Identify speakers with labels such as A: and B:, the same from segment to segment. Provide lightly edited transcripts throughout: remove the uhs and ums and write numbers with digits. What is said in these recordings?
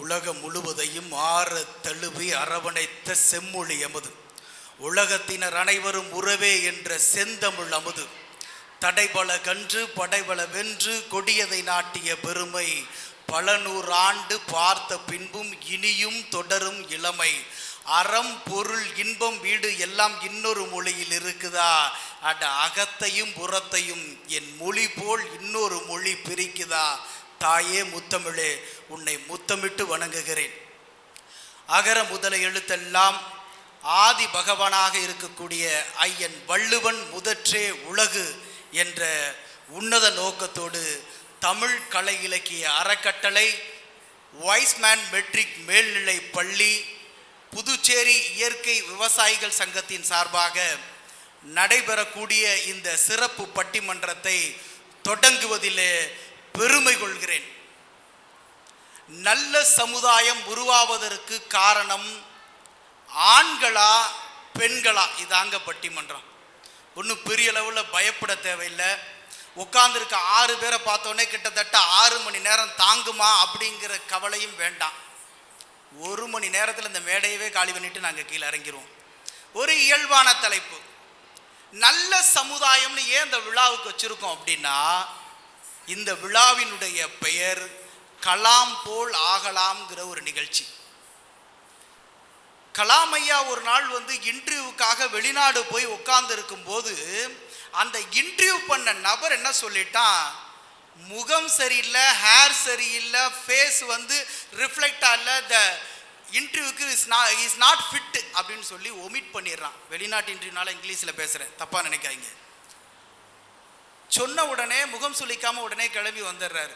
A: உலகம் முழுவதையும் ஆற தழுவி அரவணைத்த செம்மொழி அமுது, உலகத்தினர் அனைவரும் உறவே என்ற செந்தமிழ் அமுது, தடைபல கன்று படைபல வென்று கொடியதை நாட்டிய பெருமை, பல நூறு ஆண்டு பார்த்த பின்பும் இனியும் தொடரும் இளமை, அறம் பொருள் இன்பம் வீடு எல்லாம் இன்னொரு மொழியில் இருக்குதா, அட அகத்தையும் புறத்தையும் என் மொழி போல் இன்னொரு மொழி பிரிக்குதா, தாயே முத்தமிழே உன்னை முத்தமிட்டு வணங்குகிறேன். அகர முதல எழுத்தெல்லாம் ஆதி பகவானாக இருக்கக்கூடிய ஐயன் வள்ளுவன் முதற்றே உலகு என்ற உன்னத நோக்கத்தோடு தமிழ் கலை இலக்கிய அறக்கட்டளை, வைஸ்மேன் மெட்ரிக் மேல்நிலை பள்ளி, புதுச்சேரி இயற்கை விவசாயிகள் சங்கத்தின் சார்பாக நடைபெறக்கூடிய இந்த சிறப்பு பட்டிமன்றத்தை தொடங்குவதிலே பெருமை கொள்கிறேன். நல்ல சமுதாயம் உருவாவதற்கு காரணம் ஆண்களா பெண்களா? இதாங்க பட்டிமன்றம். ஒன்றும் பெரிய அளவில் பயப்பட தேவையில்லை. உட்கார்ந்துருக்க 6 பேரை பார்த்தோன்னே கிட்டத்தட்ட 6 மணி நேரம் தாங்குமா அப்படிங்கிற கவலையும் வேண்டாம். 1 மணி நேரத்தில் இந்த மேடையவே காலி பண்ணிட்டு நாங்கள் கீழே இறங்கிடுவோம். ஒரு இயல்பான தலைப்பு, நல்ல சமுதாயம்னு ஏன் இந்த விழாவுக்கு வச்சுருக்கோம் அப்படின்னா, இந்த விழாவினுடைய பெயர் கலாம் போல் ஆகலாம்ங்கிற ஒரு நிகழ்ச்சி. கலாம் ஐயா ஒரு நாள் இன்டர்வியூக்காக வெளிநாடு போய் உட்கார்ந்து இருக்கும்போது அந்த இன்டர்வியூ பண்ண நபர் என்ன சொல்லிட்டான், முகம் சரியில்லை, ஹேர் சரியில்லை, ஃபேஸ் ரிஃப்ளெக்ட் ஆகல, த இன்டர்வியூக்கு இஸ் நாட் ஃபிட் அப்படின்னு சொல்லி ஒமிட் பண்ணிடுறான். வெளிநாட்டு இன்டர்வியூனால இங்கிலீஷில் பேசுகிறேன், தப்பாக நினைக்காதீங்க. சொன்ன உடனே முகம் சுளிக்காமல் உடனே கிளம்பி வந்துடுறாரு.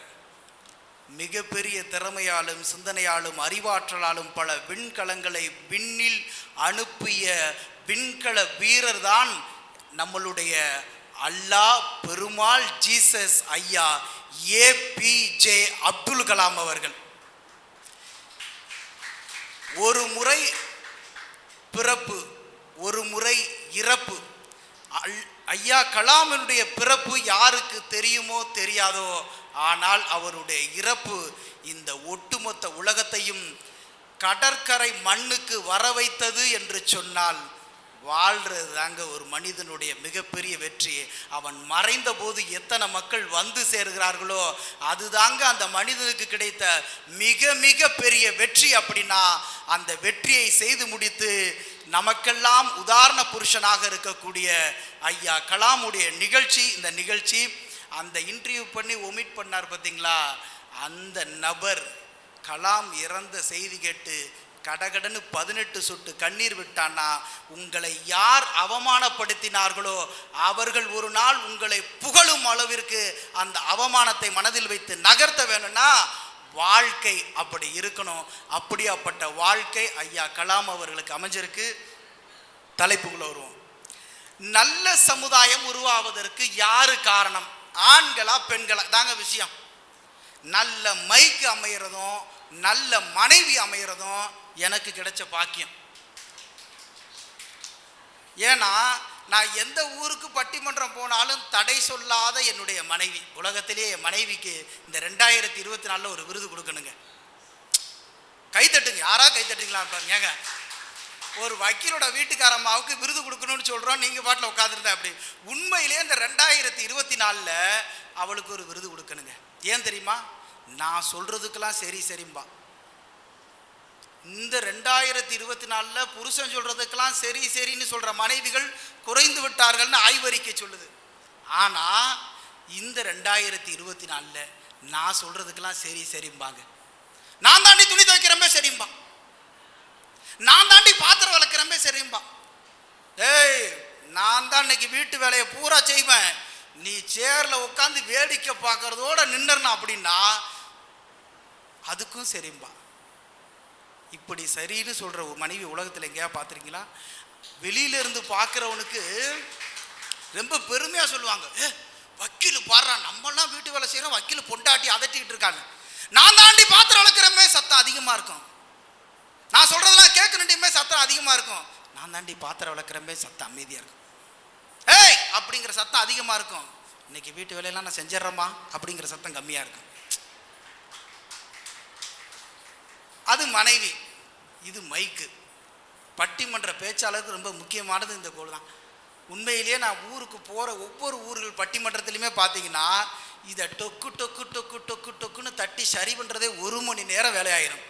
A: மிகப்பெரிய திறமையாலும் சிந்தனையாலும் அறிவாற்றலாலும் பல விண்கலங்களை விண்ணில் அனுப்பிய விண்கல வீரர் தான் நம்மளுடைய அல்லாஹ் பெருமாள் ஜீசஸ் ஐயா APJ அப்துல் கலாம் அவர்கள். ஒரு முறை பிறப்பு, ஒரு முறை இறப்பு. ஐயா கலாமினுடைய பிறப்பு யாருக்கு தெரியுமோ தெரியாதோ, ஆனால் அவருடைய இறப்பு இந்த ஒட்டுமொத்த உலகத்தையும் கடற்கரை மண்ணுக்கு வர வைத்தது என்று சொன்னால் வாழ்றது தாங்க ஒரு மனிதனுடைய மிகப்பெரிய வெற்றி. அவன் மறைந்த போது எத்தனை மக்கள் வந்து சேர்கிறார்களோ அதுதாங்க அந்த மனிதனுக்கு கிடைத்த மிக மிக பெரிய வெற்றி. அப்படின்னா அந்த வெற்றியை செய்து முடித்து நமக்கெல்லாம் உதாரண புருஷனாக இருக்கக்கூடிய ஐயா கலாமுடைய நிகழ்ச்சி. இந்த நிகழ்ச்சி அந்த இன்டர்வியூ பண்ணி ஒமிட் பண்ணார் பார்த்தீங்களா, அந்த நபர் கலாம் இறந்த செய்தி கேட்டு கடகடன்னு 18 சொட்டு கண்ணீர் விட்டான்னா, உங்களை யார் அவமானப்படுத்தினார்களோ அவர்கள் ஒரு நாள் உங்களை புகழும் அளவிற்கு அந்த அவமானத்தை மனதில் வைத்து நகர்த்த வேணும்னா வாழ்க்கை அப்படி இருக்கணும். அப்படியாப்பட்ட வாழ்க்கை ஐயா கலாம் அவர்களுக்கு அமைஞ்சிருக்கு. தலைப்புக்குள்ள வருவோம். நல்ல சமுதாயம் உருவாவதற்கு யாரு காரணம், ஆண்களா பெண்களா? தாங்க விஷயம். நல்ல மைக்கு அமைகிறதும் நல்ல மனைவி அமைகிறதும் எனக்கு கிடைச்ச பாக்கியம். ஏன்னா நான் எந்த ஊருக்கு பட்டிமன்றம் போனாலும் தடை சொல்லாத என்னுடைய மனைவி. உலகத்திலேயே என் மனைவிக்கு இந்த 2024 ஒரு விருது கொடுக்கணுங்க. கைத்தட்டுங்க, யாரா கைத்தட்டுங்களான்னு பாருங்க. ஒரு வக்கீலோட வீட்டுக்காரம்மாவுக்கு விருது கொடுக்கணும்னு சொல்கிறோம், நீங்கள் பாட்டில் உட்காந்துருந்தா அப்படி. உண்மையிலே இந்த 2024 அவளுக்கு ஒரு விருது கொடுக்கணுங்க. ஏன் தெரியுமா? நான் சொல்கிறதுக்கெல்லாம் சரி சரிம்பா. இந்த 2024 புருஷன் சொல்கிறதுக்கெல்லாம் சரி சரின்னு சொல்கிற மனைவிகள் குறைந்து விட்டார்கள்னு ஆய்வறிக்கை சொல்லுது. ஆனால் இந்த 2024 நான் சொல்கிறதுக்கெல்லாம் சரி சரிம்பாங்க. நான் தாண்டி துணி துவைக்கிறமே சரிம்பா, நான் தாண்டி பாத்திரம் வளர்க்குறமே சரிம்பா. ஏய், நான் தான் இன்னைக்கு வீட்டு வேலையை பூரா செய்வேன், நீ சேரில் உட்காந்து வேடிக்கை பார்க்கறதோட நின்றுனா அப்படின்னா அதுக்கும் சரிம்பா. இப்படி சரின்னு சொல்கிற மனைவி உலகத்தில் எங்கேயா பார்த்துருக்கீங்களா? வெளியிலேருந்து பார்க்குறவனுக்கு ரொம்ப பெருமையாக சொல்லுவாங்க, வக்கீல் பாடுறான், நம்மளாம் வீட்டு வேலை செய்கிறோம், வக்கீல் பொண்டாட்டி அதட்டிக்கிட்டு இருக்காங்க. நான் தாண்டி பாத்திரம் வளர்க்குறமே சத்தம் அதிகமாக இருக்கும், நான் சொல்கிறதெல்லாம் கேட்கணுமே சத்தம் அதிகமாக இருக்கும். நான் தாண்டி பாத்திரம் வளர்க்குறமே சத்தம் அமைதியாக இருக்கும். ஏய் அப்படிங்கிற சத்தம் அதிகமாக இருக்கும். இன்னைக்கு வீட்டு வேலையெல்லாம் நான் செஞ்சிடறேம்மா அப்படிங்கிற சத்தம் கம்மியாக இருக்கும். அது மனைவி, இது மைக்கு. பட்டிமன்ற பேச்சாளருக்கு ரொம்ப முக்கியமானது இந்த கோல் தான். உண்மையிலேயே நான் ஊருக்கு போகிற ஒவ்வொரு ஊர்கள் பட்டிமன்றத்துலையுமே பார்த்தீங்கன்னா இதை டொக்கு டொக்கு டொக்கு டொக்கு டொக்குன்னு தட்டி சரி பண்ணுறதே 1 மணி நேரம் வேலையாயிரும்.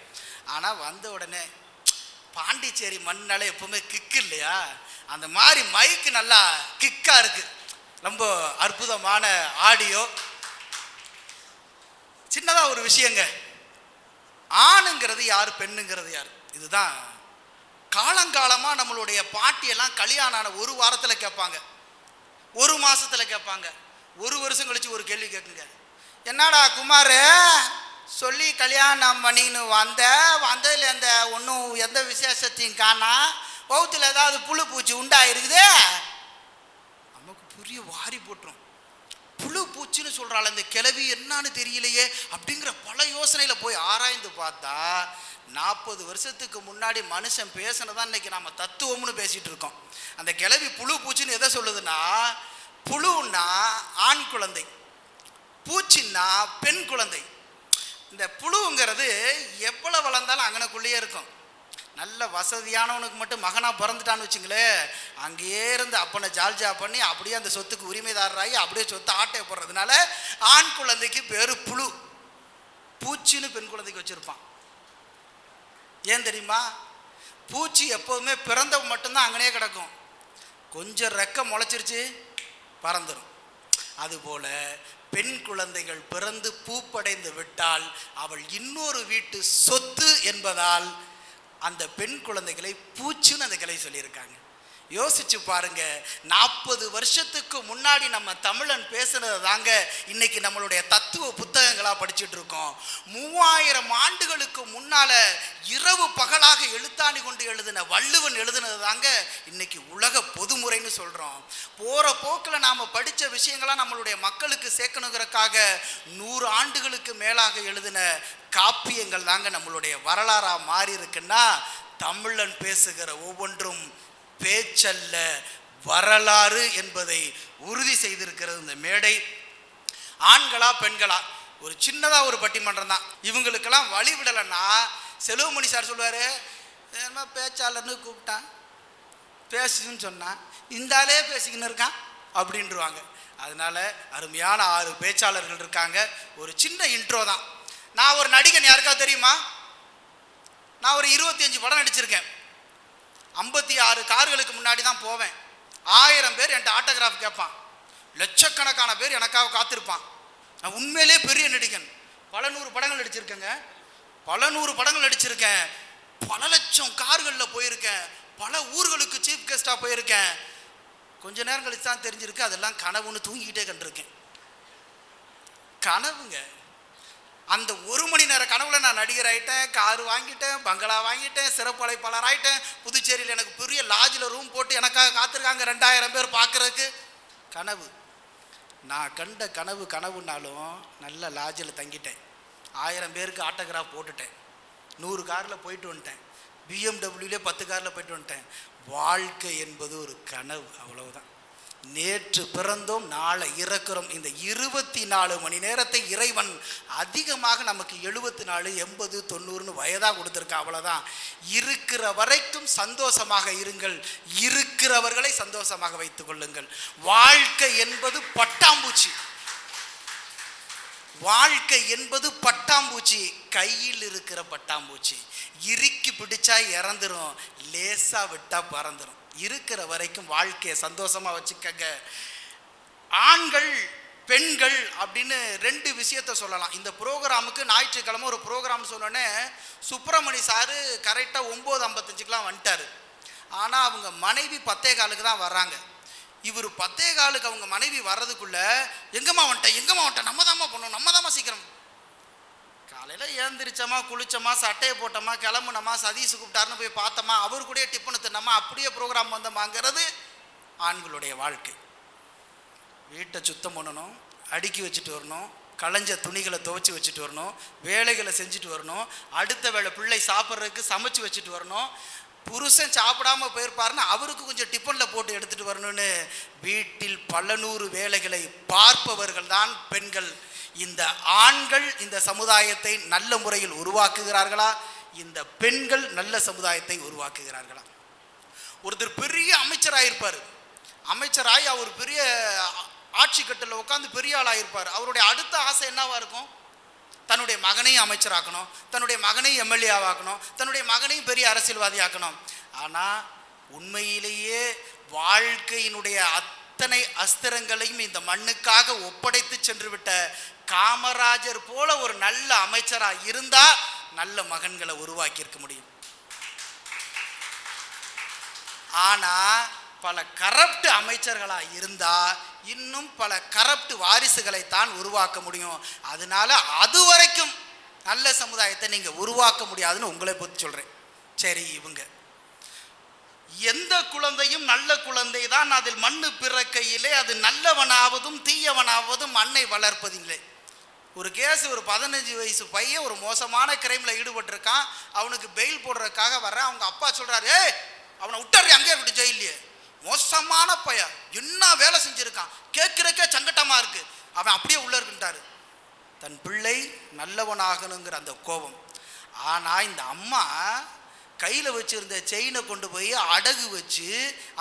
A: ஆனால் வந்த உடனே பாண்டிச்சேரி மண்ணால் எப்பவுமே கிக்கு இல்லையா, அந்த மாதிரி மைக்கு நல்லா கிக்காக இருக்குது. ரொம்ப அற்புதமான ஆடியோ. சின்னதாக ஒரு விஷயங்க, ஆணுங்கிறது யார், பெண்ணுங்கிறது யார், இதுதான் காலங்காலமாக நம்மளுடைய பாட்டியெல்லாம் கல்யாணம் ஆன 1 வாரத்தில் கேட்பாங்க, 1 மாதத்தில் கேட்பாங்க, 1 வருஷம் கழித்து ஒரு கேள்வி கேட்குங்க. என்னடா குமார் சொல்லி கல்யாணம் பண்ணின்னு வந்ததில் எந்த ஒன்றும் எந்த விசேஷத்தையும் காணா, வவுத்தில் ஏதாவது புழு பூச்சி உண்டாயிருக்குது. நமக்கு புரிய வாரி போட்டுரும். புழு பூச்சின்னு சொல்கிறாள் இந்த கிளவி, என்னன்னு தெரியலையே அப்படிங்கிற பல யோசனையில் போய் ஆராய்ந்து பார்த்தா 40 வருஷத்துக்கு முன்னாடி மனுஷன் பேசினதான் இன்னைக்கு நம்ம தத்துவம்னு பேசிட்டு இருக்கோம். அந்த கிளவி புழு பூச்சின்னு எதை சொல்லுதுன்னா, புழுன்னா ஆண் குழந்தை, பூச்சின்னா பெண் குழந்தை. இந்த புழுங்கிறது எவ்வளவு வளர்ந்தாலும் அங்கனக்குள்ளேயே இருக்கும். நல்ல வசதியானவனுக்கு மட்டும் மகனாக பிறந்துட்டான்னு வச்சுங்களேன், அங்கேயே இருந்து அப்பனை ஜால்ஜா பண்ணி அப்படியே அந்த சொத்துக்கு உரிமைதாரராகி அப்படியே சொத்தை ஆட்டை போடுறதுனால ஆண் குழந்தைக்கு பேரு புழு, பூச்சின்னு பெண் குழந்தைக்கு வச்சுருப்பான். ஏன் தெரியுமா? பூச்சி எப்போதுமே பிறந்தவன் மட்டும்தான் அங்கனே கிடக்கும், கொஞ்சம் ரெக்க முளைச்சிருச்சு பறந்துடும். அதுபோல பெண் குழந்தைகள் பிறந்து பூப்படைந்து விட்டால் அவள் இன்னொரு வீட்டு சொத்து என்பதால் அந்த பெண் குழந்தைகளை பூச்சின்னு அந்த கிளை சொல்லியிருக்காங்க. யோசிச்சு பாருங்க, 40 வருஷத்துக்கு முன்னாடி நம்ம தமிழன் பேசுனது தாங்க இன்னைக்கு நம்மளுடைய தத்துவ புத்தகங்களா படிச்சுட்டு இருக்கோம். 3000 ஆண்டுகளுக்கு முன்னால இரவு பகலாக எழுத்தாணி கொண்டு எழுதின வள்ளுவன் எழுதினது தாங்க இன்னைக்கு உலக பொதுமுறைன்னு சொல்றோம். போற போக்கில் நாம படிச்ச விஷயங்களா நம்மளுடைய மக்களுக்கு சேர்க்கணுங்கிறதுக்காக 100 ஆண்டுகளுக்கு மேலாக எழுதின காப்பியங்கள் தாங்க நம்மளுடைய வரலாறா மாறி இருக்குன்னா, தமிழன் பேசுகிற ஒவ்வொன்றும் பேச்சல்ல வரலாறு என்பதை உறுதி செய்திருக்கிறது இந்த மேடை. ஆண்களா பெண்களா, ஒரு சின்னதா ஒரு பட்டிமன்றம் தான். இவங்களுக்கெல்லாம் வழி விடலைன்னா செல்வமணி சார் சொல்லுவாரு, என்ன பேச்சாளர்னு கூப்பிட்டான், பேசுன்னு சொன்னான், இந்தாலே பேசிக்கின்னு இருக்கான் அப்படின்ட்டுருவாங்க. அதனால அருமையான 6 பேச்சாளர்கள் இருக்காங்க. ஒரு சின்ன இன்ட்ரோ தான். நான் ஒரு நடிகன், யாருக்காவது தெரியுமா? நான் ஒரு 25 படம் நடிச்சிருக்கேன். 56 கார்களுக்கு முன்னாடி தான் போவேன். 1000 பேர் என்கிட்ட ஆட்டோகிராஃப் கேட்பான், லட்சக்கணக்கான பேர் எனக்காக காத்திருப்பான். நான் உண்மையிலே பெரிய நடிகன். பல 100 படங்கள் நடிச்சிருக்கேங்க, பல 100 படங்கள் நடிச்சிருக்கேன், பல லட்சம் கார்களில் போயிருக்கேன், பல ஊர்களுக்கு சீஃப் கெஸ்டாக போயிருக்கேன். கொஞ்ச நேரம் கழிச்சு தான் தெரிஞ்சிருக்கு அதெல்லாம் கனவுன்னு தூங்கிக்கிட்டே கண்டிருக்கேன். கனவுங்க. அந்த 1 மணி நேர கனவுல நான் நடிகர் ஆகிட்டேன், கார் வாங்கிட்டேன், பங்களா வாங்கிட்டேன், சிறப்பு அழைப்பாளர் ஆகிட்டேன், புதுச்சேரியில் எனக்கு பெரிய லாட்ஜில் ரூம் போட்டு எனக்காக காத்திருக்காங்க 2000 பேர் பார்க்குறதுக்கு. கனவு. நான் கண்ட கனவு கனவுனாலும் நல்ல லாட்ஜில் தங்கிட்டேன், 1000 பேருக்கு ஆட்டோகிராஃப் போட்டுட்டேன், 100 காரில் போயிட்டு வந்துட்டேன், BMW 10 காரில் போயிட்டு வந்துட்டேன். வாழ்க்கை என்பது ஒரு கனவு, அவ்வளவுதான். நேற்று பிறந்தோம், நாளை இறக்கிறோம். இந்த 24 மணி நேரத்தை இறைவன் அதிகமாக நமக்கு 74, 80, 90ன்னு வயதாக கொடுத்துருக்கா. அவ்வளோதான். இருக்கிற வரைக்கும் சந்தோஷமாக இருங்கள், இருக்கிறவர்களை சந்தோஷமாக வைத்துக் கொள்ளுங்கள். வாழ்க்கை என்பது பட்டாம்பூச்சி, வாழ்க்கை என்பது பட்டாம்பூச்சி, கையில் இருக்கிற பட்டாம்பூச்சி. இறுக்கி பிடிச்சா இறந்துரும், லேசா விட்டா பறந்துடும். இருக்கிற வரைக்கும் வாழ்க்கையை சந்தோஷமா வச்சுக்கங்க. ஆண்கள் பெண்கள் அப்படின்னு 2 விஷயத்த சொல்லலாம். இந்த ப்ரோக்ராமுக்கு ஞாயிற்றுக்கிழமை ஒரு ப்ரோக்ராம் சொன்னோன்னே சுப்பிரமணி சாரு கரெக்டாக 9:55 வந்துட்டார். ஆனால் அவங்க மனைவி 10:15 தான் வர்றாங்க. இவர் 10:15 அவங்க மனைவி வர்றதுக்குள்ள எங்கம்மா வந்துட்டேன், நம்ம தாம்மா பண்ணோம், நம்ம தாம்மா சீக்கிரம். காலையில் ஏந்திரிச்சோமா, குளிச்சோமா, சட்டையை போட்டோமா, கிளம்புனோமா, சதீஷ் கூப்பிட்டாருன்னு போய் பார்த்தோமா, அவர் கூட டிஃபனு தின்னோமா, அப்படியே ப்ரோக்ராம் வந்தோமாங்கிறது ஆண்களுடைய வாழ்க்கை. வீட்டை சுத்தம் பண்ணணும், அடுக்கி வச்சுட்டு வரணும், களைஞ்ச துணிகளை துவைச்சி வச்சுட்டு வரணும், வேலைகளை செஞ்சுட்டு வரணும், அடுத்த வேளை பிள்ளை சாப்பிட்றதுக்கு சமைச்சு வச்சுட்டு வரணும், புருஷன் சாப்பிடாம போயிருப்பாருன்னா அவருக்கு கொஞ்சம் டிஃபனில் போட்டு எடுத்துகிட்டு வரணும்னு வீட்டில் பல 100 வேலைகளை பார்ப்பவர்கள் தான் பெண்கள். இந்த ஆண்கள் இந்த சமுதாயத்தை நல்ல முறையில் உருவாக்குகிறார்களா இந்த பெண்கள் நல்ல சமுதாயத்தை உருவாக்குகிறார்களா? ஒருத்தர் பெரிய அமைச்சராயிருப்பார், அமைச்சராய் அவர் பெரிய ஆட்சி கட்டில் உட்காந்து பெரிய ஆளாயிருப்பார். அவருடைய அடுத்த ஆசை என்னவா இருக்கும்? தன்னுடைய மகனையும் அமைச்சராக்கணும், தன்னுடைய மகனையும் எம்எல்ஏ ஆக்கணும், தன்னுடைய மகனையும் பெரிய அரசியல்வாதி ஆக்கணும். ஆனால் உண்மையிலேயே வாழ்க்கையினுடைய அத்தனை அஸ்திரங்களையும் இந்த மண்ணுக்காக ஒப்படைத்து சென்று விட்ட காமராஜர் போல ஒரு நல்ல அமைச்சராக இருந்தால் நல்ல மகன்களை உருவாக்கி இருக்க முடியும். ஆனால் பல கரப்ட் அமைச்சர்களாக இருந்தால் இன்னும் பல கரப்ட் வாரிசுகளைத்தான் உருவாக்க முடியும். அதனால அது வரைக்கும் நல்ல சமுதாயத்தை நீங்கள் உருவாக்க முடியாதுன்னு உங்களை பற்றி சொல்கிறேன். சரி, இவங்க எந்த குழந்தையும் நல்ல குழந்தை தான், அதில் மண்ணு பிறக்கையிலே அது நல்லவனாவதும் தீயவனாவதும் மண்ணை வளர்ப்பதில்லை. ஒரு கேஸ், ஒரு 15 வயசு பையன் ஒரு மோசமான கிரைமில் ஈடுபட்டிருக்கான், அவனுக்கு பெயில் போடுறதுக்காக வர்றேன். அவங்க அப்பா சொல்கிறாரு, அவனை விட்டுறே, அங்கேயே விட்டு ஜெயிலே, மோசமான பையன், என்ன வேலை செஞ்சுருக்கான், கேட்குறக்கே சங்கட்டமாக இருக்குது, அவன் அப்படியே உள்ளே இருக்குன்ட்டாரு. தன் பிள்ளை நல்லவனாகணுங்கிற அந்த கோபம். ஆனால் இந்த அம்மா கையில் வச்சுருந்த செயினை கொண்டு போய் அடகு வச்சு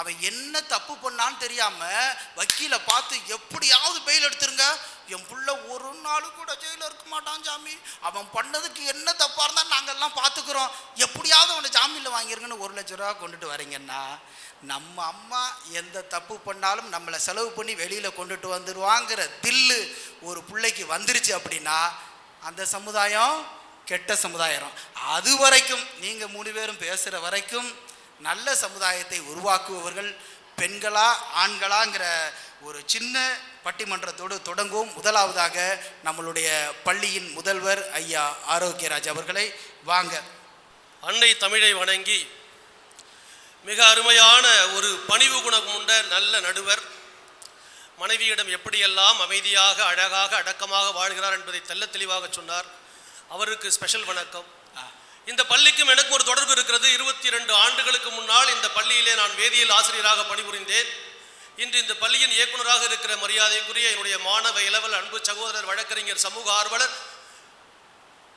A: அவன் என்ன தப்பு பண்ணான்னு தெரியாமல் வக்கீலை பார்த்து எப்படியாவது பெயில் எடுத்துருங்க, என் பிள்ளை ஒரு நாள் கூட ஜெயிலில் இருக்க மாட்டான் சாமி, அவன் பண்ணதுக்கு என்ன தப்பாக இருந்தால் நாங்கள்லாம் பார்த்துக்குறோம், எப்படியாவது அவனை ஜாமீனில் வாங்கிருங்கன்னு 1 லட்ச ரூபா கொண்டுட்டு வரீங்கன்னா, நம்ம அம்மா எந்த தப்பு பண்ணாலும் நம்மளை செலவு பண்ணி வெளியில் கொண்டுட்டு வந்துடுவாங்கிற தில்லு ஒரு பிள்ளைக்கு வந்துருச்சு அப்படின்னா அந்த சமுதாயம் கெட்ட சமுதாயம். அது வரைக்கும் நீங்கள் 3 பேரும் பேசுகிற வரைக்கும் நல்ல சமுதாயத்தை உருவாக்குபவர்கள் பெண்களா ஆண்களாங்கிற ஒரு சின்ன பட்டிமன்றத்தோடு தொடங்குவோம். முதலாவதாக நம்மளுடைய பள்ளியின் முதல்வர் ஐயா ஆரோக்கியராஜ் அவர்களை வாங்க.
B: அன்னை தமிழை வணங்கி மிக அருமையான ஒரு பணிவு குணம் உண்ட நல்ல நடுவர், மனைவியிடம் எப்படியெல்லாம் அமைதியாக அழகாக அடக்கமாக வாழ்கிறார் என்பதை தெல்ல தெளிவாக சொன்னார். அவருக்கு ஸ்பெஷல் வணக்கம். இந்த பள்ளிக்கும் எனக்கும் ஒரு தொடர்பு இருக்கிறது. 22 ஆண்டுகளுக்கு முன்னால் இந்த பள்ளியிலே நான் வேதியியல் ஆசிரியராக பணிபுரிந்தேன். இன்று இந்த பள்ளியின் இயக்குநராக இருக்கிற மரியாதைக்குரிய என்னுடைய மாணவ இளவல் அன்பு சகோதரர் வழக்கறிஞர் சமூக ஆர்வலர்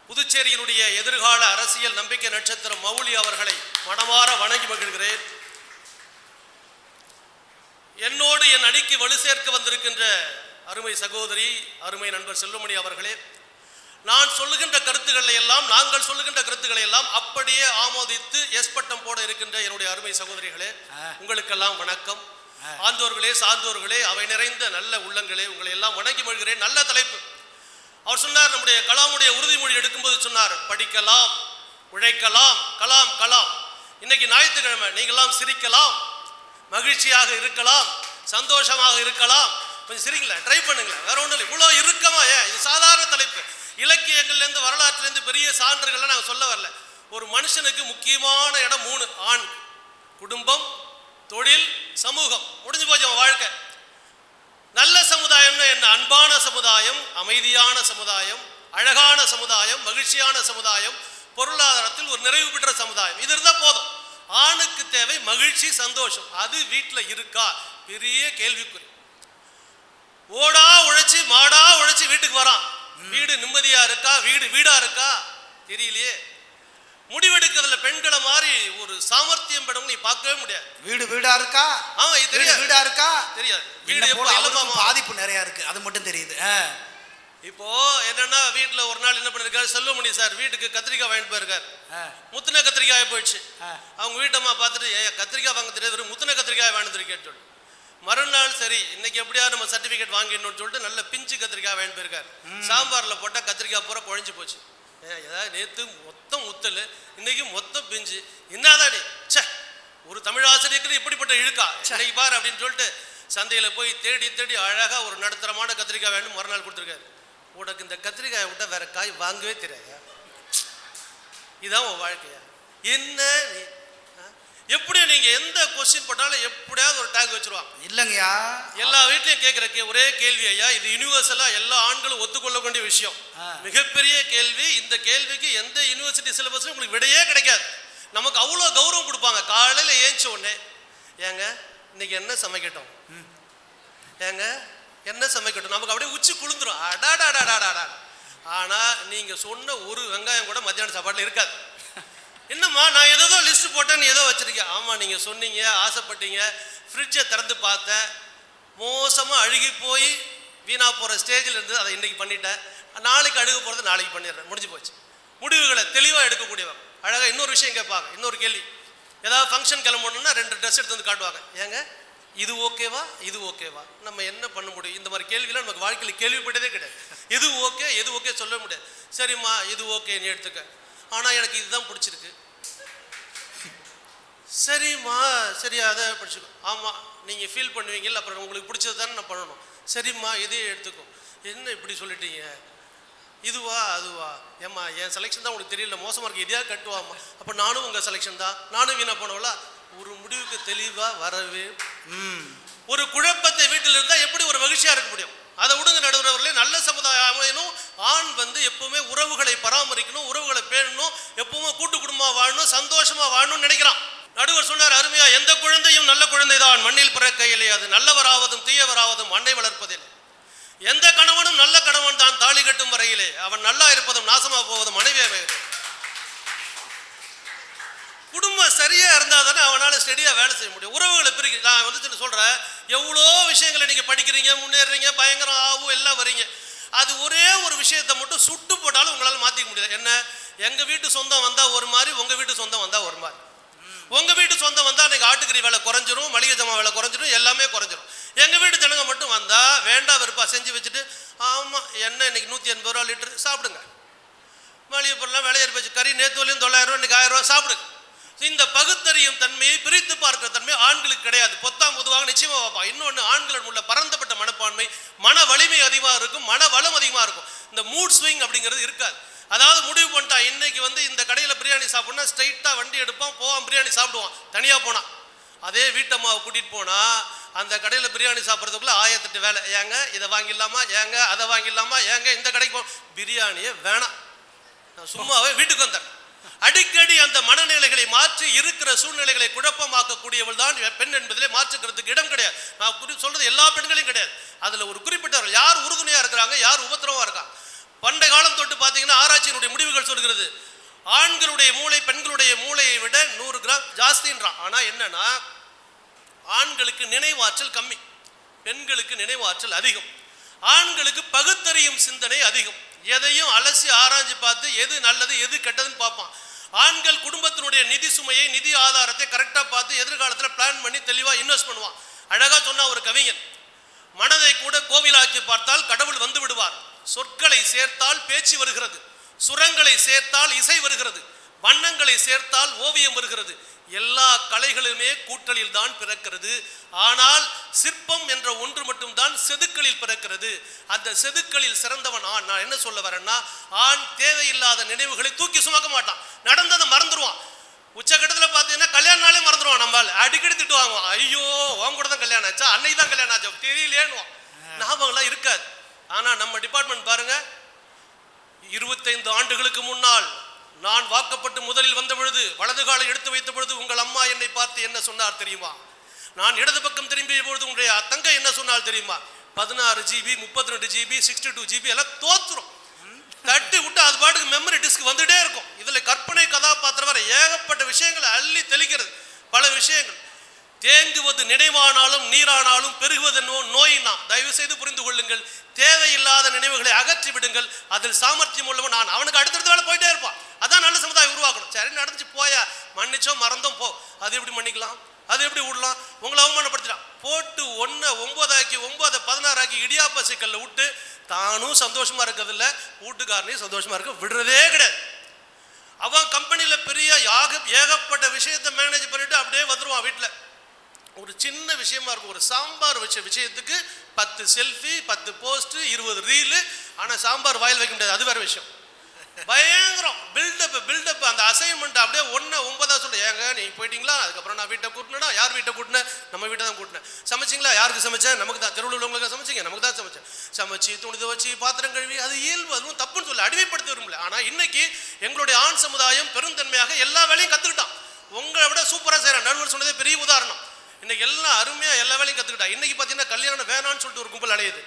B: புதுச்சேரியினுடைய எதிர்கால அரசியல் நம்பிக்கை நட்சத்திரம் மௌலி அவர்களை மனமாற வணங்கி மகிழ்கிறேன். என்னோடு என் அணிக்கு வலு சேர்க்க வந்திருக்கின்ற அருமை சகோதரி அருமை நண்பர் செல்வமணி அவர்களே, நான் சொல்லுகின்ற கருத்துக்களை எல்லாம் நாங்கள் சொல்லுகின்ற கருத்துக்களை எல்லாம் அப்படியே ஆமோதித்து எஸ் பட்டம் போட இருக்கின்ற என்னுடைய அருமை சகோதரிகளே, உங்களுக்கெல்லாம் வணக்கம். ஆந்தோர்களே சார்ந்தோர்களே, அவை நிறைந்த நல்ல உள்ளங்களே, உங்களை எல்லாம் வணங்கி மகிழ்கிறேன். நல்ல தலைப்பு. அவர் சொன்னார், நம்முடைய கலாமுடைய உறுதிமொழி எடுக்கும்போது சொன்னார், படிக்கலாம், உழைக்கலாம், கலாம் கலாம். இன்னைக்கு ஞாயிற்றுக்கிழமை, நீங்களாம் சிரிக்கலாம், மகிழ்ச்சியாக இருக்கலாம், சந்தோஷமாக இருக்கலாம். கொஞ்சம் சிரிங்களேன், ட்ரை பண்ணுங்களேன், வேற ஒன்றும் இல்லை. இவ்வளோ இருக்கமா? இது சாதாரண தலைப்பு. இலக்கியங்கள்லேருந்து வரலாற்றுலேருந்து பெரிய சான்றுகள்லாம் நாங்கள் சொல்ல வரல. ஒரு மனுஷனுக்கு முக்கியமான இடம் 3: ஆண், குடும்பம், தொழில், சமூகம். முடிஞ்சு போச்சு அவன் வாழ்க்கை. நல்ல சமுதாயம்னா என்ன? அன்பான சமுதாயம், அமைதியான சமுதாயம், அழகான சமுதாயம், மகிழ்ச்சியான சமுதாயம், பொருளாதாரத்தில் ஒரு நிறைவு பெற்ற சமுதாயம். இது இருந்தால் போதும். ஆணுக்கு தேவை மகிழ்ச்சி, சந்தோஷம். அது வீட்டில் இருக்கா? பெரிய கேள்விக்குறி. ஓடா உழைச்சி மாடா உழைச்சி வீட்டுக்கு வரான், வீடு நிம்மதியா இருக்கா? வீடா இருக்கா? தெரியலையே. முடிவெடுக்கிறதுல பெண்களை மாதிரி ஒரு சாமர்த்தியம் பெறவங்க நீ பார்க்கவே முடியாது. வீடா இருக்கா? ஆமா, இது தெரியாது. வீடா இருக்கா? தெரியாது. வீடு பாதிப்பு நிறைய இருக்கு, அது மட்டும் தெரியுது. இப்போ என்னன்னா, வீட்டுல ஒரு நாள் என்ன பண்ணிருக்காரு செல்வமணி சார், வீட்டுக்கு கத்திரிக்காய் வாங்கிட்டு போயிருக்காரு. முத்தின கத்திரிக்காய் போயிடுச்சு. அவங்க வீட்டம்மா பார்த்துட்டு, கத்திரிக்காய் வாங்க தெரியாது, முத்தின கத்திரிக்காய் வாங்கிட்டு சொல்லி மறுநாள் சரி இன்னைக்கு எப்படியா நம்ம சர்டிஃபிகேட் வாங்கிடணும்னு சொல்லிட்டு நல்ல பிஞ்சு கத்திரிக்காய் வாங்கிட்டு போயிருக்காரு. சாம்பாரில் போட்டால் கத்திரிக்காய் பூரா குழஞ்சி போச்சு. ஏதாவது நேற்று மொத்தம் முத்தல், இன்னைக்கு மொத்தம் பிஞ்சு. என்னதாடி சே, ஒரு தமிழ் ஆசிரியருக்கு இப்படிப்பட்ட இழுக்கா இன்னைக்கு பாரு அப்படின்னு சொல்லிட்டு சந்தையில் போய் தேடி தேடி அழகாக ஒரு நடுத்தரமான கத்திரிக்காய் வேணும் மறுநாள் கொடுத்துருக்காரு. உனக்கு இந்த கத்திரிக்காயை விட்டால் வேற காய் வாங்கவே தெரியாது. இதுதான் உன் வாழ்க்கையா? என்ன நீ எப்படியும் நீங்க எந்த கொஸ்டின் போட்டாலும் எப்படியாவது ஒரு டேக் வச்சிருவாங்க. இல்லைங்கய்யா, எல்லா வீட்லையும் கேட்குற ஒரே கேள்வி ஐயா, இது யூனிவர்சலா எல்லா ஆண்களும் ஒத்துக்கொள்ளக்கூடிய விஷயம். மிகப்பெரிய கேள்வி. இந்த கேள்விக்கு எந்த யூனிவர்சிட்டி சிலபஸ்லையும் உங்களுக்கு விடையே கிடைக்காது. நமக்கு அவ்வளோ கௌரவம் கொடுப்பாங்க. காலையில் ஏஞ்ச உடனே, ஏங்க இன்னைக்கு என்ன சமைக்கட்டும், ஏங்க என்ன சமைக்கட்டும், நமக்கு அப்படியே உச்சி குளிந்துரும். அடாடாடாடாடா. ஆனால் நீங்கள் சொன்ன ஒரு வெங்காயம் கூட மத்தியான சாப்பாட்டில் இருக்காது. என்னம்மா நான் ஏதோ லிஸ்ட் போட்டேன் நீ ஏதோ வச்சிருக்கேன். ஆமாம் நீங்கள் சொன்னீங்க, ஆசைப்பட்டீங்க. ஃப்ரிட்ஜை திறந்து பார்த்தேன், மோசமாக அழுகி போய் வீணாக போகிற ஸ்டேஜில் இருந்து அதை இன்றைக்கி பண்ணிட்டேன். நாளைக்கு அழுக போகிறது நாளைக்கு பண்ணிடுறேன், முடிஞ்சு போச்சு. முடிவுகளை தெளிவாக எடுக்கக்கூடியவங்க. அழகாக இன்னொரு விஷயம் கேட்பாங்க, இன்னொரு கேள்வி. ஏதாவது ஃபங்க்ஷன் கிளம்பணுன்னா 2 ட்ரெஸ் எடுத்து வந்து காட்டுவாங்க. ஏங்க இது ஓகேவா இது ஓகேவா? நம்ம என்ன பண்ண முடியும்? இந்த மாதிரி கேள்விலாம் நமக்கு வாழ்க்கையில் கேள்விப்பட்டதே கிடையாது. எது ஓகே சொல்ல முடியாது. சரிம்மா இது ஓகே நீ எடுத்துக்க, ஆனால் எனக்கு இதுதான் பிடிச்சிருக்கு. சரிம்மா சரி அதை படிச்சுக்கோ. ஆமாம் நீங்கள் ஃபீல் பண்ணுவீங்கல்ல, அப்புறம் உங்களுக்கு பிடிச்சது தானே நான் பண்ணணும். சரிம்மா இதே எடுத்துக்கோ. என்ன இப்படி சொல்லிட்டீங்க? இதுவா அதுவா? ஏம்மா என் செலெக்ஷன் தான் உங்களுக்கு தெரியல, மோசமாக இருக்குது, இதையா கட்டுவாம்மா. அப்போ நானும் உங்கள் செலெக்ஷன் தான், நானும் வீணாக போனவளா? ஒரு முடிவுக்கு தெளிவாக வரவே. ஒரு குழப்பத்தை வீட்டில் இருந்தால் எப்படி ஒரு மகிழ்ச்சியாக இருக்க முடியும்? அதை விடுங்க நடுவர்களே. நல்ல சமுதாயம் அமையணும். ஆண் எப்பவுமே உறவுகளை பராமரிக்கணும், உறவுகளை பேணணும், எப்பவுமே கூட்டு குடும்பமாக வாழணும், சந்தோஷமாக வாழணும்னு நினைக்கிறான். நடுவர் சொன்னார் அருமையா, எந்த குழந்தையும் நல்ல குழந்தைதான் மண்ணில் பிறக்கையிலே, அது நல்லவராவதும் தீயவராவதும் அண்டை வளர்ப்பதில்லை. எந்த கணவனும் நல்ல கணவன் தான் தாலி கட்டும் வரையிலே, அவன் நல்லா இருப்பதும் நாசமாக போவதும் மனைவி அமைகிறது. குடும்பம் சரியா இருந்தா தானே அவனால் ஸ்டெடியா வேலை செய்ய முடியும். உறவுகளை பிரிக்க நான் வந்து சொல்றேன், எவ்வளோ விஷயங்களை நீங்க படிக்கிறீங்க, முன்னேறீங்க, பயங்கரம் ஆகும் எல்லாம் வரீங்க. அது ஒரே ஒரு விஷயத்தை மட்டும் சுட்டு போட்டாலும் உங்களால் மாற்றிக்க முடியாது. என்ன? எங்க வீட்டு சொந்தம் வந்தா ஒரு மாதிரி, உங்க வீட்டு சொந்தம் வந்தா ஒரு மாதிரி. உங்க வீட்டு சொந்தம் வந்தா இன்னைக்கு ஆட்டுக்கறி விலை குறைஞ்சிரும், மளிகை ஜாமான் விலை குறைஞ்சிரும், எல்லாமே குறைஞ்சிரும். எங்க வீட்டு ஜனங்க மட்டும் வந்தா வேண்டா வெறுப்பா செஞ்சு வச்சுட்டு, ஆமா என்ன இன்னைக்கு 180 ரூபா லிட்டர் சாப்பிடுங்க, மளிகை பொருள்லாம் விலை ஏறி போச்சு, கறி நேற்று வரையும் 900 ரூபா இன்னைக்கு 1000 ரூபா சாப்பிடுங்க. இந்த பகுத்தறியும் தன்மையை, பிரித்து பார்க்கிற தன்மை ஆண்களுக்கு கிடையாது. பொத்தாம் பொதுவாக நிச்சயமா பார்ப்பா. இன்னொன்று, ஆண்களின் உள்ள பரந்தப்பட்ட மனப்பான்மை, மன வலிமை அதிகமாக இருக்கும், மன வளம் அதிகமாக இருக்கும். இந்த மூட் ஸ்விங் அப்படிங்கிறது இருக்காது. அதாவது முடிவு பண்ணிட்டா இன்னைக்கு வந்து இந்த கடையில் பிரியாணி சாப்பிட்னா ஸ்ட்ரைட்டாக வண்டி எடுப்பான், போவான், பிரியாணி சாப்பிடுவான். தனியாக போனான். அதே வீட்டம்மாவை கூட்டிகிட்டு போனால் அந்த கடையில் பிரியாணி சாப்பிட்றதுக்குள்ள 1008 வேலை. ஏங்க இதை வாங்கிடலாமா, ஏங்க அதை வாங்கிடலாமா, ஏங்க இந்த கடைக்கு போ, பிரியாணியே வேணாம், நான் சும்மாவே வீட்டுக்கு வந்தேன். அடிக்கடி அந்த மனநிலைகளை மாற்றி இருக்கிற சூழ்நிலைகளை குழப்பமாக்கக்கூடியவள் தான் பெண் என்பதிலே மாற்றுக்கிறதுக்கு இடம் கிடையாது. நான் சொல்றது எல்லா பெண்களையும் கிடையாது. அதுல ஒரு குறிப்பிட்டவர்கள் யார் உறுதுணையா இருக்கிறாங்க, யார் உபத்திரவா இருக்காங்க. பண்டை காலம் தொட்டு பார்த்தீங்கன்னா ஆராய்ச்சியினுடைய முடிவுகள் சொல்கிறது, ஆண்களுடைய மூளை பெண்களுடைய மூளையை விட 100 கிராம் ஜாஸ்தின்றான். ஆனா என்னன்னா, ஆண்களுக்கு நினைவாற்றல் கம்மி, பெண்களுக்கு நினைவாற்றல் அதிகம். ஆண்களுக்கு பகுத்தறியும் சிந்தனை அதிகம். எதையும் அலசி ஆராய்ச்சி பார்த்து எது நல்லது எது கெட்டதுன்னு பார்ப்பான். ஆண்கள் குடும்பத்தினுடைய நிதி சுமையை, நிதி ஆதாரத்தை கரெக்டாக பார்த்து எதிர்காலத்தில் பிளான் பண்ணி தெளிவாக இன்வெஸ்ட் பண்ணுவான். அழகாக சொன்னா ஒரு கவிஞன், மனதை கூட கோவிலாக்கி பார்த்தால் கடவுள் வந்து விடுவார். சொற்களை சேர்த்தால் பேச்சு வருகிறது, சுரங்களை சேர்த்தால் இசை வருகிறது, வண்ணங்களை சேர்த்தால் ஓவியம் வருகிறது. எல்லா கலைகளுமே கூட்டலில் தான் பிறக்கிறது. ஆனால் சிற்பம் என்ற ஒன்று மட்டும் தான் செதுக்களில் பிறக்கிறது. அந்த செதுக்களில் சிறந்தவன் ஆண். நான் என்ன சொல்ல வரேன்னா, ஆண் தேவையில்லாத நினைவுகளை தூக்கி சுமக்க மாட்டான், நடந்ததை மறந்துடுவான். உச்சகட்டத்தில் பார்த்தீங்கன்னா கல்யாண நாளே மறந்துடுவான். நம்மளால் அடிக்கடி திட்டு வாங்குவான், ஐயோ உன் கூட தான் கல்யாணம் ஆச்சா, அன்னைக்கு தான் கல்யாணம் ஆச்சா, தெரியலேன்னுவான். ஞாபகம்லாம் இருக்காது. ஆனா நம்ம டிபார்ட்மெண்ட் பாருங்க, 25 ஆண்டுகளுக்கு முன்னால் நான் வாக்கப்பட்டு முதலில் வந்த பொழுது, வலது காலை எடுத்து வைத்த பொழுது உங்கள் அம்மா என்னை பார்த்து என்ன சொன்னார் தெரியுமா? நான் இடது பக்கம் திரும்பிய பொழுது உங்களுடைய தங்கை என்ன சொன்னால் தெரியுமா? 16 GB 32 GB 62 GB எல்லாம் தோத்துரும். தட்டி விட்டு அது பாட்டுக்கு மெமரி டிஸ்க் வந்துட்டே இருக்கும். இதுல கற்பனை கதாபாத்திரம் வர ஏகப்பட்ட விஷயங்களை அள்ளி தெளிக்கிறது. பல விஷயங்கள். தேங்குவது நினைவானாலும் நீரானாலும் பெருகுவது நோயினா. தயவு செய்து புரிந்து கொள்ளுங்கள். தேவையில்லாத நினைவுகளை அகற்றி விடுங்கள். அதில் சாமர்த்தியம் உள்ளவன் நான். அவனுக்கு அடுத்தடுத்த வேலை போயிட்டே இருப்பான். அதான் நல்ல சமுதாயம் உருவாக்கணும். சரி நடந்துச்சு போயா, மன்னிச்சோ மறந்தோம் போ, அது எப்படி மன்னிக்கலாம், அது எப்படி விடலாம்? உங்களை அவமானப்படுத்திட்டான், போட்டு 1 9 ஆக்கி 9 16 ஆக்கி இடியாப்ப சிக்கல்ல விட்டு தானும் சந்தோஷமா இருக்கிறது இல்லை, வீட்டுக்காரனையும் சந்தோஷமா இருக்க விடுறதே கிடையாது. அவன் கம்பெனியில பெரிய ஏகப்பட்ட விஷயத்தை மேனேஜ் பண்ணிட்டு அப்படியே வந்துருவான். வீட்டில் ஒரு சின்ன விஷயமா இருக்கும், ஒரு சாம்பார் வச்ச விஷயத்துக்கு 10 செல்ஃபி 10 போஸ்ட் 20 ரீலு. ஆனா சாம்பார் வாயில் வைக்க முடியாது, அது வேற விஷயம். பயங்கரம் பில்டப் அந்த அசைன்மெண்ட் அப்படியே 1 9 சொல்ல, ஏங்க நீங்க போயிட்டீங்களா, அதுக்கப்புறம் நான் வீட்டை கூட்டினா, யார் வீட்டை கூட்டினேன், நம்ம வீட்டை தான் கூட்டினேன். சமைச்சிங்களா, யாருக்கு சமைச்சேன், நமக்கு தான். தெருவில் உள்ளவங்களுக்கு சமைச்சிங்க, நமக்கு தான் சமைச்சேன். சமைச்சு துணித வச்சு பாத்திரம் கழுவி, அது இயல்பு, அதுவும் தப்புன்னு சொல்ல அடிமைப்படுத்த விரும்பல. ஆனா இன்னைக்கு எங்களுடைய ஆண் சமுதாயம் பெருந்தன்மையாக எல்லா வேலையும் கத்துக்கிட்டான். உங்களை விட சூப்பரா செய்யறான். நடுவர் சொன்னதே பெரிய உதாரணம். இன்னைக்கு எல்லாம் அருமையா எல்லா வேலையும் கத்துக்கிட்டா. இன்னைக்கு பாத்தீங்கன்னா கல்யாணம் வேணான்னு சொல்லிட்டு ஒரு கும்பல் அலையுது.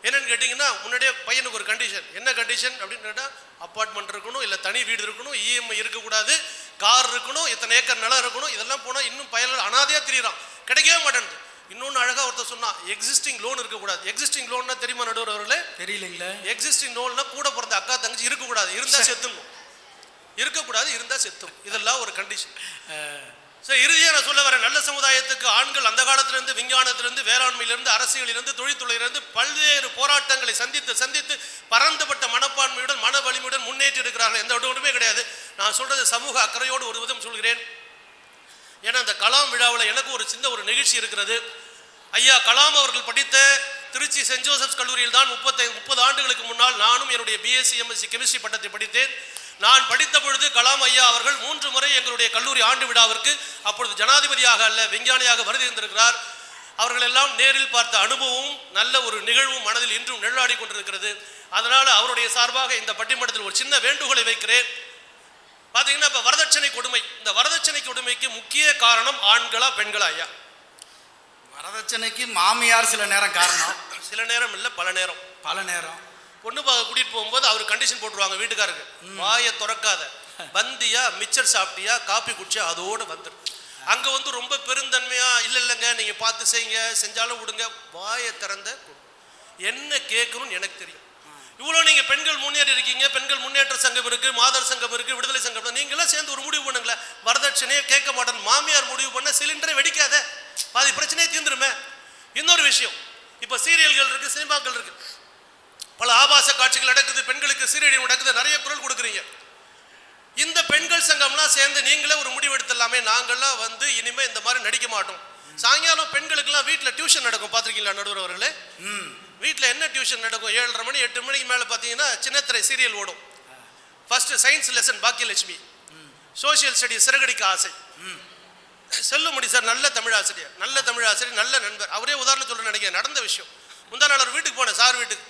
B: என்னன்னு கேட்டீங்கன்னா, முன்னாடியே பையனுக்கு ஒரு கண்டிஷன். என்ன கண்டிஷன் அப்படின்னு கேட்டா, அப்பார்ட்மெண்ட் இருக்கணும், இல்லை தனி வீடு இருக்கணும், இஎம்ஐ இருக்கக்கூடாது, கார் இருக்கணும், இத்தனை ஏக்கர் நிலம் இருக்கணும், இதெல்லாம் போனால் இன்னும் பயன் அனாதையாக திரியிறான், கிடைக்கவே மாட்டேன். இன்னொன்று அழகாக ஒருத்தர் சொன்னா, எக்ஸிஸ்டிங் லோன் இருக்கக்கூடாது. எக்ஸிஸ்டிங் லோன்னா தெரியுமா நடுவர் அவர்களே?
A: தெரியலீங்களே.
B: எக்ஸிஸ்டிங் லோன்னா கூட பிறந்த அக்கா தங்கச்சி இருக்கக்கூடாது, இருந்தால் செத்துணும். இருக்கக்கூடாது, இருந்தால் செத்தும். இதெல்லாம் ஒரு கண்டிஷன். சரி, இறுதியாக நான் சொல்ல வரேன், நல்ல சமுதாயத்துக்கு ஆண்கள் அந்த காலத்திலிருந்து விஞ்ஞானத்திலிருந்து அரசியலிருந்து அரசியலிருந்து தொழில்துறையிலிருந்து பல்வேறு போராட்டங்களை சந்தித்து பரந்துபட்ட மனப்பான்மையுடன் மன வலிமையுடன் முன்னேற்றி இருக்கிறார்கள். எந்த ஒன்றுமே கிடையாது. நான் சொல்றது சமூக அக்கறையோடு ஒரு விதம் சொல்கிறேன். ஏன்னா இந்த கலாம் விழாவில் எனக்கு ஒரு சின்ன ஒரு நிகழ்ச்சி இருக்கிறது. ஐயா கலாம் அவர்கள் படித்த திருச்சி சென்ட் ஜோசப்ஸ் கல்லூரியில் தான் 30 ஆண்டுகளுக்கு முன்னால் நானும் என்னுடைய பிஎஸ்சி எம்எஸ்சி கெமிஸ்ட்ரி பட்டத்தை படித்தேன். நான் படித்த பொழுது கலாம் ஐயா அவர்கள் 3 முறை எங்களுடைய கல்லூரி ஆண்டு விழாவிற்கு, அப்பொழுது ஜனாதிபதியாக அல்ல விஞ்ஞானியாக வருகை இருந்திருக்கிறார். அவர்கள் எல்லாம் நேரில் பார்த்த அனுபவமும் நல்ல ஒரு நிகழ்வும் மனதில் இன்றும் நிழலாடி கொண்டிருக்கிறது. அதனால் அவருடைய சார்பாக இந்த பட்டிமன்றத்தில் ஒரு சின்ன வேண்டுகோளை வைக்கிறேன். பார்த்தீங்கன்னா இப்போ வரதட்சணை கொடுமை, இந்த வரதட்சணை கொடுமைக்கு முக்கிய காரணம் ஆண்களா பெண்களா ஐயா?
A: வரதட்சணைக்கு மாமியார் சில நேரம் காரணம்,
B: சில நேரம் இல்லை பல நேரம். பொண்ணு பார்க்க கூட்டிட்டு போகும்போது அவர் கண்டிஷன் போட்டுருவாங்க வீட்டுக்காரருக்கு, வாயை திறக்காத, பந்தியா மிச்சர் சாப்பிட்டியா காப்பி குடிச்சா அதோடு வந்துடும். அங்கே வந்து ரொம்ப பெருந்தன்மையா இல்லைங்க நீங்கள் பார்த்து செய்யுங்க, செஞ்சாலும் விடுங்க, வாயை திறந்த என்ன கேட்கணும்னு எனக்கு தெரியும். இவ்வளோ நீங்கள் பெண்கள் முன்னேறி இருக்கீங்க, பெண்கள் முன்னேற்ற சங்கம் இருக்குது, மாதர் சங்கம் இருக்குது, விடுதலை சங்கம், நீங்களாம் சேர்ந்து ஒரு முடிவு பண்ணுங்களேன். வரதட்சணையே கேட்க மாட்டேன் மாமியார் முடிவு பண்ண சிலிண்டரை வெடிக்காத, பாதி பிரச்சனையே தீர்ந்துருமே. இன்னொரு விஷயம், இப்போ சீரியல்கள் இருக்குது, சினிமாக்கள் இருக்குது, பல ஆபாச காட்சிகள் நடக்குது, பெண்களுக்கு சீரழிவு நடக்குது, நிறைய குரல் கொடுக்குறீங்க. இந்த பெண்கள் சங்கம்லாம் சேர்ந்து நீங்களே ஒரு முடிவு எடுத்துடலாமே, நாங்கள்லாம் வந்து இனிமே இந்த மாதிரி நடிக்க மாட்டோம். சாயங்காலம் பெண்களுக்கெல்லாம் வீட்டில் டியூஷன் நடக்கும், பார்த்துருக்கீங்களா நடுவர் அவர்களே? வீட்டில் என்ன டியூஷன் நடக்கும்? 7:30 மணி 8 மணிக்கு மேலே பார்த்தீங்கன்னா சின்னத்திரை சீரியல் ஓடும். First science lesson Bhagyalakshmi, social studies Siragadikka Aasai. Chellumani sir நல்ல தமிழ் ஆசிரியர், நல்ல நண்பர். அவரே உதாரணம் சொல்ல நினைக்கிறேன், நடந்த விஷயம். முந்தா நாள் வீட்டுக்கு போனேன், சார் வீட்டுக்கு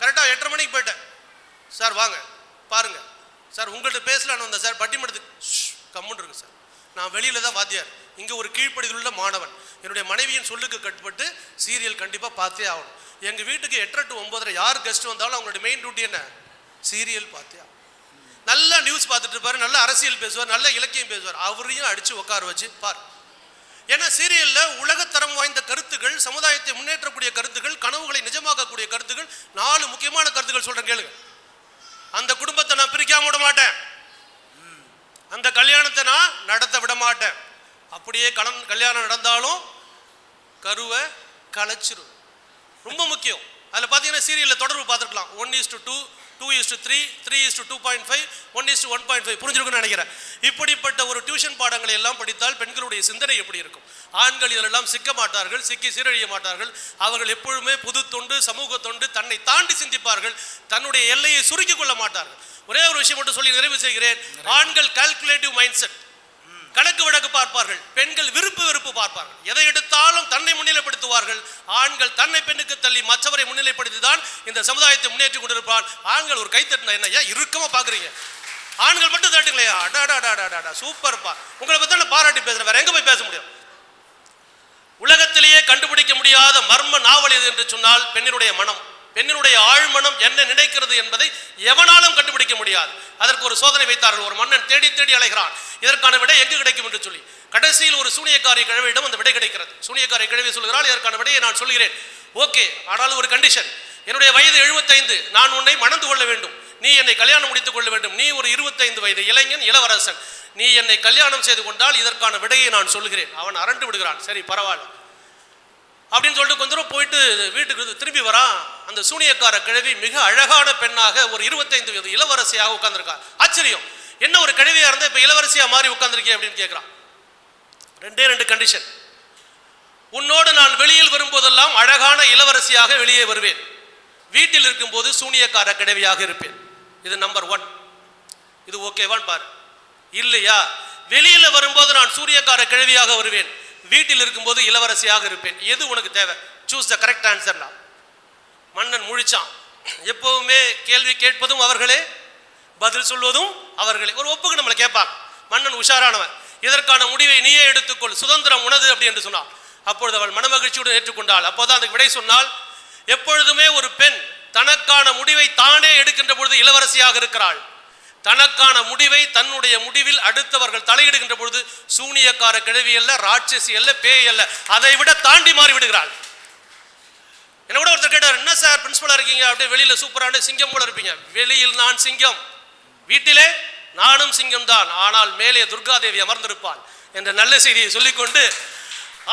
B: கரெக்டாக 8:30 மணிக்கு போயிட்டேன். சார் வாங்க பாருங்க சார், உங்கள்கிட்ட பேசலான்னு வந்தேன் சார், பட்டிமன்றத்துக்கு. கம்முன்னு இருக்கு சார், நான் வெளியில தான் வாத்தியார், இங்கே ஒரு கீழ்ப்படியில் உள்ள மாணவன், என்னுடைய மனைவியின் சொல்லுக்கு கட்டுப்பட்டு சீரியல் கண்டிப்பாக பார்த்தே ஆகணும். எங்கள் வீட்டுக்கு 8 to 9 யார் கெஸ்ட் வந்தாலும் அவங்களுடைய மெயின் டியூட்டி என்ன? சீரியல் பார்த்தே ஆகணும். நல்ல நியூஸ் பார்த்துட்டு இருப்பாரு, நல்ல அரசியல் பேசுவார், நல்ல இலக்கியம் பேசுவார், அவரையும் அடித்து உட்கார வச்சு பார். ஏன்னா சீரியலில் உலகத்தரம் வாய்ந்த கருத்துக்கள், சமுதாயத்தை முன்னேற்றக்கூடிய கருத்துக்கள், கனவுகளை நிஜமாக்கக்கூடிய கருத்துக்கள், 4 முக்கியமான கருத்துக்கள் சொல்கிறேன் கேளுங்க. அந்த குடும்பத்தை நான் பிரிக்காம விட மாட்டேன், அந்த கல்யாணத்தை நான் நடத்த விட மாட்டேன். அப்படியே கல்யாணம் நடந்தாலும் கருவை கலைச்சிரும். ரொம்ப முக்கியம். அதில் பார்த்தீங்கன்னா சீரியலில் தொடர்பு பார்த்துருக்கலாம். 1:2, 2:3, 3:2.5, 1:1.5. புரிஞ்சிருக்குன்னு நினைக்கிறேன். இப்படிப்பட்ட ஒரு டியூஷன் பாடங்களை எல்லாம் படித்தால் பெண்களுடைய சிந்தனை எப்படி இருக்கும்? ஆண்கள் இதெல்லாம் சிக்க மாட்டார்கள், சிக்கி சீரழிய மாட்டார்கள். அவர்கள் எப்பொழுதுமே பொது தொண்டு, சமூக தொண்டு, தன்னை தாண்டி சிந்திப்பார்கள், தன்னுடைய எல்லையை சுருக்கிக் கொள்ள மாட்டார்கள். ஒரே ஒரு விஷயம் மட்டும் சொல்லி நிறைவு செய்கிறேன். ஆண்கள் கால்குலேட்டிவ் மைண்ட் செட், கணக்கு வழக்கு பார்ப்பார்கள், பெண்கள் விருப்பு பார்ப்பார்கள். எதை எடுத்தாலும் தன்னை முன்னிலைப்படுத்துவார்கள். ஆண்கள் தன்னை பெண்ணுக்கு தள்ளி மற்றவரை முன்னிலைப்படுத்தி தான் இந்த சமுதாயத்தை முன்னேற்றி கொண்டிருப்பார். ஆண்கள் ஒரு கைத்தட்டினா என்ன ஏன் இறுக்கமா பாக்குறீங்க? ஆண்கள் மட்டும் தட்டுங்களே, அடாடாடாடாடா சூப்பர்ப்பா, உங்களை பத்தி நான் பாராட்டி பேசுறேன், வேற எங்க போய் பேச முடியும்? உலகத்திலேயே கண்டுபிடிக்க முடியாத மர்ம நாவல் எது என்று சொன்னால் பெண்ணினுடைய மனம், பெண்ணினுடைய ஆழ்மனம் என்ன நினைக்கிறது என்பதை எவனாலும் கண்டுபிடிக்க முடியாது. அதற்கு ஒரு சோதனை வைத்தார்கள். ஒரு மன்னன் தேடி தேடி அலைகிறான், இதற்கான விடை எங்கு கிடைக்கும் என்று சொல்லி. கடைசியில் ஒரு சூனியக்காரி கிழவியிடம் அந்த விடை கிடைக்கிறது. சூனியக்காரி கிழவி சொல்கிறாள், இதற்கான விடையை நான் சொல்கிறேன், ஓகே, ஆனாலும் ஒரு கண்டிஷன். என்னுடைய வயது 75, நான் உன்னை மணந்து கொள்ள வேண்டும், நீ என்னை கல்யாணம் முடித்துக் கொள்ள வேண்டும். நீ ஒரு 25 வயது இளைஞன், இளவரசன், நீ என்னை கல்யாணம் செய்து கொண்டால் இதற்கான விடையை நான் சொல்கிறேன். அவன் அரண்டு விடுகிறான். சரி பரவாயில்ல அப்படின்னு சொல்லிட்டு கொஞ்சம் தூரம் போயிட்டு வீட்டுக்கு திரும்பி வரான். அந்த சூனியக்கார கிழவி மிக அழகான பெண்ணாக ஒரு 25 வயது இளவரசியாக உட்கார்ந்துருக்கா. ஆச்சரியம், என்ன ஒரு கிழவியா இருந்தா இப்ப இளவரசியா மாறி உட்கார்ந்துருக்கே அப்படின்னு கேட்கிறான். 2 கண்டிஷன். உன்னோடு நான் வெளியில் வரும்போதெல்லாம் அழகான இளவரசியாக வெளியே வருவேன், வீட்டில் இருக்கும்போது சூனியக்கார கிழவியாக இருப்பேன். இது நம்பர் 1. இது ஓகேவான்னு பாரு. இல்லையா, வெளியில வரும்போது நான் சூரியக்கார கிழவியாக வருவேன், வீட்டில் இருக்கும்போது இளவரசியாக இருப்பேன், எது உனக்கு தேவை? Choose the correct answer. மன்னன் முழிச்சான். எப்பவுமே கேள்வி கேட்பதும் அவர்களே, பதில் சொல்வதும் அவர்களே. ஒரு ஒப்புக்கு நம்மளை கேட்பாங்க. மன்னன் உஷாரானவன். இதற்கான முடிவை நீயே எடுத்துக்கொள், சுதந்திரம் உனது அப்படி என்று சொன்னான். அப்பொழுது அவள் மனமகிழ்ச்சியுடன் ஏற்றுக்கொண்டாள். அப்போதான் அதுக்கு விடை சொன்னால், எப்பொழுதுமே ஒரு பெண் தனக்கான முடிவை தானே எடுக்கின்ற பொழுது இளவரசியாக இருக்கிறாள், தனக்கான முடிவை தன்னுடைய முடிவில் அடுத்தவர்கள் தலையிடுகின்ற பொழுது சூனியக்கார கிழவி அல்ல, ராட்சசி அல்ல, பேய் அல்ல, அதை விட தாண்டி மாறி விடுகிறாள். என்ன கூட ஒருத்தர் கேட்டார், என்ன சார் பிரின்சிபலா இருக்கீங்க, அப்படியே வெளியில சூப்பரான சிங்கம் போல இருப்பீங்க. வெளியில் நான் சிங்கம், வீட்டிலே நானும் சிங்கம் தான், ஆனால் மேலே துர்காதேவி அமர்ந்திருப்பாள் என்ற நல்ல செய்தியை சொல்லிக்கொண்டு,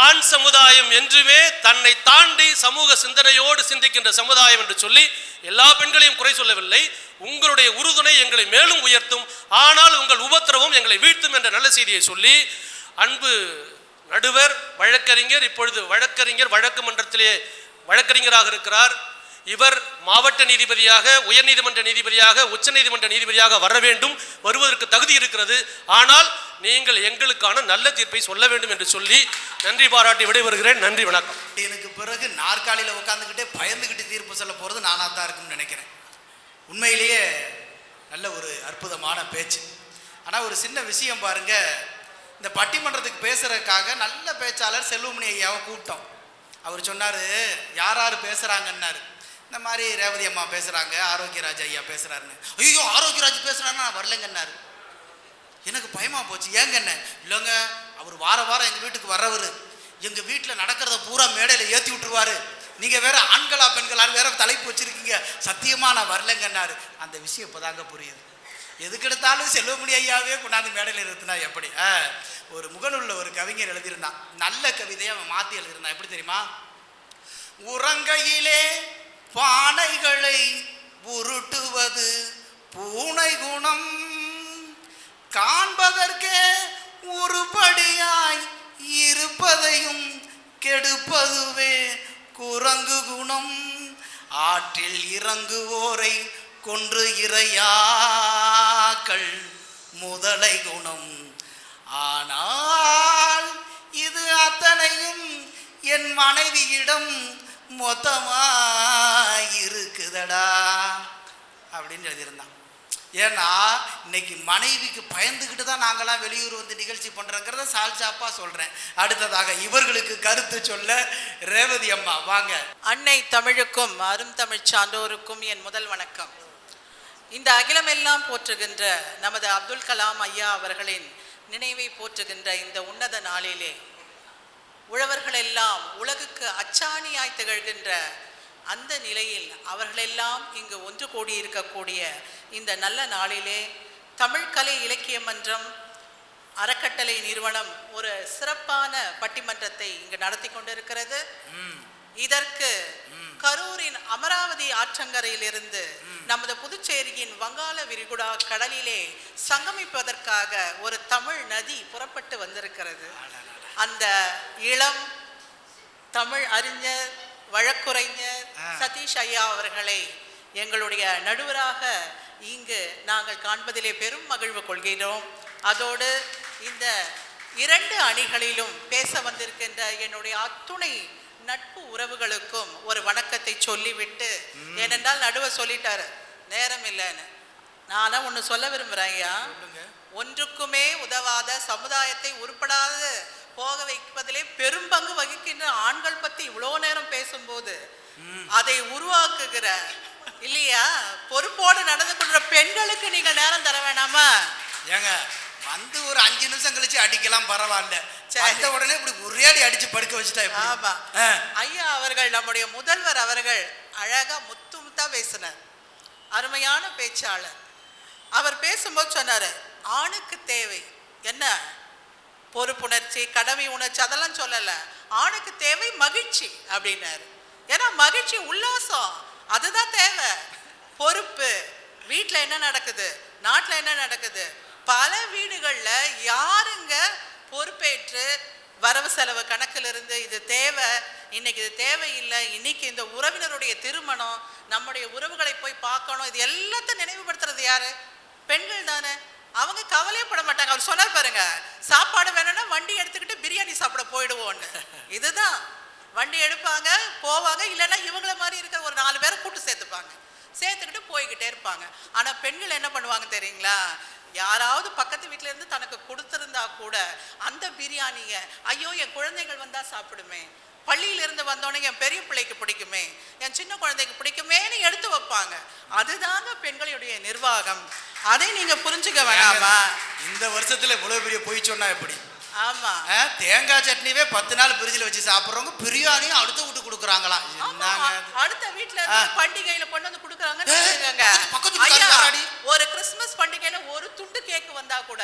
B: ஆண் சமுதாயம் என்றுமே தன்னை தாண்டி சமூக சிந்தனையோடு சிந்திக்கின்ற சமுதாயம் என்று சொல்லி எல்லா பெண்களையும் குறை சொல்லவில்லை. உங்களுடைய உறுதுணை எங்களை மேலும் உயர்த்தும், ஆனால் உங்கள் உபத்திரவம் எங்களை வீழ்த்தும் என்ற நல்ல செய்தியை சொல்லி, அன்பு நடுவர் வழக்கறிஞர், இப்பொழுது வழக்கறிஞர் வழக்கு மன்றத்திலே வழக்கறிஞராக இருக்கிறார். இவர் மாவட்ட நீதிபதியாக, உயர்நீதிமன்ற நீதிபதியாக, உச்ச நீதிமன்ற நீதிபதியாக வர வேண்டும், வருவதற்கு தகுதி இருக்கிறது. ஆனால் நீங்கள் எங்களுக்கான நல்ல தீர்ப்பை சொல்ல வேண்டும் என்று சொல்லி நன்றி பாராட்டி விடைபெறுகிறேன். நன்றி, வணக்கம்.
A: எனக்கு பிறகு நாற்காலியில் உட்காந்துக்கிட்டே பயந்துக்கிட்டு தீர்ப்பு சொல்ல போகிறது நானாக தான் இருக்குன்னு நினைக்கிறேன். உண்மையிலேயே நல்ல ஒரு அற்புதமான பேச்சு. ஆனால் ஒரு சின்ன விஷயம் பாருங்க, இந்த பட்டிமன்றத்துக்கு பேசுறதுக்காக நல்ல பேச்சாளர் செல்வமணி ஐயாவை கூப்பிட்டோம். அவர் சொன்னார், யார் யார் பேசுகிறாங்கன்னாரு. இந்த மாதிரி ரேவதி அம்மா பேசுகிறாங்க, ஆரோக்கியராஜ் ஐயா பேசுகிறாருன்னு. ஐயோ, ஆரோக்கியராஜ் பேசுகிறாருன்னா நான் வரலைங்கன்னாரு. எனக்கு பயமாக போச்சு. ஏங்கண்ணே? இல்லைங்க, அவர் வாரம் எங்கள் வீட்டுக்கு வர்றவர், எங்கள் வீட்டில் நடக்கிறத பூரா மேடையில் ஏற்றி விட்டுருவார், நீங்கள் வேற ஆண்களா பெண்களா வேற தலைப்பு வச்சுருக்கீங்க, சத்தியமாக நான் வரலைங்கன்னாரு. அந்த விஷயம் இப்போ தாங்க புரியுது. எதுக்கெடுத்தாலும் செல்வமணி ஐயாவே கொண்டாந்து மேடையில் இருந்துனா எப்படி? ஒரு முகநூலில் ஒரு கவிஞர் எழுதியிருந்தான், நல்ல கவிதையை அவன் மாற்றி எழுதியிருந்தான். எப்படி தெரியுமா? உறங்கையிலே பானைகளை உருட்டுவது பூனை குணம், காண்பதற்கே உருப்படியாய் இருப்பதையும் கெடுப்பதுவே குரங்கு குணம், ஆற்றில் இறங்குவோரை கொன்று இறையாக்கள் முதலை குணம். ஆனால் இது அத்தனையும் என் மனைவியிடம் மொத்தமாயிருக்குதடா அப்படின்னு எழுதியிருந்தான். ஏன்னா இன்னைக்கு மனைவிக்கு பயந்துக்கிட்டு தான் நாங்களாம் வெளியூர் வந்து நிகழ்ச்சி பண்ணுறோங்கிறத சால்சாப்பா சொல்கிறேன். அடுத்ததாக இவர்களுக்கு கருத்து சொல்ல ரேவதி அம்மா வாங்க.
C: அன்னை தமிழுக்கும் அருந்தமிழ் சான்றோருக்கும் என் முதல் வணக்கம். இந்த அகிலமெல்லாம் போற்றுகின்ற நமது அப்துல் கலாம் ஐயா அவர்களின் நினைவை போற்றுகின்ற இந்த உன்னத நாளிலே உழவர்களெல்லாம் உலகுக்கு அச்சாணியாய் திகழ்கின்ற அந்த நிலையில் அவர்களெல்லாம் இங்கு ஒன்று கூடி இருக்கக்கூடிய இந்த நல்ல நாளிலே தமிழ்கலை இலக்கிய மன்றம் அறக்கட்டளை நிறுவனம் ஒரு சிறப்பான பட்டிமன்றத்தை இங்கு நடத்தி கொண்டிருக்கிறது. இதற்கு கரூரின் அமராவதி ஆற்றங்கரையிலிருந்து நமது புதுச்சேரியின் வங்காள விரிகுடா கடலிலே சங்கமிப்பதற்காக ஒரு தமிழ் நதி புறப்பட்டு வந்திருக்கிறது. அந்த இளம் தமிழ் அறிஞர் வழக்குரைஞர் சதீஷ் ஐயா அவர்களை எங்களுடைய நடுவராக இங்கு நாங்கள் காண்பதிலே பெரும் மகிழ்வு கொள்கிறோம். அதோடு இந்த இரண்டு அணிகளிலும் பேச வந்திருக்கின்ற என்னுடைய அத்துணை நட்பு உறவுகளுக்கும் ஒரு வணக்கத்தை சொல்லிவிட்டு, ஏனென்றால் நடுவர் சொல்லிட்டாரு நேரம் இல்லைன்னு, நானா ஒன்று சொல்ல விரும்புகிறேன் ஐயா. ஒன்றுக்குமே உதவாத சமுதாயத்தை உருப்படாத போக வைப்பதிலே பெரும் பங்கு வகிக்கின்ற ஆண்கள் பத்தி இவ்வளோ நேரம் பேசும்போது அதை உருவாக்குகிற இல்லையா பொறுப்போடு நடந்து கொள்ற பெண்களுக்கு நீங்க நேரம் தர வேணாமா?
A: ஏங்க வந்து ஒரு 5 நிமிஷம் கழிச்சு அடிக்கலாம், பரவாயில்ல. உடனே இப்படி ஒரேடி அடிச்சு படுக்க வச்சுட்டா.
C: ஆமா ஐயா அவர்கள் நம்முடைய முதல்வர் அவர்கள் அழகா முத்து முத்தா பேசினார், அருமையான பேச்சாளர். அவர் பேசும்போது சொன்னாரு, ஆணுக்கு தேவை என்ன? பொறுப்புணர்ச்சி, கடமை உணர்ச்சி அதெல்லாம் சொல்லல, ஆணுக்கு தேவை மகிழ்ச்சி அப்படின்னாரு. ஏன்னா மகிழ்ச்சி, உல்லாசம் அதுதான் தேவை. பொறுப்பு, வீட்டில் என்ன நடக்குது, நாட்டில் என்ன நடக்குது, பல வீடுகள்ல யாருங்க பொறுப்பேற்று வரவு செலவு கணக்கிலிருந்து இது தேவை, இன்னைக்கு இது தேவையில்லை, இன்னைக்கு இந்த உறவினருடைய திருமணம், நம்முடைய உறவுகளை போய் பார்க்கணும், இது எல்லாத்தையும் நினைவுபடுத்துறது யாரு? பெண்கள் தானே. அவங்க கவலையப்பட மாட்டாங்க. அவர் சொன்னார் பாருங்க, சாப்பாடு வேணும்னா வண்டி எடுத்துக்கிட்டு பிரியாணி சாப்பிட போயிடுவோன்னு. இதுதான் வண்டி எடுப்பாங்க போவாங்க, இல்லைன்னா இவங்கள மாதிரி இருக்கிற ஒரு 4 பேரை கூட்டு சேர்த்துப்பாங்க, சேர்த்துக்கிட்டு போய்கிட்டே இருப்பாங்க. ஆனா பெண்கள் என்ன பண்ணுவாங்க தெரியுங்களா? யாராவது பக்கத்து வீட்டுல இருந்து தனக்கு கொடுத்திருந்தா கூட அந்த பிரியாணிய ஐயோ என் குழந்தைகள் வந்தா சாப்பிடுமே, பள்ளியிலிருந்து வந்தோடனே என் பெரிய பிள்ளைக்கு பிடிக்குமே, என் சின்ன குழந்தைக்கு பிடிக்குமேன்னு எடுத்து வைப்பாங்க. அதுதாங்க பெண்களுடைய நிர்வாகம். அதை நீங்க புரிஞ்சுக்க வேணாமா?
A: இந்த வருஷத்துல இவ்வளவு பெரிய பொய் சொன்னா எப்படி?
C: ஆமா,
A: தேங்காய் சட்னிவே 10 நாள் பிரிட்ஜில் வச்சு சாப்பிட்றவங்க பிரியாணியும் அடுத்த வீட்டு கொடுக்குறாங்களா?
C: அடுத்த வீட்டுல பண்டிகையில கொண்டு வந்து கொடுக்குறாங்க. ஒரு கிறிஸ்துமஸ் பண்டிகையில ஒரு துண்டு கேக்கு வந்தா கூட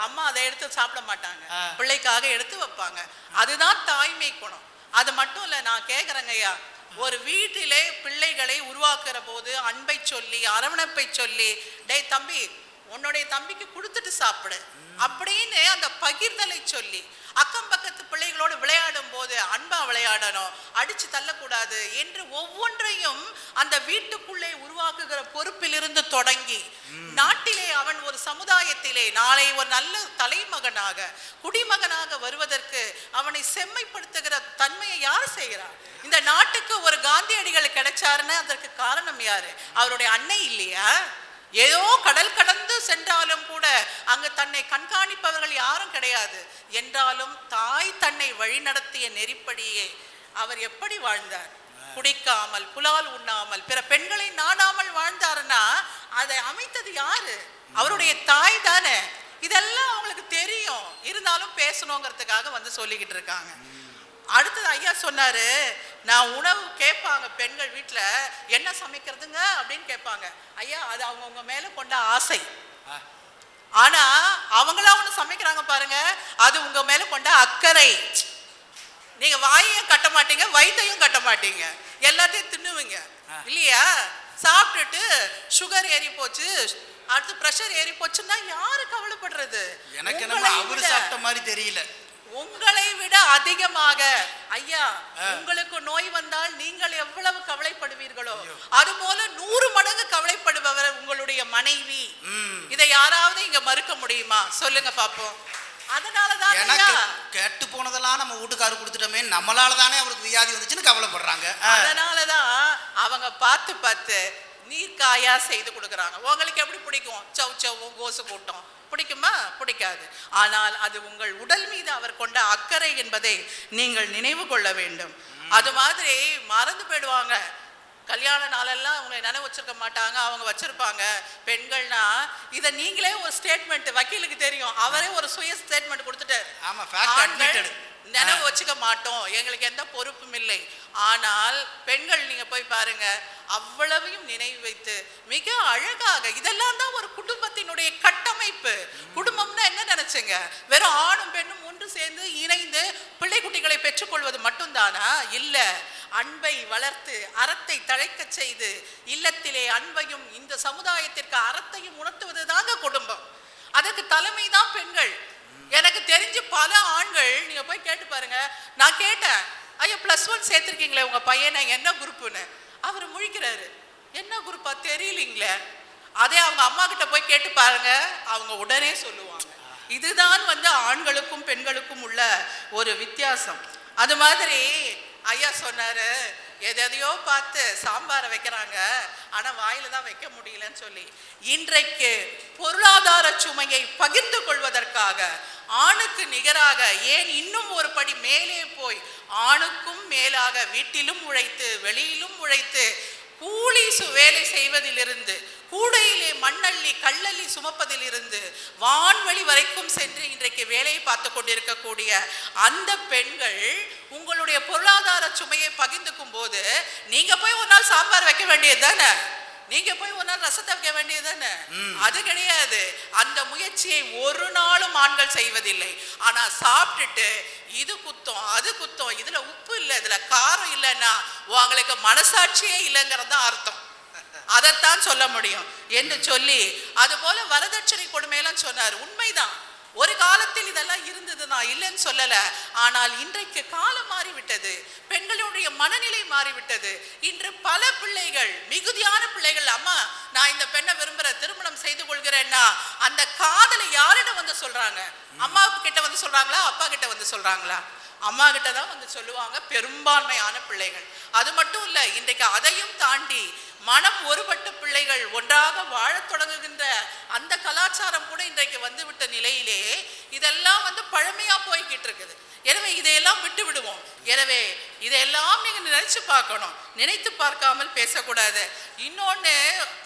C: அம்மா அதை எடுத்து சாப்பிட மாட்டாங்க, பிள்ளைக்காக எடுத்து வைப்பாங்க. அதுதான் தாய்மை குணம். அது மட்டும் இல்ல, நான் கேக்குறேங்க ஐயா, ஒரு வீட்டிலே பிள்ளைகளை உருவாக்குற போது அன்பை சொல்லி அரவணைப்பை சொல்லி, டேய் தம்பி உன்னுடைய தம்பிக்கு கொடுத்துட்டு சாப்பிடு அப்படின்னு அந்த பகிர்தலை சொல்லி, அக்கம் பக்கத்து பிள்ளைகளோடு விளையாடும் போது அன்பா விளையாடணும், அடிச்சு தள்ளக்கூடாது என்று ஒவ்வொன்றையும் அந்த வீட்டுக்குள்ளே உருவாக்குகிற பொறுப்பிலிருந்து தொடங்கி நாட்டிலே அவன் ஒரு சமுதாயத்திலே நாளை ஒரு நல்ல தலைமகனாக குடிமகனாக வருவதற்கு அவனை செம்மைப்படுத்துகிற தன்மையை யார் செய்கிறார்? இந்த நாட்டுக்கு ஒரு காந்தியடிகள் கிடைச்சாருன்னு அதற்கு காரணம் யாரு? அவருடைய அன்னை இல்லையா? ஏதோ கடல் கடந்து சென்றாலும் கூட அங்கு தன்னை கண்காணிப்பவர்கள் யாரும் கிடையாது என்றாலும் தாய் தன்னை வழிநடத்திய நெறிப்படியே அவர் எப்படி வாழ்ந்தார்? குடிக்காமல் புலால் உண்ணாமல் பிற பெண்களை நாடாமல் வாழ்ந்தாருன்னா அதை அமைத்தது யாரு? அவருடைய தாய் தானே. இதெல்லாம் அவங்களுக்கு தெரியும், இருந்தாலும் பேசணுங்கிறதுக்காக வந்து சொல்லிக்கிட்டு இருக்காங்க. அடுத்தது ஐயா சொன்னாரு, நான் உணவு கேட்பாங்க பெண்கள் வீட்டுல, என்ன சமைக்கிறதுங்க அப்படின்னு கேட்பாங்க. ஐயா அது அவங்கவுங்க மேல கொண்ட ஆசை. ஆனா அவங்களா ஒண்ணு சமைக்கிறாங்க பாருங்க, அது உங்க மேல கொண்ட அக்கறை. நீங்க வாயையும் கட்ட மாட்டீங்க, வயிற்றையும் கட்ட மாட்டீங்க, எல்லாத்தையும் தின்னுவீங்க இல்லையா? சாப்பிட்டுட்டு சுகர் ஏறி போச்சு, அடுத்து பிரஷர் ஏறி போச்சுன்னா யாரு கவலைப்படுறது?
A: எனக்கு நம்ம அவரு சாப்பிட்ட மாதிரி தெரியல.
C: உங்களை விட அதிகமாக ஐயா உங்களுக்கு நோய் வந்தால் நீங்கள் எவ்வளவு கவலைப்படுவீர்களோ அதுபோல 100 மடங்கு கவலைப்படுபவர் உங்களுடைய மனைவி. இதை யாராவது இங்க மறுக்க முடியுமா? சொல்லுங்க பாப்போம். அதனாலதான்
A: எனக்கு கெட்டு போனதெல்லாம் நம்ம வீட்டுக்காரர் கொடுத்துட்டோமே, நம்மளாலதானே அவருக்கு வியாதி வந்துச்சுன்னு கவலைப்படுறாங்க.
C: அதனாலதான் அவங்க பார்த்து நீர்க்காயா செய்து கொடுக்குறாங்க. உங்களுக்கு எப்படி பிடிக்கும்? சவ் சவ்வும் கோசு கூட்டம் பிடிக்குமா? பிடிக்காது. ஆனால் அது உங்கள் உடல் மீது அவர் கொண்ட அக்கறை என்பதை நீங்கள் நினைவு கொள்ள வேண்டும். அது மாதிரி மறந்து போயிடுவாங்க. கல்யாண நாளெல்லாம் அவங்க நினைவு வச்சிருக்க மாட்டாங்க, அவங்க வச்சிருப்பாங்க. பெண்கள்னா இதை நீங்களே ஒரு ஸ்டேட்மெண்ட், வக்கீலுக்கு தெரியும், அவரே ஒரு சுய ஸ்டேட்மெண்ட் கொடுத்துட்டார். நினைவு வச்சுக்க மாட்டோம், எங்களுக்கு எந்த பொறுப்பும் இல்லை. ஆனால் பெண்கள் நீங்க போய் பாருங்க, அவ்வளவையும் நினைவு வைத்து மிக அழகாக, இதெல்லாம் தான் ஒரு குடும்பத்தினுடைய கட்டமைப்பு. குடும்பம்னா என்ன நினைச்சுங்க? வெறும் ஆணும் பெண்ணும் ஒன்று சேர்ந்து இணைந்து பிள்ளை குட்டிகளை பெற்றுக்கொள்வது மட்டும்தானா? இல்ல, அன்பை வளர்த்து அறத்தை தழைக்க செய்து இல்லத்திலே அன்பையும் இந்த சமுதாயத்திற்கு அறத்தையும் உணர்த்துவது தாங்க குடும்பம். அதற்கு தலைமை தான் பெண்கள். எனக்கு தெரிஞ்சு பல ஆண்கள் நீங்க போய் கேட்டு பாருங்க. நான் கேட்டேன், ஐயா +1 சேர்த்திருக்கீங்களே உங்க பையனை, என்ன குரூப்னு? அவர் முழிக்கிறாரு, என்ன குரூப்பா தெரியலீங்களே. அதே அவங்க அம்மா கிட்ட போய் கேட்டு பாருங்க, அவங்க உடனே சொல்லுவாங்க. இதுதான் ஆண்களுக்கும் பெண்களுக்கும் உள்ள ஒரு வித்தியாசம். அது மாதிரி ஐயா சொன்னாரு, எதையோ பார்த்து சாம்பாரை வைக்கிறாங்க, ஆனா வாயில தான் வைக்க முடியலன்னு சொல்லி. இன்றைக்கு பொருளாதார சுமையை பகிர்ந்து கொள்வதற்காக ஆணுக்கு நிகராக, ஏன் இன்னும் ஒரு படி மேலே போய் ஆணுக்கும் மேலாக வீட்டிலும் உழைத்து வெளியிலும் உழைத்து கூலி வேலை செய்வதிலிருந்து, கூடையிலே மண்ணள்ளி கல்லள்ளி சுமப்பதிலிருந்து வான்வெளி வரைக்கும் சென்று இன்றைக்கு வேலையை பார்த்து கொண்டிருக்கக்கூடிய அந்த பெண்கள் உங்களுடைய பொருளாதார சுமையை பகிர்ந்துக்கும் போது நீங்க போய் ஒரு நாள் சாம்பார் வைக்க வேண்டியது தானே, நீங்க போய் ஒரு நாள் ரசத்தை வைக்க வேண்டியது தானே. அது கிடையாது. அந்த முயற்சியை ஒரு நாளும் ஆண்கள் செய்வதில்லை. ஆனா சாப்பிட்டுட்டு இது குத்தம் அது குத்தம், இதுல உப்பு இல்லை இதுல காரம் இல்லைன்னா உங்களுக்கு மனசாட்சியே இல்லைங்கிறது அர்த்தம். அதைத்தான் சொல்ல முடியும் என்று சொல்லி, அது போல வரதட்சணை கொடுமையெல்லாம் சொன்னார். உண்மைதான், ஒரு காலத்தில் இதெல்லாம் இருந்தது, நான் இல்லைன்னு சொல்லல. ஆனால் இன்றைக்கு காலம் மாறிவிட்டது, பெண்களுடைய மனநிலை மாறிவிட்டது. இன்று பல பிள்ளைகள், மிகுதியான பிள்ளைகள், அம்மா நான் இந்த பெண்ணை விரும்புற, திருமணம் செய்து கொள்கிறேன்னா அந்த காதலை யாரிடம் வந்து சொல்றாங்க? அம்மா கிட்ட வந்து சொல்றாங்களா, அப்பா கிட்ட வந்து சொல்றாங்களா? அம்மா கிட்ட தான் வந்து சொல்லுவாங்க பெரும்பான்மையான பிள்ளைகள். அது மட்டும் இல்ல, இன்றைக்கு அதையும் தாண்டி மனம் ஒருபட்ட பிள்ளைகள் ஒன்றாக வாழத் தொடங்குகின்ற அந்த கலாச்சாரம் கூட இன்றைக்கு வந்துவிட்ட நிலையிலே இதெல்லாம் பழமையா போய்கிட்டு இருக்குது. எனவே இதையெல்லாம் விட்டு விடுவோம். எனவே இதையெல்லாம் நீங்க நினைச்சு பார்க்கணும், நினைத்து பார்க்காமல் பேசக்கூடாது. இன்னொன்னு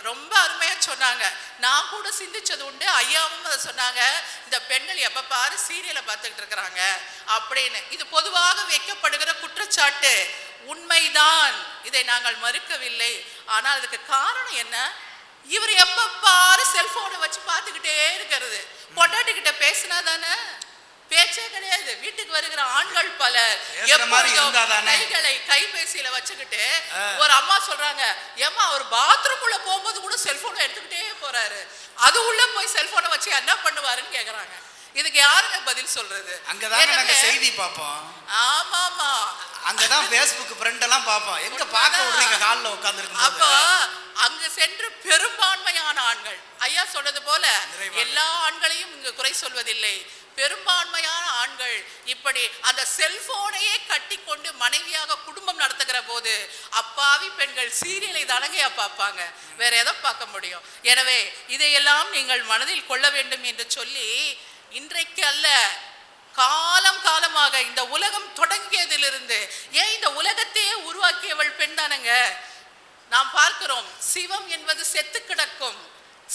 C: ரொம்ப அருமையா சொன்னாங்க, நான் கூட சிந்திச்சது உண்டு, ஐயாவும் அதை சொன்னாங்க, இந்த பெண்கள் எப்ப பாரு சீரியலை பார்த்துக்கிட்டு இருக்கிறாங்க அப்படின்னு. இது பொதுவாக வைக்கப்படுகிற குற்றச்சாட்டு, உண்மைதான், இதை நாங்கள் மறுக்கவில்லை. ஆனால் அதுக்கு காரணம் என்ன? இவர் எப்ப பாரு செல்போனை வச்சு பார்த்துக்கிட்டே இருக்கிறது. பொண்டாட்டி கிட்ட பேசினா தானே, பேச்சே கிடையாது. வீட்டுக்கு வருகிற ஆண்கள் பலர் கைகளை கைபேசியில வச்சுக்கிட்டு, ஒரு அம்மா சொல்றாங்க, ஏமா அவர் பாத்ரூம் உள்ள போகும்போது கூட செல்போனை எடுத்துக்கிட்டே போறாரு, அது உள்ள போய் செல்போனை வச்சு என்ன பண்ணுவாருன்னு கேக்குறாங்க. இதுக்கு யாருங்க பதில் சொல்றது?
A: அங்கதான் நாங்க செய்தி பார்ப்போம்.
C: ஆமாமா,
A: அங்கதான் Facebook ஃப்ரெண்ட் எல்லாம் பார்ப்போம். எங்க பார்க்க விடுறீங்க கால்ல உட்கார்ந்திருக்கும்.
C: அப்போ அங்கு சென்று பெரும்பான்மையான ஆண்கள், ஐயா சொன்னது போல எல்லா ஆண்களையும் இங்கு குறை சொல்வதில்லை, பெரும்பான்மையான ஆண்கள் இப்படி அந்த செல்போனையே கட்டி கொண்டு மனைவியாக குடும்பம் நடத்துகிற போது அப்பாவி பெண்கள் சீரியலை தானங்கயா பார்ப்பாங்க, வேற எதை பார்க்க முடியும்? எனவே இதையெல்லாம் நீங்கள் மனதில் கொள்ள வேண்டும் என்று சொல்லி, இன்றைக்கு அல்ல, காலம் காலமாக இந்த உலகம் தொடங்கியதிலிருந்து, ஏன் இந்த உலகத்தையே உருவாக்கியவள் பெண் தானங்க. நாம் பார்க்கிறோம், சிவம் என்பது செத்து கிடக்கும்,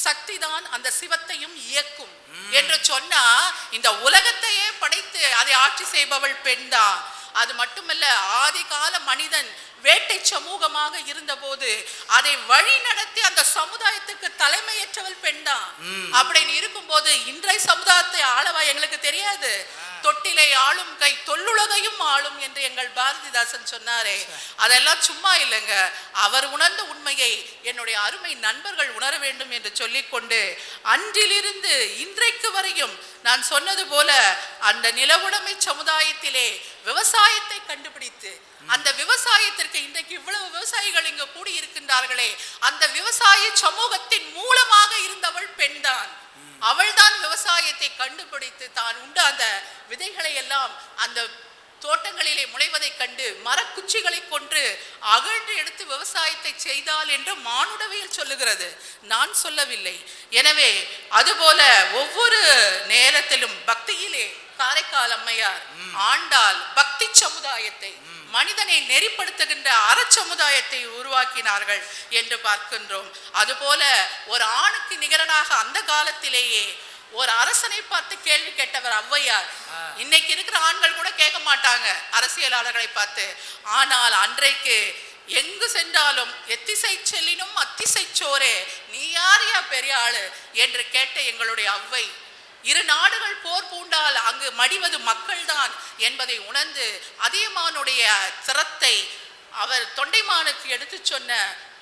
C: சக்தி தான் அந்த சிவத்தையும் இயக்கும் என்று சொன்னா, இந்த உலகத்தையே படைத்து அதை ஆட்சி செய்பவள் பெண் தான். அது மட்டுமல்ல, ஆதி கால மனிதன் வேட்டை சமூகமாக இருந்த போது அதை வழி நடத்தி அந்த சமுதாயத்துக்கு தலைமையேற்றவள் பெண் தான். அப்படின்னு இருக்கும் போது இன்றைய சமுதாயத்தை ஆளவா எங்களுக்கு தெரியாது? தொட்டிலை ஆளும் கை தொல்லுலகையும் ஆளும் என்று எங்கள் பாரதிதாசன் சொன்னாரே, அதெல்லாம் சும்மா இல்லைங்க. அவர் உணர்ந்த உண்மையை என்னுடைய அருமை நண்பர்கள் உணர வேண்டும் என்று சொல்லிக்கொண்டு, அன்றிலிருந்து இன்றைக்கு வரையும் நான் சொன்னது போல அந்த நிலவுடைமை சமுதாயத்திலே விவசாயத்தை கண்டுபிடித்து, அந்த விவசாயத்திற்கு இன்றைக்கு இவ்வளவு விவசாயிகள் இங்கு கூடி இருக்கின்றார்களே, அந்த விவசாய சமூகத்தின் மூலமாக இருந்தவள் பெண்தான். அவள்தான் விவசாயத்தை கண்டுபிடித்து தான் உண்டு அந்த விதைகளை எல்லாம் அந்த தோட்டங்களிலே முளைவதை கண்டு மரக்குச்சிகளை கொன்று அகழ்ந்து எடுத்து விவசாயத்தை செய்தாள் என்று மானுடவியல் சொல்லுகிறது, நான் சொல்லவில்லை. எனவே அதுபோல ஒவ்வொரு நேரத்திலும் பக்தியிலே காரைக்கால் அம்மையார் ஆண்டாள் பக்தி சமுதாயத்தை, மனிதனை நெறிப்படுத்துகின்ற அறச்சமுதாயத்தை உருவாக்கினார்கள் என்று பார்க்கின்றோம். அதுபோல ஒரு ஆணுக்கு நிகரனாக அந்த காலத்திலேயே ஒரு அரசனை பார்த்து கேள்வி கேட்டவர் ஔவையார். இன்னைக்கு இருக்கிற ஆண்கள் கூட கேட்க மாட்டாங்க அரசியலாளர்களை பார்த்து. ஆனால் அன்றைக்கு எங்கு சென்றாலும் எத்திசை செல்லினும் அத்திசை சோரே, நீ யாரையா பெரிய ஆளு என்று கேட்ட எங்களுடைய ஔவை, இரு நாடுகள் போர் பூண்டால் அங்கு மடிவது மக்கள்தான் என்பதை உணர்ந்து அதியமானுடைய திறத்தை அவர் தொண்டைமானுக்கு எடுத்து சொன்ன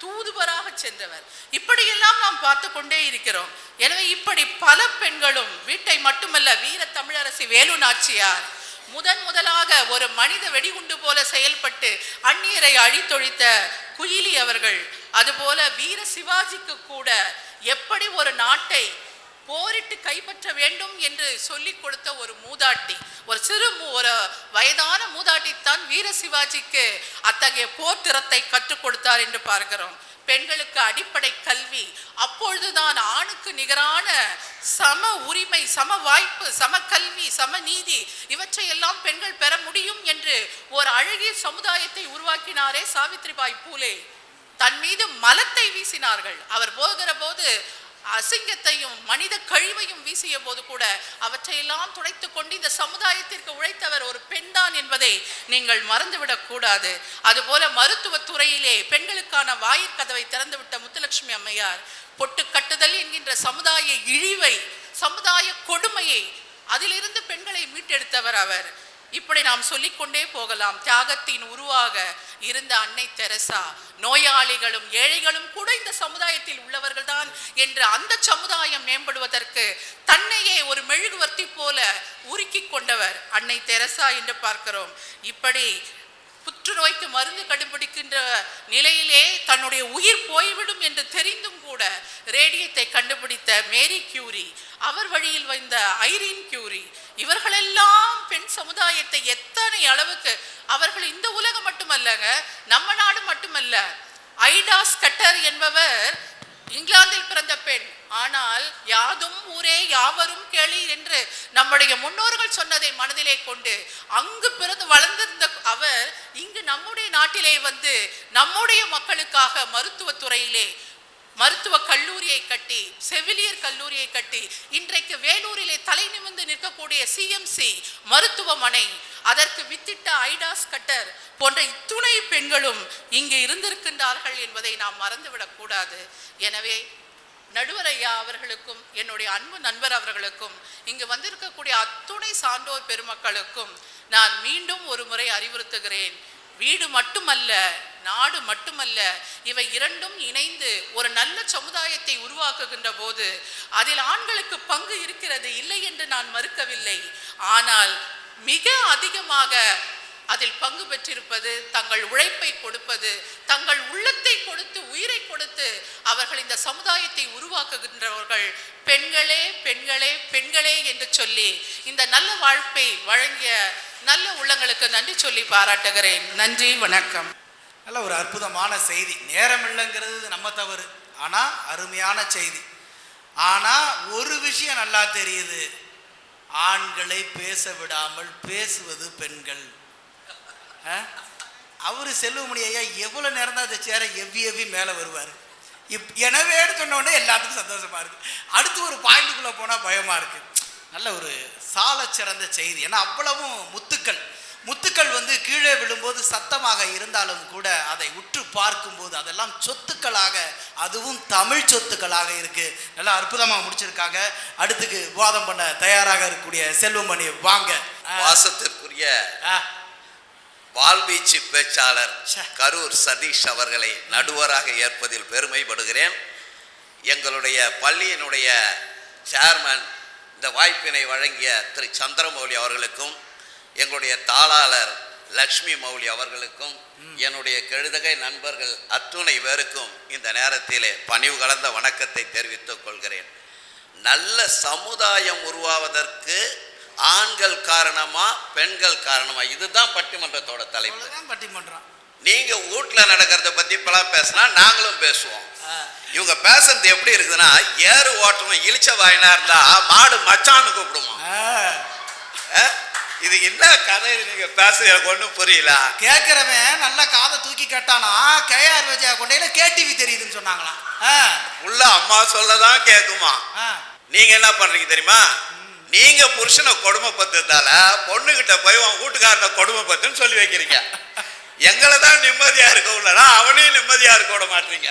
C: தூதுவராக சென்றவர். இப்படியெல்லாம் நாம் பார்த்து கொண்டே இருக்கிறோம். எனவே இப்படி பல பெண்களும், வீட்டை மட்டுமல்ல, வீர தமிழரசி வேலு நாச்சியார் முதலாக ஒரு மனித வெடிகுண்டு போல செயல்பட்டு அந்நியரை அழித்தொழித்த குயிலி அவர்கள், அதுபோல வீர சிவாஜிக்கு கூட எப்படி ஒரு நாட்டை போரிட்டு கைப்பற்ற வேண்டும் என்று சொல்லிக் கொடுத்த ஒரு மூதாட்டி, ஒரு ஒரு வயதான மூதாட்டித்தான் வீர சிவாஜிக்கு அத்தகைய போர் திறத்தை கற்றுக் கொடுத்தார் என்று பார்க்கிறோம். பெண்களுக்கு அடிப்படை கல்வி, அப்பொழுதுதான் ஆணுக்கு நிகரான சம உரிமை, சம வாய்ப்பு, சம கல்வி, சம நீதி இவற்றை எல்லாம் பெண்கள் பெற முடியும் என்று ஒரு அழகிய சமுதாயத்தை உருவாக்கினாரே சாவித்ரிபாய் பூலே. தன் மீது மலத்தை வீசினார்கள். அவர் போகிற போது அசிங்கத்தையும் மனித கழிவையும் வீசிய போது கூட அவற்றையெல்லாம் துடைத்து கொண்டு இந்த சமுதாயத்திற்கு உழைத்தவர் ஒரு பெண் தான் என்பதை நீங்கள் மறந்துவிடக் கூடாது. அதுபோல மருத்துவத்துறையிலே பெண்களுக்கான வாயிற்கதவை திறந்துவிட்ட முத்துலட்சுமி அம்மையார், பொட்டு கட்டுதல் என்கின்ற சமுதாய இழிவை, சமுதாய கொடுமையை, அதிலிருந்து பெண்களை மீட்டெடுத்தவர் அவர். இப்படி நாம் சொல்லிக்கொண்டே போகலாம். தியாகத்தின் உருவாக இருந்த அன்னை தெரசா, நோயாளிகளும் ஏழைகளும் கூட இந்த சமுதாயத்தில் உள்ளவர்கள் தான் என்று அந்த சமுதாயம் மேம்படுவதற்கு தன்னையே ஒரு மெழுகுவர்த்தி போல உருக்கி கொண்டவர் அன்னை தெரசா என்று பார்க்கிறோம். இப்படி புற்றுநோய்க்கு மருந்து கண்டுபிடிக்கின்ற நிலையிலே தன்னுடைய உயிர் போய்விடும் என்று தெரிந்தும் கூட ரேடியத்தை கண்டுபிடித்த மேரி கியூரி, அவர் வழியில் வந்த ஐரீன் கியூரி, இவர்களெல்லாம் பெண் சமுதாயத்தை எத்தனை அளவுக்கு அவர்கள் இந்த உலகம் மட்டுமல்லங்க, நம்ம நாடு மட்டுமல்ல, ஐடா ஸ்கட்டர் என்பவர் இங்கிலாந்தில் பிறந்த பெண், ஆனால் யாதும் ஊரே யாவரும் கேளீர் என்று நம்முடைய முன்னோர்கள் சொன்னதை மனதிலே கொண்டு அங்கு பிறந்து வளர்ந்திருந்த அவர் இங்கு நம்முடைய நாட்டிலே வந்து நம்முடைய மக்களுக்காக மருத்துவத்துறையிலே மருத்துவ கல்லூரியை கட்டி, செவிலியர் கல்லூரியை கட்டி, இன்றைக்கு வேலூரிலே தலை நிமிர்ந்து நிற்கக்கூடிய சிஎம்சி மருத்துவமனை, அதற்கு வித்திட்ட ஐடாஸ் கட்டர் போன்ற இத்துணை பெண்களும் இங்கு இருந்திருக்கின்றார்கள் என்பதை நாம் மறந்துவிடக் கூடாது. எனவே நடுவர் ஐயா அவர்களுக்கும் என்னுடைய அன்பு நண்பர் அவர்களுக்கும் இங்கு வந்திருக்கக்கூடிய அத்துணை சான்றோர் பெருமக்களுக்கும் நான் மீண்டும் ஒரு முறை அறிவுறுத்துகிறேன். வீடு மட்டுமல்ல, நாடு மட்டுமல்ல, இவை இரண்டும் இணைந்து ஒரு நல்ல சமுதாயத்தை உருவாக்குகின்ற போது அதில் ஆண்களுக்கு பங்கு இருக்கிறது, இல்லை என்று நான் மறுக்கவில்லை. ஆனால் மிக அதிகமாக அதில் பங்கு பெற்றிருப்பது, தங்கள் உழைப்பை கொடுப்பது, தங்கள் உள்ளத்தை கொடுத்து, உயிரை கொடுத்து அவர்கள் இந்த சமுதாயத்தை உருவாக்குகின்றவர்கள் பெண்களே பெண்களே பெண்களே என்று சொல்லி இந்த நல்ல வாழ்ப்பை வழங்கிய நல்ல உள்ளங்களுக்கு நன்றி சொல்லி பாராட்டுகிறேன். நன்றி, வணக்கம்.
A: நல்ல ஒரு அற்புதமான செய்தி. நேரம் இல்லைங்கிறது நம்ம தவறு, ஆனால் அருமையான செய்தி. ஆனால் ஒரு விஷயம் நல்லா தெரியுது, ஆண்களை பேச விடாமல் பேசுவது பெண்கள். அவரு செல்வமணி ஐயா எவ்வளோ நேரம் தான் அதை சேர எவ்வி மேலே வருவார். எனவே சொன்ன உடனே எல்லாத்துக்கும் சந்தோஷமா இருக்கு. அடுத்து ஒரு பாயிண்ட்டுக்குள்ளே போனால் பயமாக இருக்கு. நல்ல ஒரு சால சிறந்த செய்தி. ஏன்னா அவ்வளவும் முத்துக்கள் வந்து கீழே விழும்போது சத்தமாக இருந்தாலும் கூட அதை உற்று பார்க்கும்போது அதெல்லாம் சொத்துக்களாக, அதுவும் தமிழ் சொத்துக்களாக இருக்கு. நல்லா அற்புதமாக முடிச்சிருக்காங்க. அடுத்துக்கு விவாதம் பண்ண தயாராக இருக்கக்கூடிய செல்வமணி வாங்க.
D: வாசத்திற்குரிய வாழ்வீச்சு பேச்சாளர் கரூர் சதீஷ் அவர்களை நடுவராக ஏற்பதில் பெருமைப்படுகிறேன். எங்களுடைய பள்ளியினுடைய சேர்மன் இந்த வாய்ப்பினை வழங்கிய திரு சந்திரமௌலி அவர்களுக்கும், எங்களுடைய தாளாளர் லக்ஷ்மி மௌலி அவர்களுக்கும், என்னுடைய கெழுதகை நண்பர்கள் அத்துணை பேருக்கும் இந்த நேரத்திலே பணிவு கலந்த வணக்கத்தை தெரிவித்துக் கொள்கிறேன். நல்ல சமுதாயம் உருவாவதற்கு ஆண்கள் காரணமா பெண்கள் காரணமா, இதுதான் பட்டிமன்றத்தோட தலைப்பு.
A: பட்டிமன்றம்
D: நீங்க வீட்டுல நடக்கிறத பத்தி இப்பெல்லாம் பேசினா நாங்களும் பேசுவோம். இவங்க பேசுறது எப்படி இருக்குதுன்னா, ஏறு ஓட்டணும் இழிச்ச வாயினா இருந்தா மாடு மச்சான்னு கூப்பிடுமா. இது என்ன கதை நீங்க பேச ஒன்றும் புரியல.
A: கேட்கிறவன் நல்ல காதை தூக்கி கேட்டானா கேஆர் விஜயா கொண்டையில கேடிவி தெரியுதுன்னு சொன்னாங்களாம்.
D: உள்ள அம்மா சொல்லதான் கேட்குமா. நீங்க என்ன பண்றீங்க தெரியுமா, நீங்க புருஷனை கொடுமை பத்துறதால பொண்ணுகிட்ட போய் உன் வீட்டுக்காரனை கொடுமை பத்துன்னு சொல்லி வைக்கிறீங்க. எங்களை தான் நிம்மதியா இருக்க உள்ளனா அவனையும் நிம்மதியா இருக்க விட மாட்டீங்க.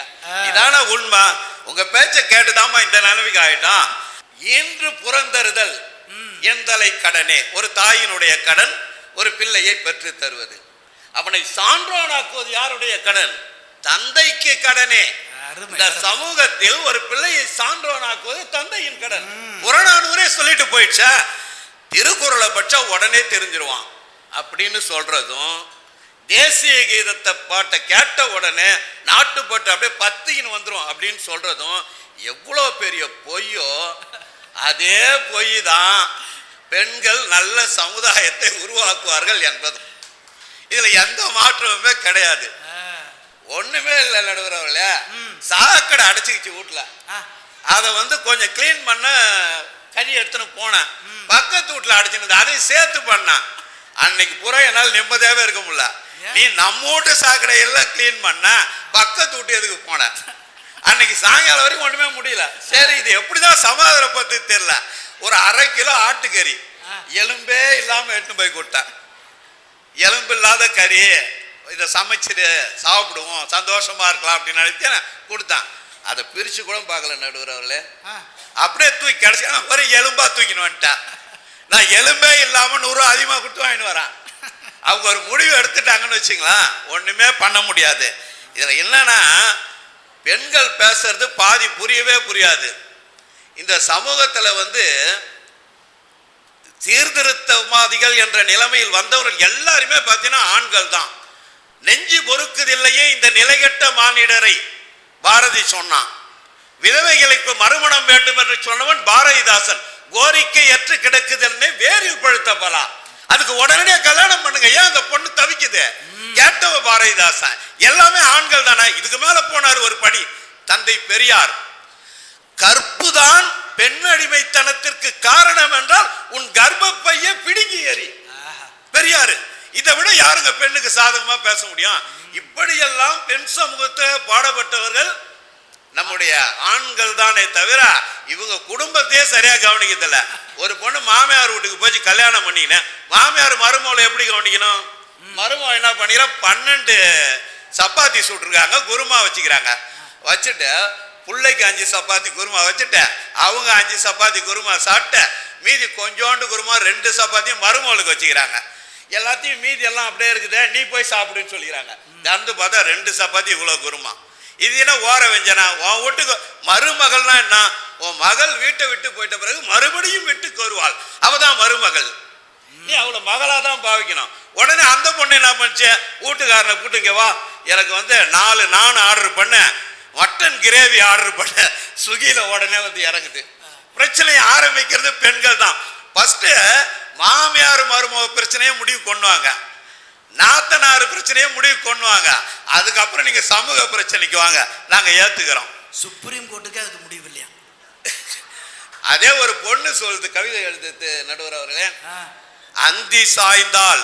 D: இதான உண்மை. உங்க பேச்ச கேட்டுதாமா இந்த நிலைமைக்கு ஆயிட்டான். இன்று புறந்தறுதல் எந்தலை கடனே, ஒரு தாயினுடைய கடன் ஒரு பிள்ளையை பெற்று தருவது. அவனை சான்றோனாக்குவது யாருடைய கடன்? தந்தைக்கு கடனே. இந்த சமூகத்தில் ஒரு பிள்ளையை சான்றோனாக்குவது தந்தையின் கடன். புறநானூரே சொல்லிட்டு போயிடுச்சா, திருக்குறளை பட்சா உடனே தெரிஞ்சிருவான் அப்படின்னு சொல்றதும், தேசிய கீதத்தை பாட்டை கேட்ட உடனே நாட்டுப்பட்டு அப்படியே பத்தின்னு வந்துடும் அப்படின்னு சொல்றதும் எவ்வளோ பெரிய பொய்யோ. அதே பொய் தான் பெண்கள் நல்ல சமுதாயத்தை உருவாக்குவார்கள் என்பது. இதுல எந்த மாற்றமுமே கிடையாது. ஒண்ணுமே இல்லை நடுவரவர்களே. சாக்கடை அடைச்சிக்கிச்சு வீட்டுல, அதை வந்து கொஞ்சம் கிளீன் பண்ண கறி எடுத்துன்னு போனேன். பக்கத்து வீட்டுல அடைச்சிருந்தது, அதையும் சேர்த்து பண்ணேன். அன்னைக்கு பூரா என்னால் நிம்மதியாவே இருக்க முடியல. நீ நம்ம வீட்டு சாக்கடை எல்லாம் கிளீன் பண்ண, பக்கத்து வீட்டு எதுக்கு போன? அன்னைக்கு சாயங்காலம் வரைக்கும் ஒண்ணுமே முடியல. சரி இது எப்படிதான் சமாதானப்பத்து தெரியல. ஒரு 1/2 கிலோ ஆட்டுக்கறி எலும்பே இல்லாம எடுத்துன்னு போய் கொடுத்தேன். எலும்பு இல்லாத கறி, இதை சமைச்சிட்டு சாப்பிடுவோம் சந்தோஷமா இருக்கலாம் அப்படின்னு நினைச்சு கொடுத்தான். அதை பிரிச்சு கூட பார்க்கல நடுவரவர்களே. அப்படியே தூக்கி கிடைச்சா ஒரு எலும்பா தூக்கின்னு வந்துட்டேன். நான் எலும்பே இல்லாம 100 அதிகமா கொடுத்து வாங்கிட்டு வரேன். அவங்க ஒரு முடிவு எடுத்துட்டாங்கன்னு வச்சுங்களேன், ஒண்ணுமே பண்ண முடியாது. இதுல என்னன்னா, பெண்கள் பேசுறது பாதி புரியவே புரியாது. இந்த சமூகத்துல வந்து சீர்திருத்தவாதிகள் என்ற நிலைமையில் வந்தவர்கள் எல்லாருமே பார்த்தீங்கன்னா ஆண்கள் தான். நெஞ்சு பொறுக்குதில்லையே இந்த நிலைகெட்ட மானிடரை பாரதி சொன்னான். விதவைகளுக்கு மறுமணம் வேண்டும் என்று சொன்னவன் பாரதிதாசன். கோரிக்கை ஏற்று கிடக்குதுன்னு வேரில் பழுத்த பலா, அதுக்கு உடனடியே கல்யாணம் பண்ணுங்க. ஏன் அந்த பொண்ணு தவிக்குது? கேட்டவ பாரதிதாசன். எல்லாமே ஆண்கள் தானே. இதுக்கு மேல போனார் ஒரு படி தந்தை பெரியார். கற்புதான் பெண் அடிமைத்தனத்திற்கு காரணம் என்றால் உன் கர்ப்பப்பைய பிடுங்கி எறி. பெரியாரு இதை விட யாருங்க பெண்ணுக்கு சாதகமா பேச முடியும்? இப்படியெல்லாம் பெண் சமூகத்தை பாடப்பட்டவர்கள் நம்முடைய ஆண்கள் தானே தவிர இவங்க குடும்பத்தையே சரியா கவனிக்கிறதில்ல. ஒரு பொண்ணு மாமியார் வீட்டுக்கு போய் கல்யாணம் பண்ணிக்கினேன், மாமியார் மருமகளை எப்படி கவனிக்கணும்? மருமக என்ன பண்ணிக்கிற 12 சப்பாத்தி சுட்டுருக்காங்க, குருமா வச்சுக்கிறாங்க. வச்சுட்டு பிள்ளைக்கு 5 சப்பாத்தி குருமா வச்சுட்டு அவங்க 5 சப்பாத்தி குருமா சாப்பிட்டு மீதி கொஞ்சோண்டு குருமா 2 சப்பாத்தியும் மருமகளுக்கு வச்சுக்கிறாங்க. எல்லாத்தையும் மீதி எல்லாம் அப்படியே இருக்குது, நீ போய் சாப்பிடுன்னு சொல்லிக்கிறாங்க. திறந்து பார்த்தா 2 சப்பாத்தி இவ்வளோ குருமா. இது என்ன ஓர வெஞ்சனா? உன் வீட்டுக்கு மருமகள்னா என்ன? உன் மகள் வீட்டை விட்டு போயிட்ட பிறகு மறுபடியும் வீட்டுக்கு வருவாள், அவதான் மருமகள். நீ அவளை மகளா தான் பாவிக்கணும். உடனே அந்த பொண்ணு என்ன பண்ணுச்சு? வீட்டுக்காரனை கூட்டுங்க வா, எனக்கு 4 நான் ஆர்டர் பண்ண, மட்டன் கிரேவி ஆர்டர் பண்ண, ஸ்விக்கியில உடனே இறங்குது. பிரச்சனையை ஆரம்பிக்கிறது பெண்கள் தான். ஃபர்ஸ்ட் மாமியார் மருமக பிரச்சனையை முடிவு கொண்டுவாங்க, நாத்தனார் பிரச்சனையை முடிவு கொண்டுவாங்க, அதுக்கப்புறம் நீங்க சமூக பிரச்சனைக்கு வாங்க, நாங்க ஏத்துக்கிறோம்.
A: சுப்ரீம் கோர்ட்டுக்கு அதுக்கு முடிவு இல்லையா?
D: அதே ஒரு பொண்ணு சொல்லுது, கவிதை எழுது நடுவர் அவர்களே, அந்தி சாய்ந்தால்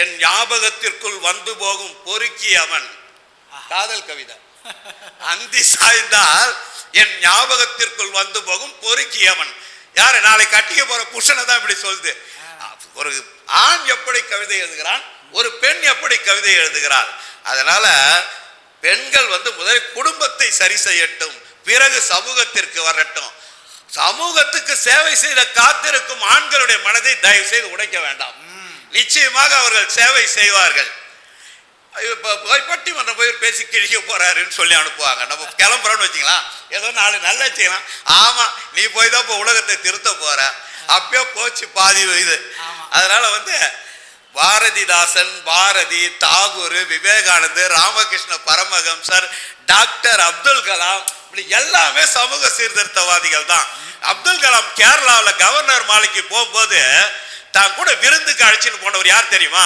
D: என் ஞாபகத்திற்குள் வந்து போகும் பொறுக்கி அவன். காதல் கவிதை. அந்தி சாய்ந்தால் என் ஞாபகத்திற்குள் வந்து போகும் பொறுக்கி அவன். யாரு? நாளை கட்டிக்க போற புருஷனை தான் இப்படி சொல்லுது. ஒரு ஆண் எப்படி கவிதை எழுதுகிறான், ஒரு பெண் எப்படி கவிதை எழுதுகிறார். அதனால பெண்கள் முதலில் குடும்பத்தை சரி செய்யட்டும், பிறகு சமூகத்திற்கு வரட்டும். சமூகத்துக்கு சேவை செய்த காத்திருக்கும் ஆண்களுடைய மனதை தயவு செய்து உடைக்க வேண்டாம். நிச்சயமாக அவர்கள் சேவை செய்வார்கள். பட்டிமன்றம் போய் பேசி கிழிக்க போறாருன்னு சொல்லி அனுப்புவாங்க. நம்ம கிளம்புறோம்னு வச்சுங்களா, ஏதோ 4 நல்லா செய்யலாம். ஆமா, நீ போய் தான் இப்போ உலகத்தை திருத்த போற, அப்பயோ போச்சு பாதி இது. அதனால பாரதிதாசன், பாரதி, தாகூர், விவேகானந்தர், ராமகிருஷ்ண பரமஹம்சர், டாக்டர் அப்துல் கலாம், இப்படி எல்லாமே சமூக சீர்திருத்தவாதிகள் தான். அப்துல் கலாம் கேரளாவில் கவர்னர் மாளிகைக்கு போகும்போது தான் கூட விருந்துக்கு அழைச்சின்னு போனவர் யார் தெரியுமா?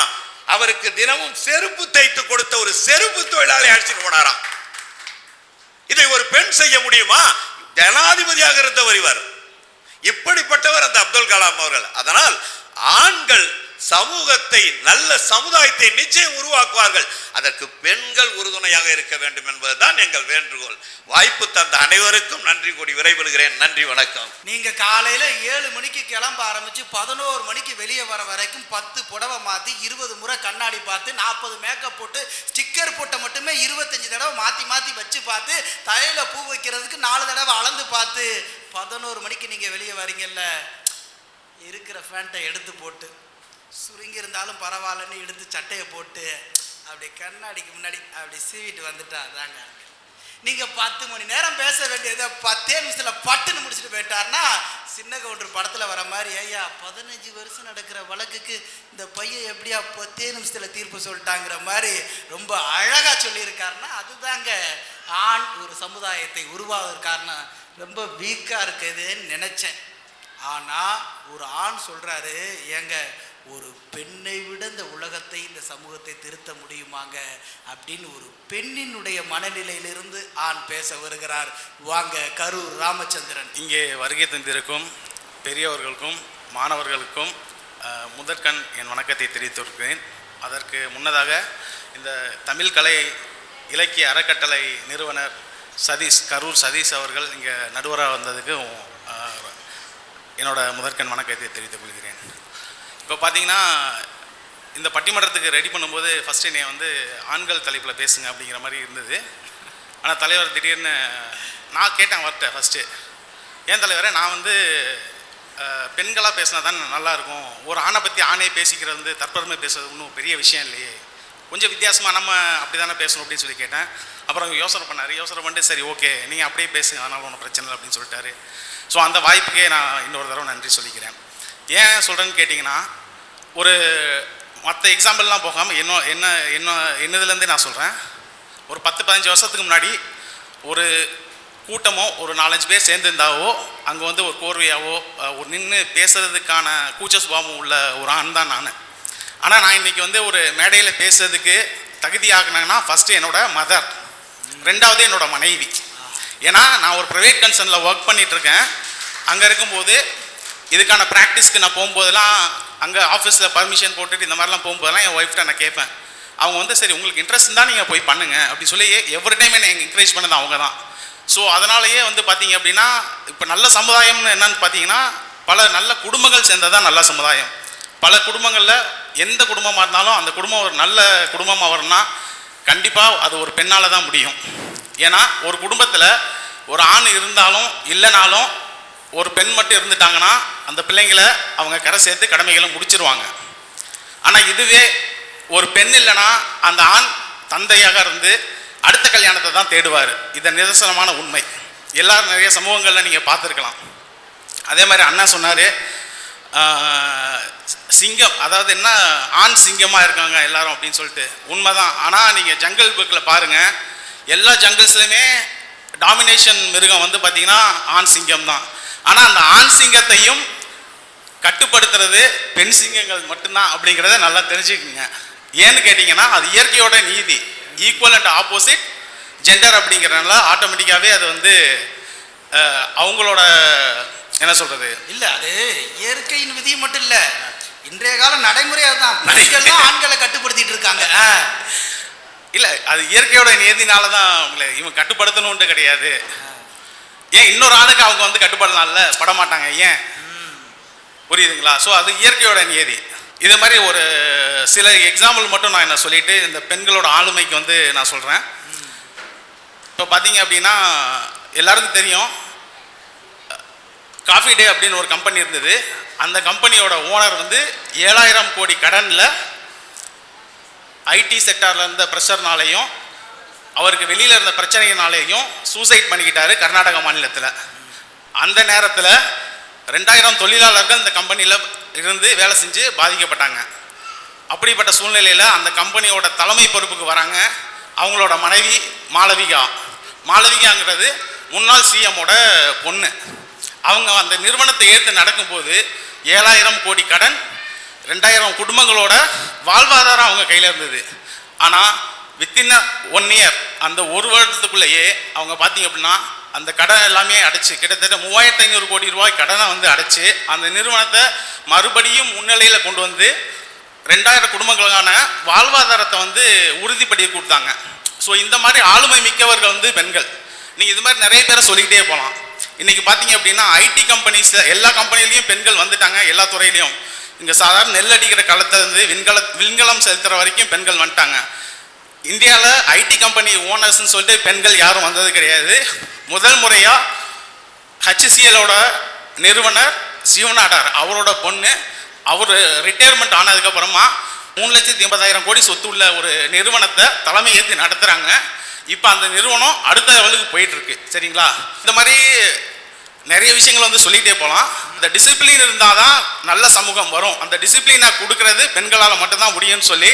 D: அவருக்கு தினமும் செருப்பு தைத்து கொடுத்த ஒரு செருப்பு தொழிலாளி அழைச்சிட்டு போனாராம். இதை ஒரு பெண் செய்ய முடியுமா? ஜனாதிபதியாக இருந்தவர் இவர். இப்படிப்பட்டவர் அந்த அப்துல் கலாம் அவர்கள். அதனால் ஆண்கள் சமூகத்தை, நல்ல சமுதாயத்தை நிச்சயம் உருவாக்குவார்கள். அதற்கு பெண்கள் உறுதுணையாக இருக்க வேண்டும் என்பதுதான் எங்கள் வேண்டுகோள். வாய்ப்பு தந்த அனைவருக்கும் நன்றி கூடி விரைவிடுகிறேன். நன்றி, வணக்கம்.
A: நீங்க காலையில 7 மணிக்கு கிளம்ப ஆரம்பிச்சு 11 மணிக்கு வெளியே வர வரைக்கும் 10 புடவை மாத்தி, 20 முறை கண்ணாடி பார்த்து, 40 மேக்கப் போட்டு, ஸ்டிக்கர் போட்ட மட்டுமே 25 தடவை மாத்தி மாத்தி வச்சு பார்த்து, தலையில பூ வைக்கிறதுக்கு 4 தடவை அளந்து பார்த்து 11 மணிக்கு நீங்க வெளியே வரீங்கல்ல, இருக்கிற ஃபேண்ட்டை எடுத்து போட்டு, சுருங்கி இருந்தாலும் பரவாயில்லன்னு எடுத்து சட்டையை போட்டு அப்படி கண்ணாடிக்கு முன்னாடி அப்படி சீவிட்டு வந்துட்டா தாங்க. நீங்க 10 மணி நேரம் பேச வேண்டியதை 10 நிமிஷத்துல பட்டுன்னு முடிச்சுட்டு போயிட்டாருன்னா, சின்ன கவுண்டர் படத்துல வர மாதிரி, ஐயா 15 வருஷம் நடக்கிற வழக்குக்கு இந்த பையன் எப்படியா 10 நிமிஷத்துல தீர்ப்பு சொல்லிட்டாங்கிற மாதிரி ரொம்ப அழகா சொல்லியிருக்காருன்னா, அதுதாங்க ஆண் ஒரு சமுதாயத்தை உருவாவதற்கான ரொம்ப வீக்கா இருக்குதுன்னு நினைச்சேன். ஆனா ஒரு ஆண் சொல்றாரு, ஏங்க ஒரு பெண்ணை விட இந்த உலகத்தை, இந்த சமூகத்தை திருத்த முடியுமாங்க அப்படின்னு ஒரு பெண்ணினுடைய மனநிலையிலிருந்து ஆண் பேச வருகிறார். வாங்க, கரூர் ராமச்சந்திரன்.
E: இங்கே வருகை தந்திருக்கும் பெரியவர்களுக்கும் மாணவர்களுக்கும் முதற்கண் என் வணக்கத்தை தெரிவித்திருக்கிறேன். அதற்கு முன்னதாக இந்த தமிழ் கலை இலக்கிய அறக்கட்டளை நிறுவனர் சதீஷ், கரூர் சதீஷ் அவர்கள் இங்கே நடுவராக வந்ததுக்கு என்னோட முதற்கண் வணக்கத்தை தெரிவித்துக் கொள்கிறேன். இப்போ பார்த்தீங்கன்னா இந்த பட்டிமன்றத்துக்கு ரெடி பண்ணும்போது ஃபஸ்ட்டு என்னை ஆண்கள் தலைப்பில் பேசுங்க அப்படிங்கிற மாதிரி இருந்தது. ஆனால் தலைவர் திடீர்னு நான் கேட்டேன் அவர்கிட்ட ஃபஸ்ட்டு, ஏன் தலைவரே நான் பெண்களாக பேசினா தான் நல்லாயிருக்கும், ஒரு ஆணை பற்றி ஆணே பேசிக்கிறது தற்பெருமை பேசுறது ஒன்றும் பெரிய விஷயம் இல்லையே, கொஞ்சம் வித்தியாசமாக நம்ம அப்படி தானே பேசணும் அப்படின்னு சொல்லி கேட்டேன். அப்புறம் யோசனை பண்ணிட்டு சரி ஓகே நீங்கள் அப்படியே பேசுங்க, அதனால் ஒன்றும் பிரச்சனை இல்லை அப்படின்னு சொல்லிட்டாரு. ஸோ அந்த வாய்ப்புக்கே நான் இன்னொரு தடவை நன்றி சொல்லிக்கிறேன். ஏன் சொல்கிறேன்னு கேட்டிங்கன்னா, ஒரு மற்ற எக்ஸாம்பிள்லாம் போகாமல் என்னதுலேருந்தே நான் சொல்கிறேன். ஒரு 10-15 வருஷத்துக்கு முன்னாடி ஒரு கூட்டமோ ஒரு 4-5 பேர் சேர்ந்துருந்தாவோ அங்கே ஒரு கோர்வையாவோ ஒரு நின்று பேசுகிறதுக்கான கூச்ச சுபாவம் உள்ள ஒரு ஆண் தான் நான். ஆனால் நான் இன்றைக்கி ஒரு மேடையில் பேசுறதுக்கு தகுதியாகினாங்கன்னா ஃபஸ்ட்டு என்னோட மதர், 2வது என்னோட மனைவி. ஏன்னா நான் ஒரு ப்ரைவேட் கன்சர்னில் ஒர்க் பண்ணிகிட்ருக்கேன். அங்கே இருக்கும்போது இதுக்கான ப்ராக்டிஸ்க்கு நான் போகும்போதெல்லாம் அங்கே ஆஃபீஸில் பர்மிஷன் போட்டுட்டு இந்த மாதிரிலாம் போகும்போதெல்லாம் என் ஒய்ஃப்ட்ட நான் கேட்பேன். அவங்க வந்து சரி உங்களுக்கு இன்ட்ரெஸ்ட் தான் நீங்கள் போய் பண்ணுங்கள் அப்படி சொல்லி எவ்ரி டைம் என்னை என்கரேஜ் பண்ணது அவங்க தான். ஸோ அதனாலேயே வந்து பார்த்தீங்க அப்படின்னா இப்போ நல்ல சமுதாயம்னு என்னன்னு பார்த்தீங்கன்னா பல நல்ல குடும்பங்கள் சேர்ந்ததான் நல்ல சமுதாயம். பல குடும்பங்களில் எந்த குடும்பமாக இருந்தாலும் அந்த குடும்பம் ஒரு நல்ல குடும்பமாக வரணும்னா கண்டிப்பாக அது ஒரு பெண்ணால் தான் முடியும். ஏன்னா ஒரு குடும்பத்தில் ஒரு ஆண் இருந்தாலும் இல்லைனாலும் ஒரு பெண் மட்டும் இருந்துட்டாங்கன்னா அந்த பிள்ளைங்களை அவங்க கரை சேர்த்து கடமைகளை முடிச்சிருவாங்க. ஆனால் இதுவே ஒரு பெண் இல்லைன்னா அந்த ஆண் தந்தையாக இருந்து அடுத்த கல்யாணத்தை தான் தேடுவார். இது நிதர்சனமான உண்மை. எல்லாரும் நிறைய சமூகங்களில் நீங்கள் பார்த்துருக்கலாம். அதே மாதிரி அண்ணா சொன்னார் சிங்கம், அதாவது என்ன ஆண் சிங்கமாக இருக்காங்க எல்லாரும் அப்படின்னு சொல்லிட்டு உண்மைதான். ஆனால் நீங்கள் ஜங்கிள் புக்கில் பாருங்கள், எல்லா ஜங்கிள்ஸ்லையுமே டாமினேஷன் மிருகம் வந்து பார்த்தீங்கன்னா ஆண் சிங்கம் தான். ஆனால் அந்த ஆண் சிங்கத்தையும் கட்டுப்படுத்துறது பெண் சிங்கங்கள் மட்டும்தான் அப்படிங்கிறத நல்லா தெரிஞ்சுக்குங்க. ஏன்னு கேட்டிங்கன்னா அது இயற்கையோட நீதி, ஈக்குவல் அண்ட் ஆப்போசிட் ஜெண்டர் அப்படிங்கிறனால ஆட்டோமேட்டிக்காகவே அது வந்து அவங்களோட என்ன சொல்கிறது
A: இல்லை, அது இயற்கையின் விதி மட்டும் இல்லை, இன்றைய கால நடைமுறையாக தான் பெண்கள் தான் ஆண்களை கட்டுப்படுத்திட்டு இருக்காங்க.
E: இல்லை, அது இயற்கையோட நியதினால தான் அவங்களை இவங்க கட்டுப்படுத்தணுன்ட்டு கிடையாது. ஏன் இன்னொரு ஆணுக்கு அவங்க வந்து கட்டுப்படலாம்ல, படமாட்டாங்க. ஏன் புரியுதுங்களா? ஸோ அது இயற்கையோட நியதி. இது மாதிரி ஒரு சில எக்ஸாம்பிள் மட்டும் நான் என்ன சொல்லிட்டு இந்த பெண்களோட ஆளுமைக்கு வந்து நான் சொல்கிறேன். இப்போ பார்த்தீங்க அப்படின்னா எல்லாருக்கும் தெரியும் காஃபி டே அப்படின்னு ஒரு கம்பெனி இருந்தது. அந்த கம்பெனியோட ஓனர் வந்து 7,000 கோடி கடனில் ஐடி செக்டாரில் இருந்த ப்ரெஷர்னாலேயும் அவருக்கு வெளியில் இருந்த பிரச்சனையினாலேயும் சூசைட் பண்ணிக்கிட்டாரு கர்நாடகா மாநிலத்தில். அந்த நேரத்தில் 2,000 தொழிலாளர்கள் இந்த கம்பெனியில் இருந்து வேலை செஞ்சு பாதிக்கப்பட்டாங்க. அப்படிப்பட்ட சூழ்நிலையில் அந்த கம்பெனியோட தலைமை பொறுப்புக்கு வராங்க அவங்களோட மனைவி மாளவிகாங்கிறது முன்னாள் சிஎம்மோட பொண்ணு. அவங்க அந்த நிறுவனத்தை ஏற்று நடக்கும்போது 7,000 கோடி கடன், 2,000 குடும்பங்களோட வாழ்வாதாரம் அவங்க கையில் இருந்தது. ஆனால் வித்தின் 1 இயர், அந்த ஒரு வருடத்துக்குள்ளேயே அவங்க பார்த்தீங்க அப்படின்னா அந்த கடன் எல்லாமே அடைச்சு கிட்டத்தட்ட 3,500 கோடி ரூபாய் கடனை வந்து அடைச்சு அந்த நிறுவனத்தை மறுபடியும் முன்னிலையில் கொண்டு வந்து 2,000 குடும்பங்களுக்கான வாழ்வாதாரத்தை வந்து உறுதிப்படுத்தி கொடுத்தாங்க. ஸோ இந்த மாதிரி ஆளுமை மிக்கவர்கள் வந்து பெண்கள். நீங்கள் இது மாதிரி நிறைய பேரை சொல்லிக்கிட்டே போகலாம். இன்றைக்கி பார்த்தீங்க அப்படின்னா ஐடி கம்பெனிஸ் எல்லா கம்பெனிலையும் பெண்கள் வந்துட்டாங்க. எல்லா துறையிலையும் இங்கே சாதாரண நெல் அடிக்கிற காலத்துலேருந்து விண்கலம் செலுத்துகிற வரைக்கும் பெண்கள் வந்துட்டாங்க. இந்தியாவில் ஐடி கம்பெனி ஓனர்ஸ்ன்னு சொல்லிட்டு பெண்கள் யாரும் வந்தது கிடையாது. முதல் முறையாக HCLோட நிறுவனர் சிவநாடார் அவரோட பொண்ணு, அவர் ரிட்டையர்மெண்ட் ஆனதுக்கப்புறமா 3,80,000 கோடி சொத்து உள்ள ஒரு நிறுவனத்தை தலைமை ஏற்றி நடத்துகிறாங்க. இப்போ அந்த நிறுவனம் அடுத்த லெவலுக்கு போயிட்டுருக்கு. சரிங்களா? இந்த மாதிரி நிறைய விஷயங்கள் வந்து சொல்லிகிட்டே போகலாம். இந்த டிசிப்ளின் இருந்தால் தான் நல்ல சமூகம் வரும். அந்த டிசிப்ளினை கொடுக்கறது பெண்களால் மட்டும்தான் முடியும்னு சொல்லி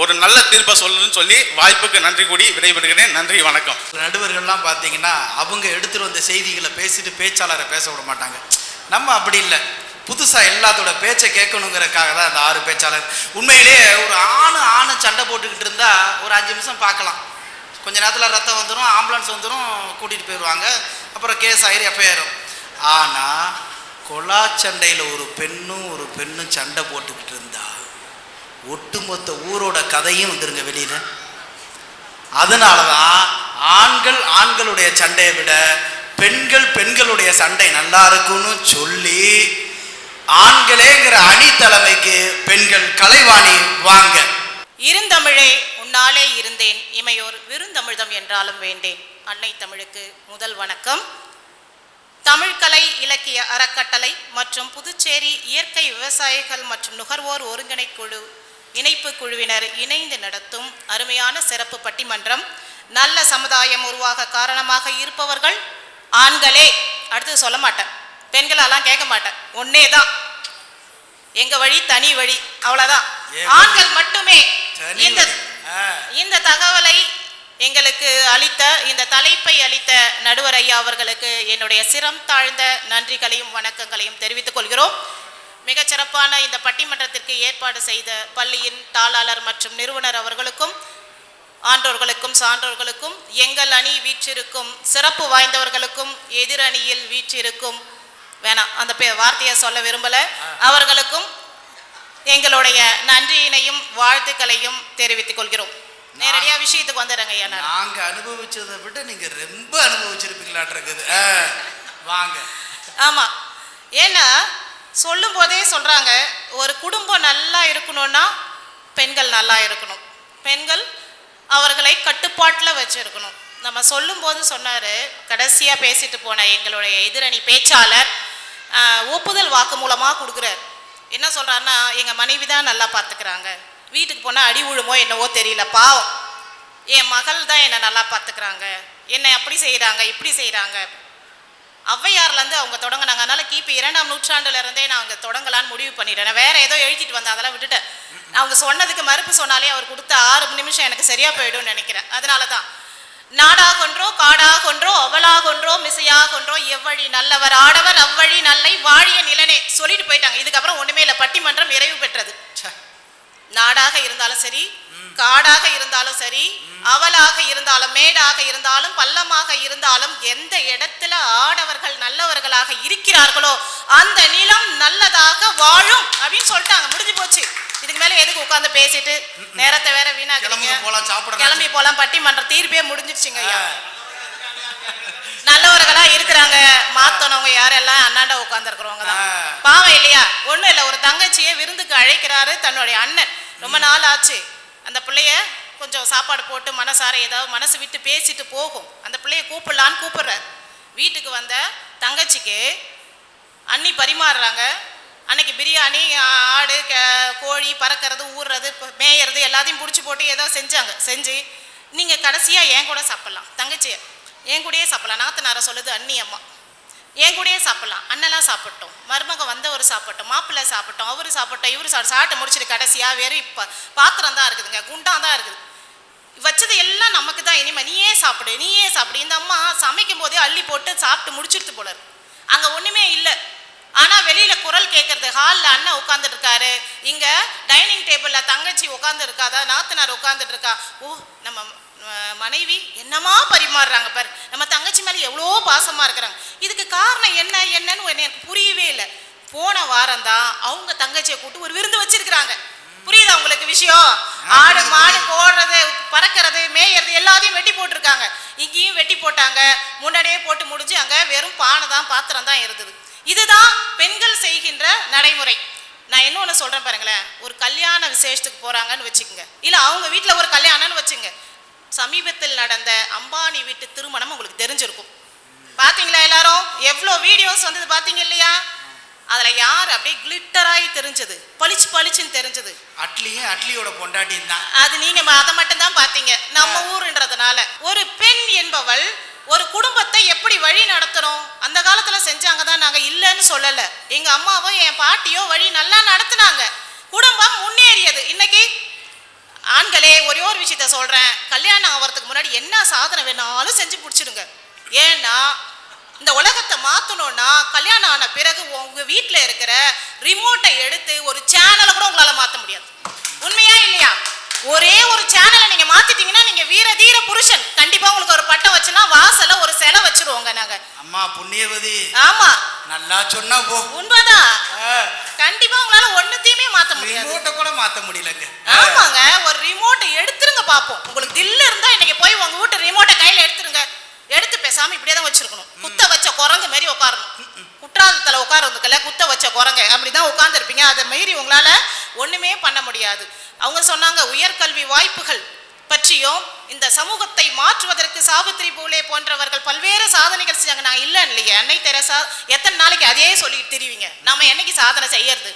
E: ஒரு நல்ல தீர்ப்பை சொல்லணும்னு சொல்லி வாய்ப்புக்கு நன்றி கூடி விடைபெறுகிறேன். நன்றி, வணக்கம்.
A: நடுவர்கள்லாம் பார்த்தீங்கன்னா அவங்க எடுத்துகிட்டு வந்த செய்திகளை பேசிட்டு பேச்சாளரை பேச விட மாட்டாங்க. நம்ம அப்படி இல்லை, புதுசாக எல்லாத்தோட பேச்சை கேட்கணுங்கிறதுக்காக தான் அந்த 6 பேச்சாளர். உண்மையிலேயே ஒரு ஆணு சண்டை போட்டுக்கிட்டு இருந்தால் ஒரு 5 நிமிஷம் பார்க்கலாம். கொஞ்ச நேரத்தில் ரத்தம் வந்துடும், ஆம்புலன்ஸ் வந்துடும், கூட்டிகிட்டு போயிடுவாங்க, அப்புறம் கேஸ் ஆயிரும், எஃப்ஐஆர். ஆனால் கொலாச்சண்டையில் ஒரு பெண்ணும் சண்டை போட்டுக்கிட்டு இருந்தா ஒட்டுமொத்த ஊரோட கதையும் வந்துருங்க வெளியில். அதனால தான் ஆண்களுடைய சண்டையை விட பெண்களுடைய சண்டை நல்லா இருக்குன்னு சொல்லி ஆண்களேங்கிற அணி தலைமைக்கு பெண்கள் கலைவாணி வாங்க.
F: இருந்தமிழே உன்னாலே இருந்தேன், இமையோர் விருந்தமிழ்தம் என்றாலும் வேண்டேன். அன்னை தமிழுக்கு முதல் வணக்கம். தமிழ்கலை இலக்கிய அறக்கட்டளை மற்றும் புதுச்சேரி இயற்கை விவசாயிகள் மற்றும் நுகர்வோர் ஒருங்கிணைக்குழு இணைப்பு குழுவினர் இணைந்து நடத்தும் அருமையான சிறப்பு பட்டிமன்றம். நல்ல சமுதாயம் உருவாக காரணமாக இருப்பவர்கள் ஆண்களே. அடுத்து சொல்ல மாட்டேன், பெண்களெல்லாம் கேட்க மாட்டேன், ஒன்னே தான், எங்க வழி தனி வழி, அவ்வளவுதான். ஆண்கள் மட்டுமே. இந்த தகவலை எங்களுக்கு அளித்த, இந்த தலைப்பை அளித்த நடுவர் ஐயா அவர்களுக்கு என்னுடைய சிரம் தாழ்ந்த நன்றிகளையும் வணக்கங்களையும் தெரிவித்துக் கொள்கிறோம். மிகச்சிறப்பான இந்த பட்டிமன்றத்திற்கு ஏற்பாடு செய்த பள்ளியின் தாளாளர் மற்றும் நிறுவனர் அவர்களுக்கும் ஆன்றோர்களுக்கும் சான்றோர்களுக்கும், எங்கள் அணி வீற்றிருக்கும் சிறப்பு வாய்ந்தவர்களுக்கும், எதிரணியில் வீற்றிருக்கும் வேணாம் அந்த வார்த்தையை சொல்ல விரும்பல, அவர்களுக்கும் எங்களுடைய நன்றியினையும் வாழ்த்துக்களையும் தெரிவித்துக் கொள்கிறோம். நேரடியா விஷயத்துக்கு வந்துடுறேங்க ஐயா.
A: நாங்க அனுபவிச்சதை விட நீங்க ரொம்ப அனுபவிச்சிருப்பீங்களாட்டு இருக்குது. வாங்க.
F: ஆமா, ஏன்னா சொல்லும் போதே சொல்றாங்க, ஒரு குடும்பம் நல்லா இருக்கணும்னா பெண்கள் நல்லா இருக்கணும், பெண்கள் அவர்களை கட்டுப்பாட்டில் வச்சிருக்கணும். நம்ம சொல்லும் போது சொன்னாரு, கடைசியா பேசிட்டு போன எங்களுடைய எதிரணி பேச்சாளர் ஒப்புதல் வாக்கு மூலமா கொடுக்குறாரு. என்ன சொல்றாருன்னா, எங்க மனைவி தான் நல்லா பார்த்துக்கிறாங்க, வீட்டுக்கு போனால் அடி விழுமோ என்னவோ தெரியல, பாவம் என் மகள் தான் என்னை நல்லா பார்த்துக்கிறாங்க, என்னை அப்படி செய்கிறாங்க இப்படி செய்கிறாங்க. ஔவையார்லேருந்து அவங்க தொடங்கினாங்க. அதனால கிபி 2ஆம் நூற்றாண்டுல இருந்தே நான் அங்கே தொடங்கலான்னு முடிவு பண்ணிட்டேன். வேற ஏதோ எழுதிட்டு வந்தேன், அதெல்லாம் விட்டுட்டேன். அவங்க சொன்னதுக்கு மறுப்பு சொன்னாலே அவர் கொடுத்த 6 நிமிஷம் எனக்கு சரியா போயிடும்னு நினைக்கிறேன். அதனால தான் நாடாகொன்றோ காடாகொன்றோ அவளாகொன்றோ மிசையாகொன்றோ எவ்வழி நல்லவர் ஆடவர் அவ்வழி நல்லை வாழிய நிலனே சொல்லிட்டு போயிட்டாங்க. இதுக்கப்புறம் ஒண்ணுமே இல்லை, பட்டிமன்றம் நிறைவு பெற்றது. நாடாக இருந்தாலும் சரி, காடாக இருந்தாலும் சரி, அவலாக இருந்தாலும் மேடாக இருந்தாலும் பள்ளமாக இருந்தாலும் எந்த இடத்துல ஆடவர்கள் நல்லவர்களாக இருக்கிறார்களோ அந்த நிலம் நல்லதாக வாழும் அப்படின்னு சொல்லிட்டாங்க. முடிஞ்சு போச்சு. இதுக்கு மேல எதுக்கு உட்கார்ந்து பேசிட்டு நேரத்தை வேற வீணாக்கிறீங்க? கிளம்பி போலாம், பட்டிமன்ற தீர்ப்பே முடிஞ்சிருச்சுங்க ஐயா. நல்லவர்களா இருக்கிறாங்க, மாத்தனவங்க யாரெல்லாம் அண்ணாண்ட உட்கார்ந்துருக்கிறவங்க தான். பாவம் இல்லையா? ஒண்ணும் இல்லை, ஒரு தங்கச்சியை விருந்துக்கு அழைக்கிறாரு தன்னுடைய அண்ணன். ரொம்ப நாள் ஆச்சு, அந்த பிள்ளைய கொஞ்சம் சாப்பாடு போட்டு மனசார ஏதாவது மனசு விட்டு பேசிட்டு போகும். அந்த பிள்ளைய கூப்பிடலான்னு கூப்பிடுறாரு. வீட்டுக்கு வந்த தங்கச்சிக்கு அண்ணி பரிமாறுறாங்க. அன்னைக்கு பிரியாணி, ஆடு, கோழி பறக்கிறது, ஊறுறது, மேயறது எல்லாத்தையும் பிடிச்சி போட்டு ஏதோ செஞ்சாங்க. செஞ்சு நீங்கள் கடைசியாக என் கூட சாப்பிட்லாம், தங்கச்சியை என் கூடயே சாப்பிட்லாம். நாத்தனார சொல்லுது அண்ணி அம்மா, என் கூடயே சாப்பிட்லாம். அண்ணெல்லாம் சாப்பிட்டோம், மருமக வந்தவர் சாப்பிட்டோம், மாப்பிள்ளை சாப்பிட்டோம், அவரு சாப்பிட்டோம், இவரு சாப்பிட்டு முடிச்சுட்டு கடைசியாக வெறும் இப்போ பாத்திரம் தான் இருக்குதுங்க, குண்டான் தான் இருக்குது. வச்சது எல்லாம் நமக்கு தான், இனிமே நீயே சாப்பிடு நீயே சாப்பிடு. இந்த அம்மா சமைக்கும் போதே அள்ளி போட்டு சாப்பிட்டு முடிச்சிடுது போல இருக்கு. அங்கே ஒன்றுமே இல்லை. ஆனால் வெளியில் குரல் கேட்கறது, ஹாலில் அண்ணன் உட்காந்துட்டு இருக்காரு, இங்கே டைனிங் டேபிளில் தங்கச்சி உட்காந்து இருக்காதா, நாத்தனார் உட்காந்துட்டு இருக்கா. ஓ, நம்ம மனைவி என்னமா பரிமாறுறாங்க பாரு, நம்ம தங்கச்சி மேலே எவ்வளோ பாசமாக இருக்கிறாங்க. இதுக்கு காரணம் என்னன்னு எனக்கு புரியவே இல்லை. போன வாரம் தான் அவங்க தங்கச்சியை கூப்பிட்டு ஒரு விருந்து வச்சிருக்கிறாங்க. புரியுதா உங்களுக்கு விஷயம்? ஆடு மாடு போடுறது, பறக்கிறது, மேயறது எல்லாத்தையும் வெட்டி போட்டிருக்காங்க. இங்கேயும் வெட்டி போட்டாங்க. முன்னாடியே போட்டு முடிஞ்சு அங்கே வெறும் பானை தான், பாத்திரம் தான் இருந்தது. இதுதான் பெண்கள் செய்கின்ற நடைமுறை. நான் இன்னொன்று சொல்கிறேன் பாருங்களேன். ஒரு கல்யாண விசேஷத்துக்கு போகிறாங்கன்னு வச்சுக்கோங்க, இல்லை அவங்க வீட்டில் ஒரு கல்யாணம்னு வச்சுங்க. சமீபத்தில் நடந்த அம்பானி வீட்டு திருமணம் உங்களுக்கு தெரிஞ்சிருக்கும். பார்த்தீங்களா? எல்லாரும் எவ்வளோ வீடியோஸ் வந்தது பார்த்தீங்க இல்லையா? அதில் யார் அப்படியே கிளிட்டராகி தெரிஞ்சது, பளிச்சுன்னு தெரிஞ்சது,
A: அட்லியோட பொண்டாட்டி தான்.
F: அது நீங்கள் அதை மட்டும்தான் பார்த்தீங்க. நம்ம ஊருன்றதுனால ஒரு பெண் என்பவள் ஒரு குடும்பத்தை எப்படி வழி நடத்தணும் அந்த காலத்துல செஞ்சாங்க தான். நாங்க இல்லைன்னு சொல்லல. எங்க அம்மாவோ என் பாட்டியோ வழி நல்லா நடத்தினாங்க, குடும்பம் முன்னேறியது. இன்னைக்கு ஆண்களே ஒரே ஒரு விஷயத்த சொல்றேன், கல்யாணம் ஆகிறதுக்கு முன்னாடி என்ன சாதனை வேணாலும் செஞ்சு பிடிச்சிடுங்க. ஏன்னா இந்த உலகத்தை மாத்தணும்னா கல்யாணம் ஆன பிறகு உங்க வீட்டுல இருக்கிற ரிமோட்டை எடுத்து ஒரு சேனலை கூட உங்களால மாத்த முடியாது. உண்மையா இல்லையா? ஒரே ஒரு சேனலை நீங்க மாத்திட்டீங்கன்னா நீங்க வீர தீர புருஷன். கண்டிப்பா உங்களுக்கு ஒரு பட்டம் வச்சுனா வாசல்ல ஒரு சிலை வச்சிருவோங்க நாங்க.
A: அம்மா புண்ணியவதி.
F: ஆமா,
A: நல்லா சொன்னா போ.
F: உண்மைதான். கண்டிப்பா உங்களால ஒண்ணுத்தையுமே மாத்த முடியாது.
A: ரிமோட்டை கூட மாத்த முடியலங்க.
F: ஆமாங்க, ஒரு ரிமோட்டை எடுத்துருங்க பாப்போம். உங்களுக்கு தில்லு இருந்தா இன்னைக்கு போய் உங்க வீட்டு ரிமோட்டை கையில எடுத்துருங்க. எடுத்து பேசாம இப்படியே தான் வச்சிருக்கணும். குத்த வச்ச குரங்கு மாதிரி உட்காரணும். குற்றாலத்துல உட்கார்றதுக்குள்ள குத்த வச்ச குரங்கு அப்படிதான் உட்கார்ந்து இருப்பீங்க. அதை மீறி உங்களால ஒண்ணுமே பண்ண முடியாது. அவங்க சொன்னாங்க உயர்கல்வி வாய்ப்புகள் பற்றியும் இந்த சமூகத்தை மாற்றுவதற்கு சாவித்ரி பூலே போன்றவர்கள் பல்வேறு சாதனைகள் செஞ்சாங்க. நான் இல்லை இல்லையே, அன்னை தெரசா எத்தனை நாளைக்கு அதே சொல்லிட்டு தெரிவிங்க. நம்ம என்னைக்கு சாதனை செய்யறது?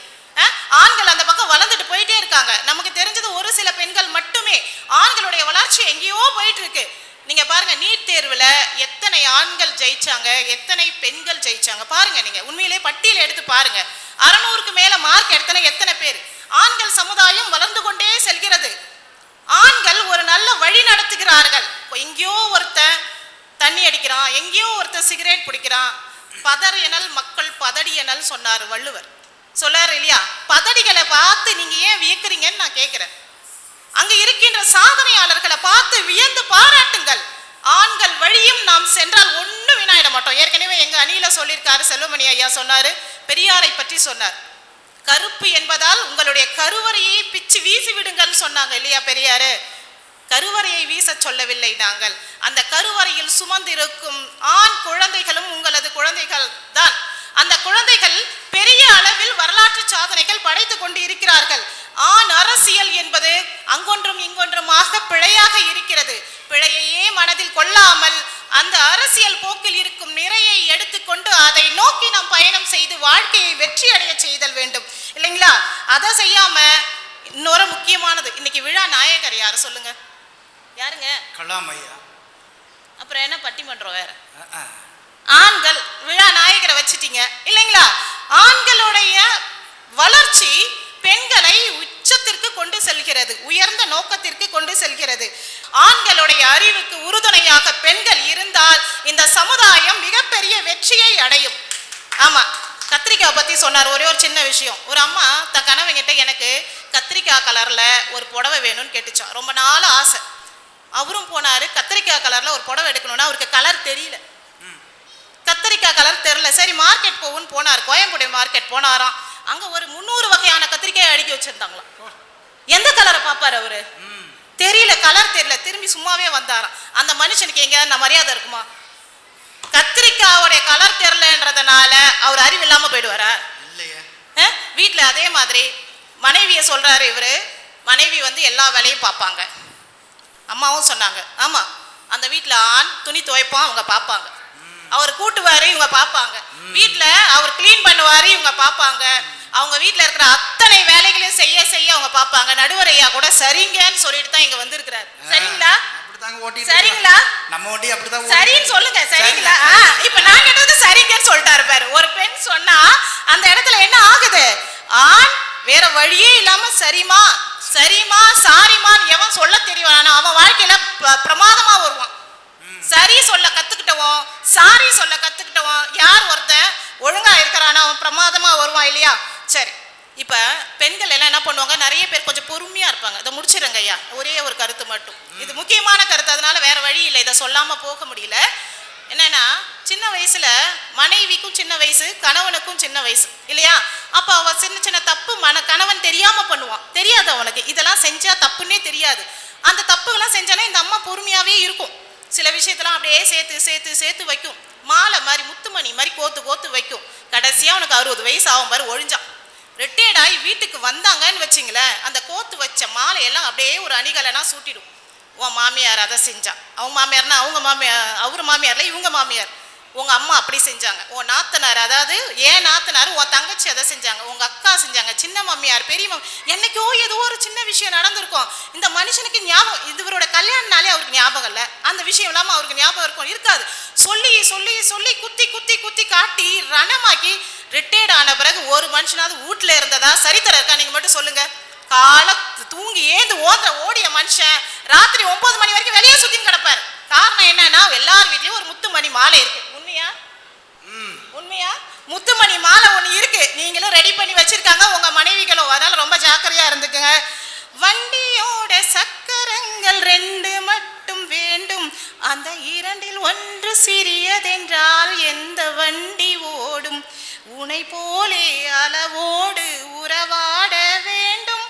F: ஆண்கள் அந்த பக்கம் வளர்ந்துட்டு போயிட்டே இருக்காங்க. நமக்கு தெரிஞ்சது ஒரு சில பெண்கள் மட்டுமே. ஆண்களுடைய வளர்ச்சி எங்கேயோ போயிட்டு இருக்கு. நீங்க பாருங்க, நீட் தேர்வுல எத்தனை ஆண்கள் ஜெயிச்சாங்க, எத்தனை பெண்கள் ஜெயிச்சாங்க பாருங்க. நீங்க உண்மையிலே பட்டியல் எடுத்து பாருங்க. 600க்கு மேல மார்க் எடுத்தன எத்தனை பேர்? ஆண்கள் சமுதாயம் வளர்ந்து கொண்டே செல்கிறது. ஆண்கள் ஒரு நல்ல வழி நடத்துகிறார்கள். எங்கேயோ ஒருத்தன் தண்ணி அடிக்கிறான், எங்கேயோ ஒருத்தன் சிகரெட் பிடிக்கிறான். பதர் எனல் மக்கள் பதடி எனல் சொன்னார் வள்ளுவர். சொல்லாரு இல்லையா? பதடிகளை பார்த்து நீங்க ஏன் வியக்குறீங்கன்னு நான் கேட்கிறேன். அங்கு இருக்கின்ற சாதனையாளர்களை பார்த்து வியந்து பாராட்டுங்கள். ஆண்கள் வழியும் நாம் சென்றால் ஒன்றும் வீணாயிட மாட்டோம். ஏற்கனவே எங்க அணியில சொல்லியிருக்காரு, செல்வமணி ஐயா சொன்னாரு, பெரியாரை பற்றி சொன்னார். கருப்பு என்பதால் உங்களுடைய கருவறையை பிச்சு வீசி விடுங்கள்னு சொன்னாங்க இல்லையா பெரியாரு? கருவறையை வீச சொல்லவில்லை நாங்கள். அந்த கருவறையில் சுமந்திருக்கும் ஆண் குழந்தைகளும் உங்களது குழந்தைகள் தான். அந்த குழந்தைகள் பெரிய அளவில் வரலாற்று சாதனைகள் படைத்து கொண்டு இருக்கிறார்கள். ஆண் அரசியல் என்பது அங்கொன்றும் இங்கொன்றுமாக பிழையாக இருக்கிறது. பிழையையே மனதில் கொள்ளாமல் அந்த அரசியல் போக்கில் இருக்கும் நிறையை எடுத்துக்கொண்டு அதை நோக்கி நாம் பயணம் செய்து வாழ்க்கையை வெற்றி அடைய செய்தல் வேண்டும் இல்லைங்களா? அதை செய்யாம இன்னொரு முக்கியமானது, இன்னைக்கு விழா நாயகர் யாரு சொல்லுங்க? யாருங்க?
A: கலாம் ஐயா.
F: அப்புறம் என்ன பட்டிமன்றம் வேற? ஆண்கள் விழா நாயகரை வச்சுட்டீங்க இல்லைங்களா? ஆண்களுடைய வளர்ச்சி பெண்களை உச்சத்திற்கு கொண்டு செல்கிறது, உயர்ந்த நோக்கத்திற்கு கொண்டு செல்கிறது. ஆண்களுடைய அறிவுக்கு உறுதுணையாக பெண்கள் இருந்தால் இந்த சமுதாயம் மிகப்பெரிய வெற்றியை அடையும். ஆமா, கத்திரிக்காய் பத்தி சொன்னார். ஒரே ஒரு சின்ன விஷயம். ஒரு அம்மா தன் கணவன்கிட்ட எனக்கு கத்திரிக்காய் கலர்ல ஒரு புடவை வேணும்னு கேட்டுச்சா. ரொம்ப நாள் ஆசை. அவரும் போனாரு, கத்திரிக்காய் கலர்ல ஒரு புடவை எடுக்கணும்னா அவருக்கு கலர் தெரியல, கத்திரிக்காய் கலர் தெரியல. சரி மார்க்கெட் போகும்னு போனார். கோயம்புடைய மார்க்கெட் போனாராம். அங்க ஒரு 300 வகையான கத்திரிக்காய் அடுக்கி வச்சிருந்தாங்களாம். எந்த கலரை பாப்பாரு அவரு? தெரியல, கலர் தெரியல. திரும்பி சும்மாவே வந்தாராம். அந்த மனுஷனுக்கு எங்கேயாவது மரியாதை இருக்குமா? கத்திரிக்காயோடைய கலர் தெரியலன்றதுனால அவர் அறிவு இல்லாம போயிடுவாரா? இல்லையே. வீட்டுல அதே மாதிரி மனைவிய சொல்றாரு இவரு. மனைவி எல்லா வேலையும் பார்ப்பாங்க. அம்மாவும் சொன்னாங்க, ஆமா அந்த வீட்டுல ஆண் துணி துவைப்பான், அவங்க பார்ப்பாங்க. அவர் கூட்டுவாரு, இவங்க பார்ப்பாங்க. வீட்டுல அவர் கிளீன் பண்ணுவாரு, இவங்க பார்ப்பாங்க. அவங்க வீட்டுல இருக்கிற அத்தனை வேலைகளையும் செய்ய செய்ய அவங்க பார்ப்பாங்க. நடுவர் ஐயா கூட சரிங்கன்னு சொல்லிட்டு தான் இங்க வந்திருக்கிறாரு. சரிங்களா? சரிங்களா? நம்ம ஓட்டி அப்படிதான் சரின்னு சொல்லுங்க. சரிங்களா? இப்ப நான் கேட்டது சரிங்கன்னு சொல்லிட்டாரு பாரு. ஒரு பெண் சொன்னா அந்த இடத்துல என்ன ஆகுது? ஆண் வேற வழியே இல்லாம சரிமா சரிமா சாரிமான்னு எவன் சொல்ல தெரியும், அவன் வாழ்க்கையில பிரமாதமா வருவான். சரி சொல்ல கத்துக்கிட்டவன், சாரி சொல்ல கத்துக்கிட்டவன் யார் ஒருத்தன் ஒழுங்கா இருக்கிறானா அவன் பிரமாதமா வருவான் இல்லையா? சரி, இப்ப பெண்கள் எல்லாம் என்ன பண்ணுவாங்க, நிறைய பேர் கொஞ்சம் பொறுமையா இருப்பாங்க. இதை முடிச்சிருங்க ஐயா, ஒரே ஒரு கருத்து மட்டும், இது முக்கியமான கருத்து, அதனால வேற வழி இல்லை, இதை சொல்லாம போக முடியல. என்னன்னா, சின்ன வயசுல மனைவிக்கும் சின்ன வயசு, கணவனுக்கும் சின்ன வயசு இல்லையா? அப்ப அவ சின்ன சின்ன தப்பு கணவன் தெரியாம பண்ணுவான். தெரியாது அவனுக்கு, இதெல்லாம் செஞ்சா தப்புன்னே தெரியாது. அந்த தப்புகள்லாம் செஞ்சானா இந்த அம்மா பொறுமையாவே இருக்கும். சில விஷயத்தெல்லாம் அப்படியே சேர்த்து சேர்த்து சேர்த்து வைக்கும். மாலை மாதிரி முத்துமணி மாதிரி கோத்து கோத்து வைக்கும். கடைசியா அவனுக்கு 60 வயசு ஆகும் பாரு, ஒழிஞ்சான். ரிட்டையர்ட் ஆகி வீட்டுக்கு வந்தாங்கன்னு வச்சிங்களேன், அந்த கோத்து வச்ச மாலையெல்லாம் அப்படியே ஒரு அணிகலனா சூட்டிடும். உன் மாமியார் அதை செஞ்சா, அவங்க மாமியார்னா அவங்க மாமியார், அவர் மாமியார்ல இவங்க மாமியார், உங்க அம்மா அப்படி செஞ்சாங்க, உன் நாத்தனார் அதாவது ஏன் நாத்தனார் உன் தங்கச்சி அதை செஞ்சாங்க, உங்க அக்கா செஞ்சாங்க, சின்ன மாமியார் பெரிய என்னைக்கோ ஏதோ ஒரு சின்ன விஷயம் நடந்திருக்கும். இந்த மனுஷனுக்கு ஞாபகம், இவரோட கல்யாணனாலே அவருக்கு ஞாபகம் இல்லை, அந்த விஷயம் இல்லாம அவருக்கு ஞாபகம் இருக்கும் இருக்காது. சொல்லி சொல்லி சொல்லி குத்தி குத்தி குத்தி காட்டி ரணமாக்கி ரிட்டையர்ட் ஆன பிறகு ஒரு மனுஷனாவது வீட்டுல இருந்ததா சரித்திரம் இருக்கா? நீங்க மட்டும் சொல்லுங்க. காலை தூங்கி ஏந்து ஓடிய மனுஷன் ராத்திரி 9 மணி வரைக்கும் வெளியே சுத்தின்னு கிடப்பாரு. காரணம் என்னன்னா, எல்லார் வீட்லயும் ஒரு முத்துமணி மாலை இருக்கு. உண்மையா? உண்மையா? முத்துமணி மாலை ஒண்ணு இருக்கு, நீங்களும் ரெடி பண்ணி வச்சிருக்காங்க உங்க மனைவிகளும். அதனால ரொம்ப ஜாக்கிரதையா இருந்துக்குங்க. வண்டியோட சக்கரங்கள் 2 மட்டும் வேண்டும், அந்த 2ல் ஒன்று சிறியதென்றால் எந்த வண்டி ஓடும், உனை போலே அளவோடு உறவாட வேண்டும்,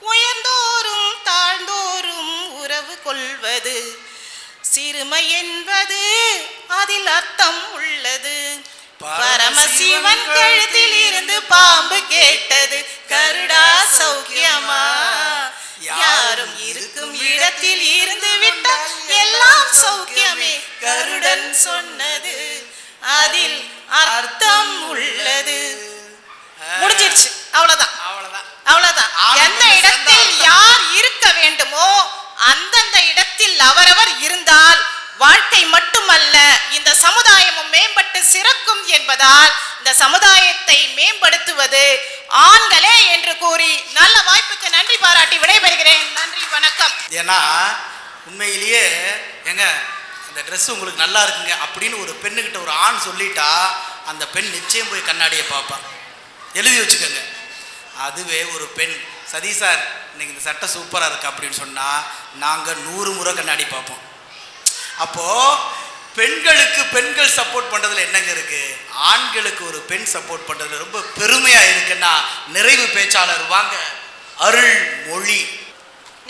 F: உயர்ந்தோறும் தாழ்ந்தோறும் உறவு கொள்வது, சிறுமை என்பது அதில் அர்த்தம் உள்ளது, பரமசிவன் கழுத்தில் இருந்து பாம்பு கேட்டது, கருடா சௌக்கியமா, யாரும் இருக்கும் இடத்தில் இருந்து விட்டால் எல்லாம் சௌக்கியமே, கருடன் சொன்னது அதில் அர்த்தம் உள்ளது. முடிஞ்சிருச்சு, அவ்வளவுதான் அவ்வளவுதான். எந்த இடத்தில் யார் இருக்க வேண்டுமோ அந்தந்த இடத்தில் அவரவர் இருந்தால் வாழ்க்கை மட்டுமல்ல இந்த சமுதாயமும் மேம்பட்டு சிறக்கும் என்பதால் இந்த சமுதாயத்தை மேம்படுத்துவது ஆண்களே என்று கூறி நல்ல வாய்ப்புக்கு நன்றி பாராட்டி விடைபெறுகிறேன். நன்றி, வணக்கம்.
A: ஏன்னா உண்மையிலேயே எங்க இந்த ட்ரெஸ் உங்களுக்கு நல்லா இருக்குங்க அப்படின்னு ஒரு பெண்ணுகிட்ட ஒரு ஆண் சொல்லிட்டா அந்த பெண் நிச்சயம் போய் கண்ணாடியை பார்ப்பான். எழுதி வச்சுக்கோங்க. அதுவே ஒரு பெண் சதீஷ் சார் இன்னைக்கு இந்த சட்டை சூப்பராக இருக்கு அப்படின்னு சொன்னால் நாங்கள் 100 முறை கண்ணாடி பார்ப்போம். அப்போது பெண்களுக்கு பெண்கள் சப்போர்ட் பண்ணுறதுல என்னங்க இருக்குது, ஆண்களுக்கு ஒரு பெண் சப்போர்ட் பண்ணுறதுல ரொம்ப பெருமையாக இருக்குன்னா நிறைவு பேச்சாளர் வாங்க அருள்மொழி.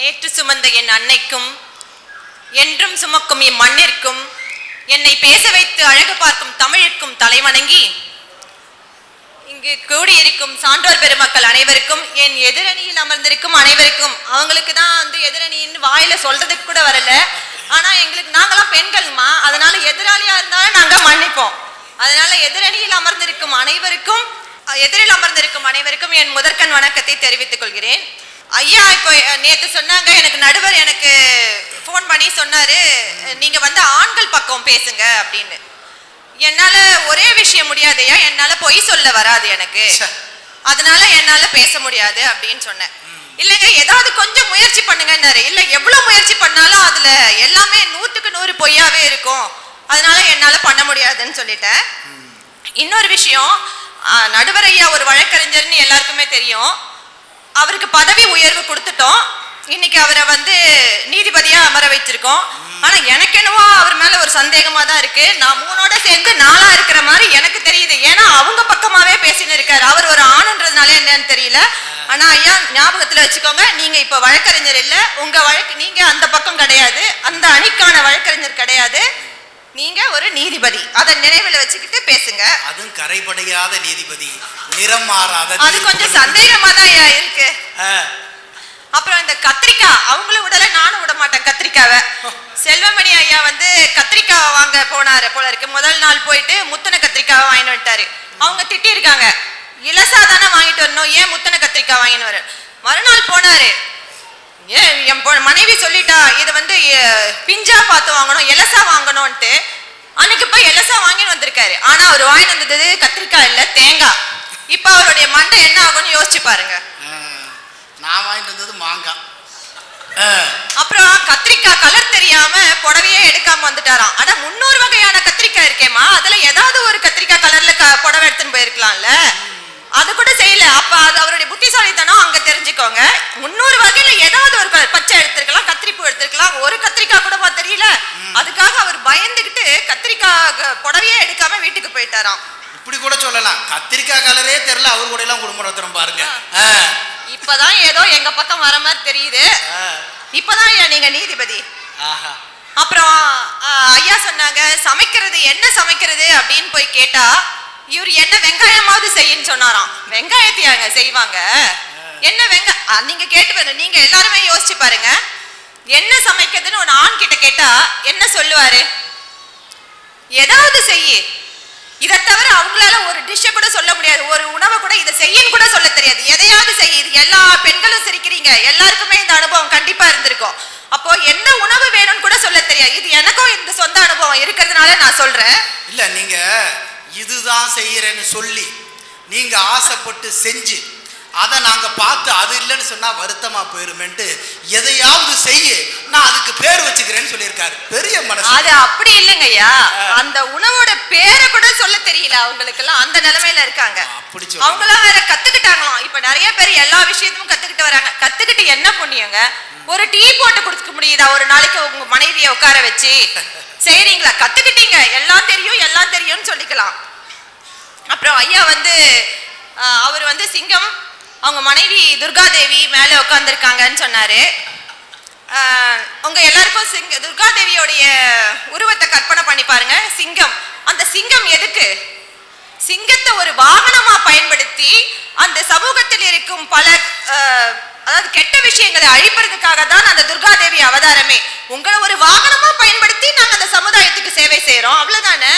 G: நேற்று சுமந்த என் அன்னைக்கும் என்றும் சுமக்கும் இம்மண்ணிற்கும் என்னை பேச வைத்து அழகு பார்க்கும் தமிழுக்கும் தலைவணங்கி இங்கு கூடியிருக்கும் சான்றோர் பெருமக்கள் அனைவருக்கும் என் எதிரணியில் அமர்ந்திருக்கும் அனைவருக்கும், அவங்களுக்கு தான் வந்து எதிரணின்னு வாயில சொல்றதுக்கு கூட வரல, ஆனா எங்களுக்கு நாங்களாம் பெண்கள்மா, அதனால எதிராளியா இருந்தாலும் நாங்க மன்னிப்போம். அதனால எதிரணியில் அமர்ந்திருக்கும் அனைவருக்கும் எதிரில் அமர்ந்திருக்கும் அனைவருக்கும் என் முதற்கண் வணக்கத்தை தெரிவித்துக் கொள்கிறேன். ஐயா இப்போ நேற்று சொன்னாங்க, எனக்கு நடுவர் எனக்கு ஃபோன் பண்ணி சொன்னாரு, நீங்க வந்து ஆண்கள் பக்கம் பேசுங்க அப்படின்னு. என்னால ஒரே விஷயம் முடியாதையா, என்னால பொய் சொல்ல வராது எனக்கு, அதனால என்னால பேச முடியாது அப்படின்னு சொன்னேன். இல்லைங்க ஏதாவது கொஞ்சம் முயற்சி பண்ணுங்கன்னாரு. இல்லை எவ்வளவு முயற்சி பண்ணாலும் அதுல எல்லாமே 100க்கு 100 பொய்யாவே இருக்கும், அதனால என்னால பண்ண முடியாதுன்னு சொல்லிட்டேன். இன்னொரு விஷயம், நடுவர் ஐயா ஒரு வழக்கறிஞர்னு எல்லாருக்குமே தெரியும். அவருக்கு பதவி உயர்வு கொடுத்துட்டோம், இன்னைக்கு அவரை வந்து நீதிபதியா அமர வச்சிருக்கோம். ஆனா எனக்கு என்னவோ அவர் மேல ஒரு சந்தேகமா தான் இருக்கு. நான் 3ஓட சேர்ந்து 4ஆ இருக்கிற மாதிரி எனக்கு தெரியுது. ஏன்னா அவங்க பக்கமாவே பேசின்னு இருக்காரு. அவர் ஒரு ஆணுன்றதுனால என்னன்னு தெரியல. ஆனா ஐயா ஞாபகத்துல வச்சுக்கோங்க, நீங்க இப்ப வழக்கறிஞர் இல்ல, உங்க வழக்கு நீங்க அந்த பக்கம் கிடையாது, அந்த அணிக்கான வழக்கறிஞர் கிடையாது, நீங்க ஒரு நீதிபதி. அதை நினைவில் வச்சுக்கிட்டு பேசுங்க.
A: அதுவும் கரைபடையாத நீதிபதி, நிறம் மாறாத.
G: அது கொஞ்சம் சந்தேகமா தான் இருக்கு. அப்புறம் இந்த கத்திரிக்காய் அவங்களும் விடல, நானும் விட மாட்டேன் கத்திரிக்காவை. செல்வமணி ஐயா வந்து கத்திரிக்காவை வாங்க போனாரு போல இருக்கு. முதல் நாள் போயிட்டு முத்தன கத்திரிக்காவை வாங்கிட்டு வந்துட்டாரு. அவங்க திட்டி இருக்காங்க, இலசா தானே வாங்கிட்டு வரணும், ஏன் முத்தன கத்திரிக்காய் வாங்கிட்டு வர. மறுநாள் போனாரு, என் மனைவி சொல்லிட்டா இதை வந்து பிஞ்சா பார்த்து வாங்கணும், எலசா வாங்கணும்ட்டு. அன்னைக்கு போய் எலசா வாங்கிட்டு வந்திருக்காரு. ஆனா அவர் வாங்கிட்டு வந்தது கத்திரிக்காய் இல்ல, தேங்காய். இப்ப அவருடைய மண்டை என்ன ஆகும்னு யோசிச்சு பாருங்க.
A: நான் வாங்கிட்டு வந்தது மாங்காய்.
G: அப்புறம் கத்திரிக்காய் கலர் தெரியாம புடவையே எடுக்காம வந்துட்டாராம். ஆனா 300 வகையான கத்திரிக்காய் இருக்கேமா, அதுல ஏதாவது ஒரு கத்திரிக்காய் கலர்ல புடவை எடுத்துன்னு போயிருக்கலாம்ல, அது கூட செய்யல. அப்ப அது அவருடைய புத்திசாலித்தனம் அங்க தெரிஞ்சுக்கோங்க. 300 வகையில ஏதாவது ஒரு பச்சை எடுத்திருக்கலாம், கத்திரிப்பூ எடுத்திருக்கலாம், ஒரு கத்திரிக்காய் கூடமா தெரியல. அதுக்காக அவர் பயந்துகிட்டு கத்திரிக்காய் புடவையே எடுக்காம வீட்டுக்கு போயிட்டாராம்.
A: இப்படி கூட சொல்லலாம், கத்திரிக்காய் கலரே தெரியல, அவர் கூட எல்லாம் குடும்பம் நடத்துறோம் பாருங்க.
G: இப்பதான் ஏதோ எங்க பக்கம் வர மாதிரி தெரியுது. இப்பதான் நீங்க நீதிபதி. அப்புறம் ஐயா சொன்னாங்க, சமைக்கிறது என்ன சமைக்கிறது அப்படின்னு போய் கேட்டா இவர் என்ன வெங்காயமாவது செய்யன்னு சொன்னாராம். வெங்காயத்தையாங்க செய்வாங்க, என்ன வெங்காயம் நீங்க கேட்டு பாருங்க, நீங்க எல்லாருமே யோசிச்சு பாருங்க. என்ன சமைக்கிறதுன்னு ஒரு ஆண் கிட்ட கேட்டா என்ன சொல்லுவாரு, ஏதாவது செய்ய. இதை தவிர அவங்களால ஒரு டிஷ்ஷை கூட சொல்ல முடியாது, ஒரு உணவை கூட இதை செய்யன்னு கூட சொல்ல தெரியாது. எதையாவது செய்ய. இது எல்லா பெண்களும் சிரிக்கிறீங்க, எல்லாருக்குமே இந்த அனுபவம் கண்டிப்பா இருந்திருக்கும். அப்போ என்ன உணவு வேணும்னு கூட சொல்ல தெரியாது. இது எனக்கும் இந்த சொந்த அனுபவம் இருக்கிறதுனால நான் சொல்றேன்.
A: இல்ல நீங்க இதுதான் செய்யறேன்னு சொல்லி நீங்க ஆசைப்பட்டு செஞ்சு அதை நாங்க பார்த்து அது இல்லைன்னு சொன்னா வருத்தமா போயிருமேன்ட்டு எதையாவது செய்ய நான் அதுக்கு பேர் வச்சுக்கிறேன்னு சொல்லியிருக்காரு. பெரிய மனசு.
G: அது அப்படி இல்லைங்கய்யா, அந்த உணவோட பேரை கூட சொல்ல தெரியல அவங்களுக்கு எல்லாம், அந்த நிலைமையில இருக்காங்க. அவங்க எல்லாம் வேற கத்துக்கிட்டாங்களாம். இப்ப நிறைய பேர் எல்லா விஷயத்தையும் கத்துக்கிட்டு வராங்க. கத்துக்கிட்டு என்ன புண்ணியங்க, ஒரு டீ போட்டு கொடுக்க முடியுதா ஒரு நாளைக்கு உங்க மனைவியை உட்கார வச்சு? செய்றீங்களா? கத்துக்கிட்டீங்க, எல்லாம் தெரியும் எல்லாம் தெரியும்னு சொல்லிக்கலாம். அப்புறம் ஐயா வந்து அவர் வந்து சிங்கம், அவங்க மனைவி துர்காதேவி மேலே உட்காந்துருக்காங்கன்னு சொன்னாரு. உங்க எல்லாருக்கும் துர்காதேவியோடைய உருவத்தை கற்பனை பண்ணி பாருங்க. சிங்கம், அந்த சிங்கம் எதுக்கு? சிங்கத்தை ஒரு வாகனமா பயன்படுத்தி அந்த சமூகத்தில் இருக்கும் பல அதாவது கெட்ட விஷயங்களை அழிப்பதற்காக தான் அந்த துர்காதேவி அவதாரமே. உங்களை ஒரு வாகனமா பயன்படுத்தி நாங்க அந்த சமுதாயத்துக்கு சேவை செய்யறோம், அவ்வளவுதானே.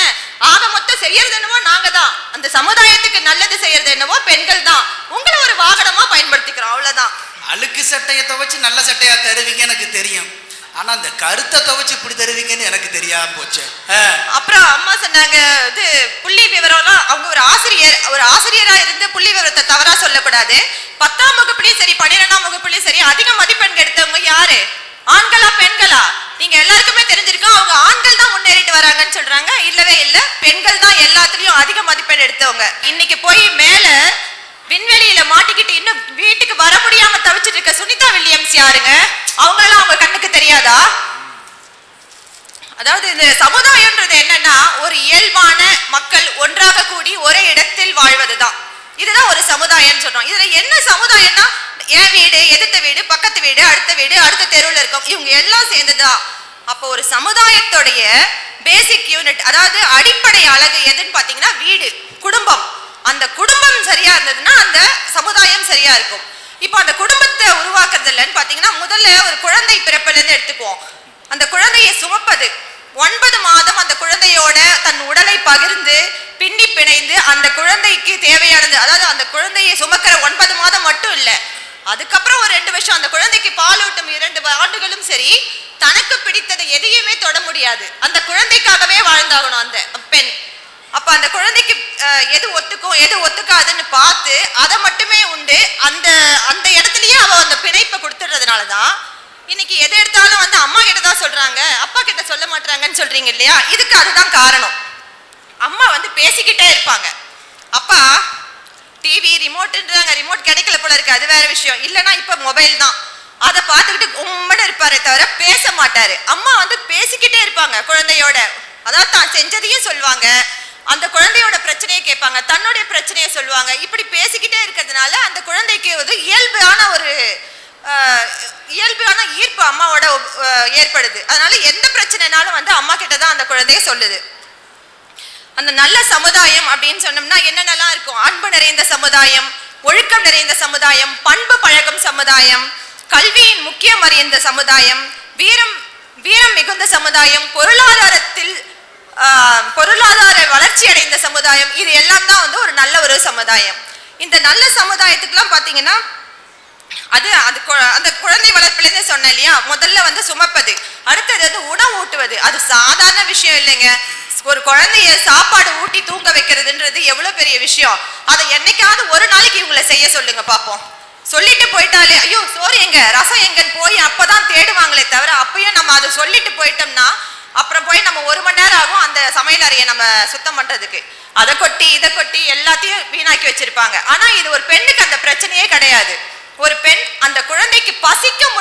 G: ஆக மொத்தம் செய்யறது என்னவோ நாங்க தான், அந்த சமுதாயத்துக்கு நல்லது செய்யறது என்னவோ பெண்கள் தான். உங்களை ஒரு வாகனமா பயன்படுத்திக்கிறோம், அவ்வளவுதான்.
A: அழுக்கு சட்டையை துவைச்சு நல்ல சட்டையா தருவீங்க எனக்கு தெரியும், ஆனா அந்த கருத்தை துவைச்சு இப்படி தருவீங்கன்னு எனக்கு தெரியாம போச்சு.
G: அப்புறம் அம்மா சொன்னாங்க, இது புள்ளி விவரம்லாம் அவங்க ஒரு ஆசிரியரா இருந்து புள்ளி விவரத்தை தவறா சொல்லக்கூடாது. 10ஆம் வகுப்புலயும் சரி 12ஆம் வகுப்புலயும் சரி அதிக மதிப்பெண் எடுத்தவங்க யாரு, ஆண்களா பெண்களா? நீங்க எல்லாருக்குமே தெரிஞ்சிருக்கோம், அவங்க ஆண்கள் தான் முன்னேறிட்டு வராங்கன்னு சொல்றாங்க. இல்லவே இல்ல, பெண்கள் தான் எல்லாத்துலயும் அதிக மதிப்பெண் எடுத்தவங்க. இன்னைக்கு போய் மேல விண்வெளியில மாட்டிக்கிட்டு இன்னும் வீட்டுக்கு வர முடியாம தவிச்சிட்டு இருக்க சுனிதா வில்லியம்ஸ் யாருங்க? அவங்களெல்லாம் அவங்க கண்ணுக்கு தெரியாதா? அதாவது இந்த சமுதாயம்ன்றது என்னன்னா ஒரு இயல்பான மக்கள் ஒன்றாக கூடி ஒரே இடத்தில் வாழ்வதுதான். இதுதான் ஒரு சமுதாயம் சொல்றோம். இதுல என்ன சமுதாயம்னா என் வீடு, எதிர்த்த வீடு, பக்கத்து வீடு, அடுத்த தெருவில் இருக்கும், இவங்க எல்லாம் சேர்ந்துதான். அப்போ ஒரு சமுதாயத்துடைய பேசிக் யூனிட், அதாவது அடிப்படை அழகு எதுன்னு பாத்தீங்கன்னா வீடு, குடும்பம். அந்த குடும்பம் சரியா இருந்ததுன்னா அந்த சமுதாயம் சரியா இருக்கும். இப்போ அந்த குடும்பத்தை உருவாக்குறதுலன்னு பாத்தீங்கன்னா முதல்ல ஒரு குழந்தை பிறப்புலன்னு எடுத்துக்குவோம். அந்த குழந்தையை சுமப்பது 9 மாதம் அந்த குழந்தையோட தன் உடலை பகிர்ந்து பின்னி பிணைந்து அந்த குழந்தைக்கு தேவையானது, அதாவது அந்த குழந்தையை சுமக்கிற 9 மாதம் மட்டும் இல்லை, அதுக்கப்புறம் ஒரு 2 வருஷம் அந்த குழந்தைக்கு பாலூட்டும் 2 ஆண்டுகளும் சரி, தனக்கு பிடித்ததை எதையுமே தொட முடியாது. அந்த குழந்தைக்காகவே வாழ்ந்தாகணும் அந்த பெண். அப்ப அந்த குழந்தைக்கு எது ஒத்துக்கும் எது ஒத்துக்காதுன்னு பார்த்து அதை மட்டுமே உண்டு அந்த அந்த இடத்துலயே அவ அந்த பிணைப்பை கொடுத்துடுறதுனாலதான் இன்னைக்கு எது எடுத்தாலும் வந்து அம்மா கிட்ட தான் சொல்றாங்க, அப்பா கிட்ட சொல்ல மாட்டாங்கன்னு சொல்றீங்க இல்லையா? இதுக்கு அதுதான் காரணம். அம்மா வந்து பேசிக்கிட்டே இருப்பாங்க, அப்பா டிவி ரிமோட்ன்றாங்க, ரிமோட் கிடைக்கல போல இருக்கு, அது வேற விஷயம். இல்லைன்னா இப்ப மொபைல் தான், அதை பார்த்துக்கிட்டு உம்மன்னு இருப்பாரே தவிர பேச மாட்டாரு. அம்மா வந்து பேசிக்கிட்டே இருப்பாங்க குழந்தையோட, அதாவது தான் செஞ்சதையும் சொல்லுவாங்க, அந்த குழந்தையோட பிரச்சனையை கேட்பாங்க, தன்னுடைய பிரச்சனையை சொல்லுவாங்க. இப்படி பேசிக்கிட்டே இருக்கிறதுனால அந்த குழந்தைக்கு வந்து இயல்பான ஈர்ப்பு அம்மாவோட ஏற்படுது. அதனால எந்த பிரச்சனைனாலும் வந்து அம்மா கிட்ட தான் அந்த குழந்தைய சொல்லுது. அந்த நல்ல சமுதாயம் அப்படின்னு சொன்னோம்னா என்னென்னலாம் இருக்கும்? அன்பு நிறைந்த சமுதாயம், ஒழுக்கம் நிறைந்த சமுதாயம், பண்பு பழகும் சமுதாயம், கல்வியின் முக்கியம் அறிந்த சமுதாயம், வீரம் மிகுந்த சமுதாயம், பொருளாதார வளர்ச்சி அடைந்த சமுதாயம். இது எல்லாம் தான் வந்து ஒரு நல்ல ஒரு சமுதாயம். இந்த நல்ல சமுதாயத்துக்குலாம் பாத்தீங்கன்னா அந்த குழந்தை வளர்ப்புலேருந்து சொன்னேன் இல்லையா, முதல்ல வந்து சுமப்பது, அடுத்தது வந்து உணவு ஊட்டுவது. அது சாதாரண விஷயம் இல்லைங்க. ஒரு குழந்தைய சாப்பாடு ஊட்டி தூங்க வைக்கிறதுன்றது எவ்வளவு பெரிய விஷயம். அதை என்னைக்காவது ஒரு நாளைக்கு இவங்களை செய்ய சொல்லுங்க பாப்போம். சொல்லிட்டு போயிட்டாலே ஐயோ சோறு எங்க ரசம் எங்கன்னு போய் அப்பதான் தேடுவாங்களே தவிர, அப்பயும் நம்ம அதை சொல்லிட்டு போயிட்டோம்னா அப்புறம் போய் நம்ம 1 மணி நேரம் ஆகும் அந்த சமையல் அறையை நம்ம சுத்தம் பண்றதுக்கு. அதை கொட்டி இதை கொட்டி எல்லாத்தையும் வீணாக்கி வச்சிருப்பாங்க. ஆனா இது ஒரு பெண்ணுக்கு அந்த பிரச்சனையே கிடையாது. ஒரு பெண் அந்த குழந்தைக்கு பசிக்கும்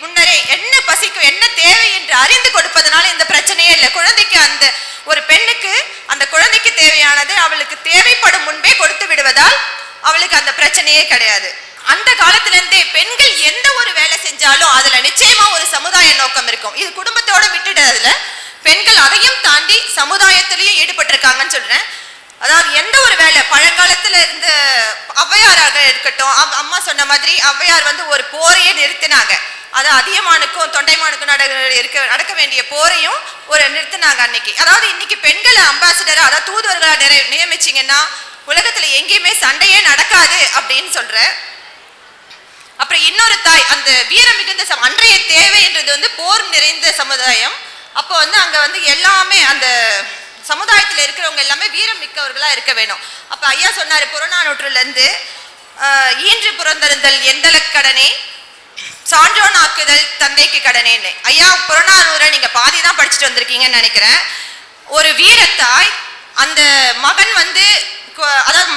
G: முன்னரே என்ன பசிக்கும் என்ன தேவை என்று அறிந்து கொடுப்பதனால இந்த பிரச்சனையே இல்லை. குழந்தைக்கு அந்த ஒரு பெண்ணுக்கு அந்த குழந்தைக்கு தேவையானது அவளுக்கு தேவைப்படும் முன்பே கொடுத்து விடுவதால் அவளுக்கு அந்த பிரச்சனையே கிடையாது. அந்த காலத்துல இருந்தே பெண்கள் எந்த ஒரு வேலை செஞ்சாலும் அதுல நிச்சயமா ஒரு சமுதாய நோக்கம் இருக்கும். இது குடும்பத்தோட விட்டுடுறதுல பெண்கள் அதையும் தாண்டி சமுதாயத்திலையும் ஈடுபட்டிருக்காங்கன்னு சொல்றேன். அதாவது எந்த ஒரு வேலை பழங்காலத்துல இருந்த ஔவையாராக இருக்கட்டும், அம்மா சொன்ன மாதிரி ஔவையார் வந்து ஒரு போரையே நிறுத்தினாங்க. அது அதியமானுக்கும் தொண்டைமானுக்கும் நடக்க வேண்டிய போரையும் ஒரு நிறுத்தினாங்க அன்னைக்கு. அதாவது இன்னைக்கு பெண்களை அம்பாசிடரா அதாவது தூதுவர்களா நியமிச்சிங்கன்னா உலகத்துல எங்கேயுமே சண்டையே நடக்காது அப்படின்னு சொல்ற. அப்புறம் இன்னொரு தாய் அந்த வீரம் மிகுந்த அன்றைய தேவைன்றது வந்து போர் நிறைந்த சமுதாயம். அப்போ வந்து அங்க வந்து எல்லாமே அந்த சமுதாயத்தில் இருக்கிறவங்க எல்லாமே வீரம் மிக்கவர்களா இருக்க வேணும். அப்ப ஐயா சொன்னாரு புறநானூற்றுல இருந்து ஈன்று புறந்தருந்தல் எந்தலக்கடனே சான்றோன் ஆக்குதல் தந்தைக்கு கடனேன்னு. ஐயா புறநானூரை நீங்க பாதிதான் படிச்சுட்டு வந்திருக்கீங்கன்னு நினைக்கிறேன். ஒரு வீரத்தாய் அந்த மகன் வந்து அதாவது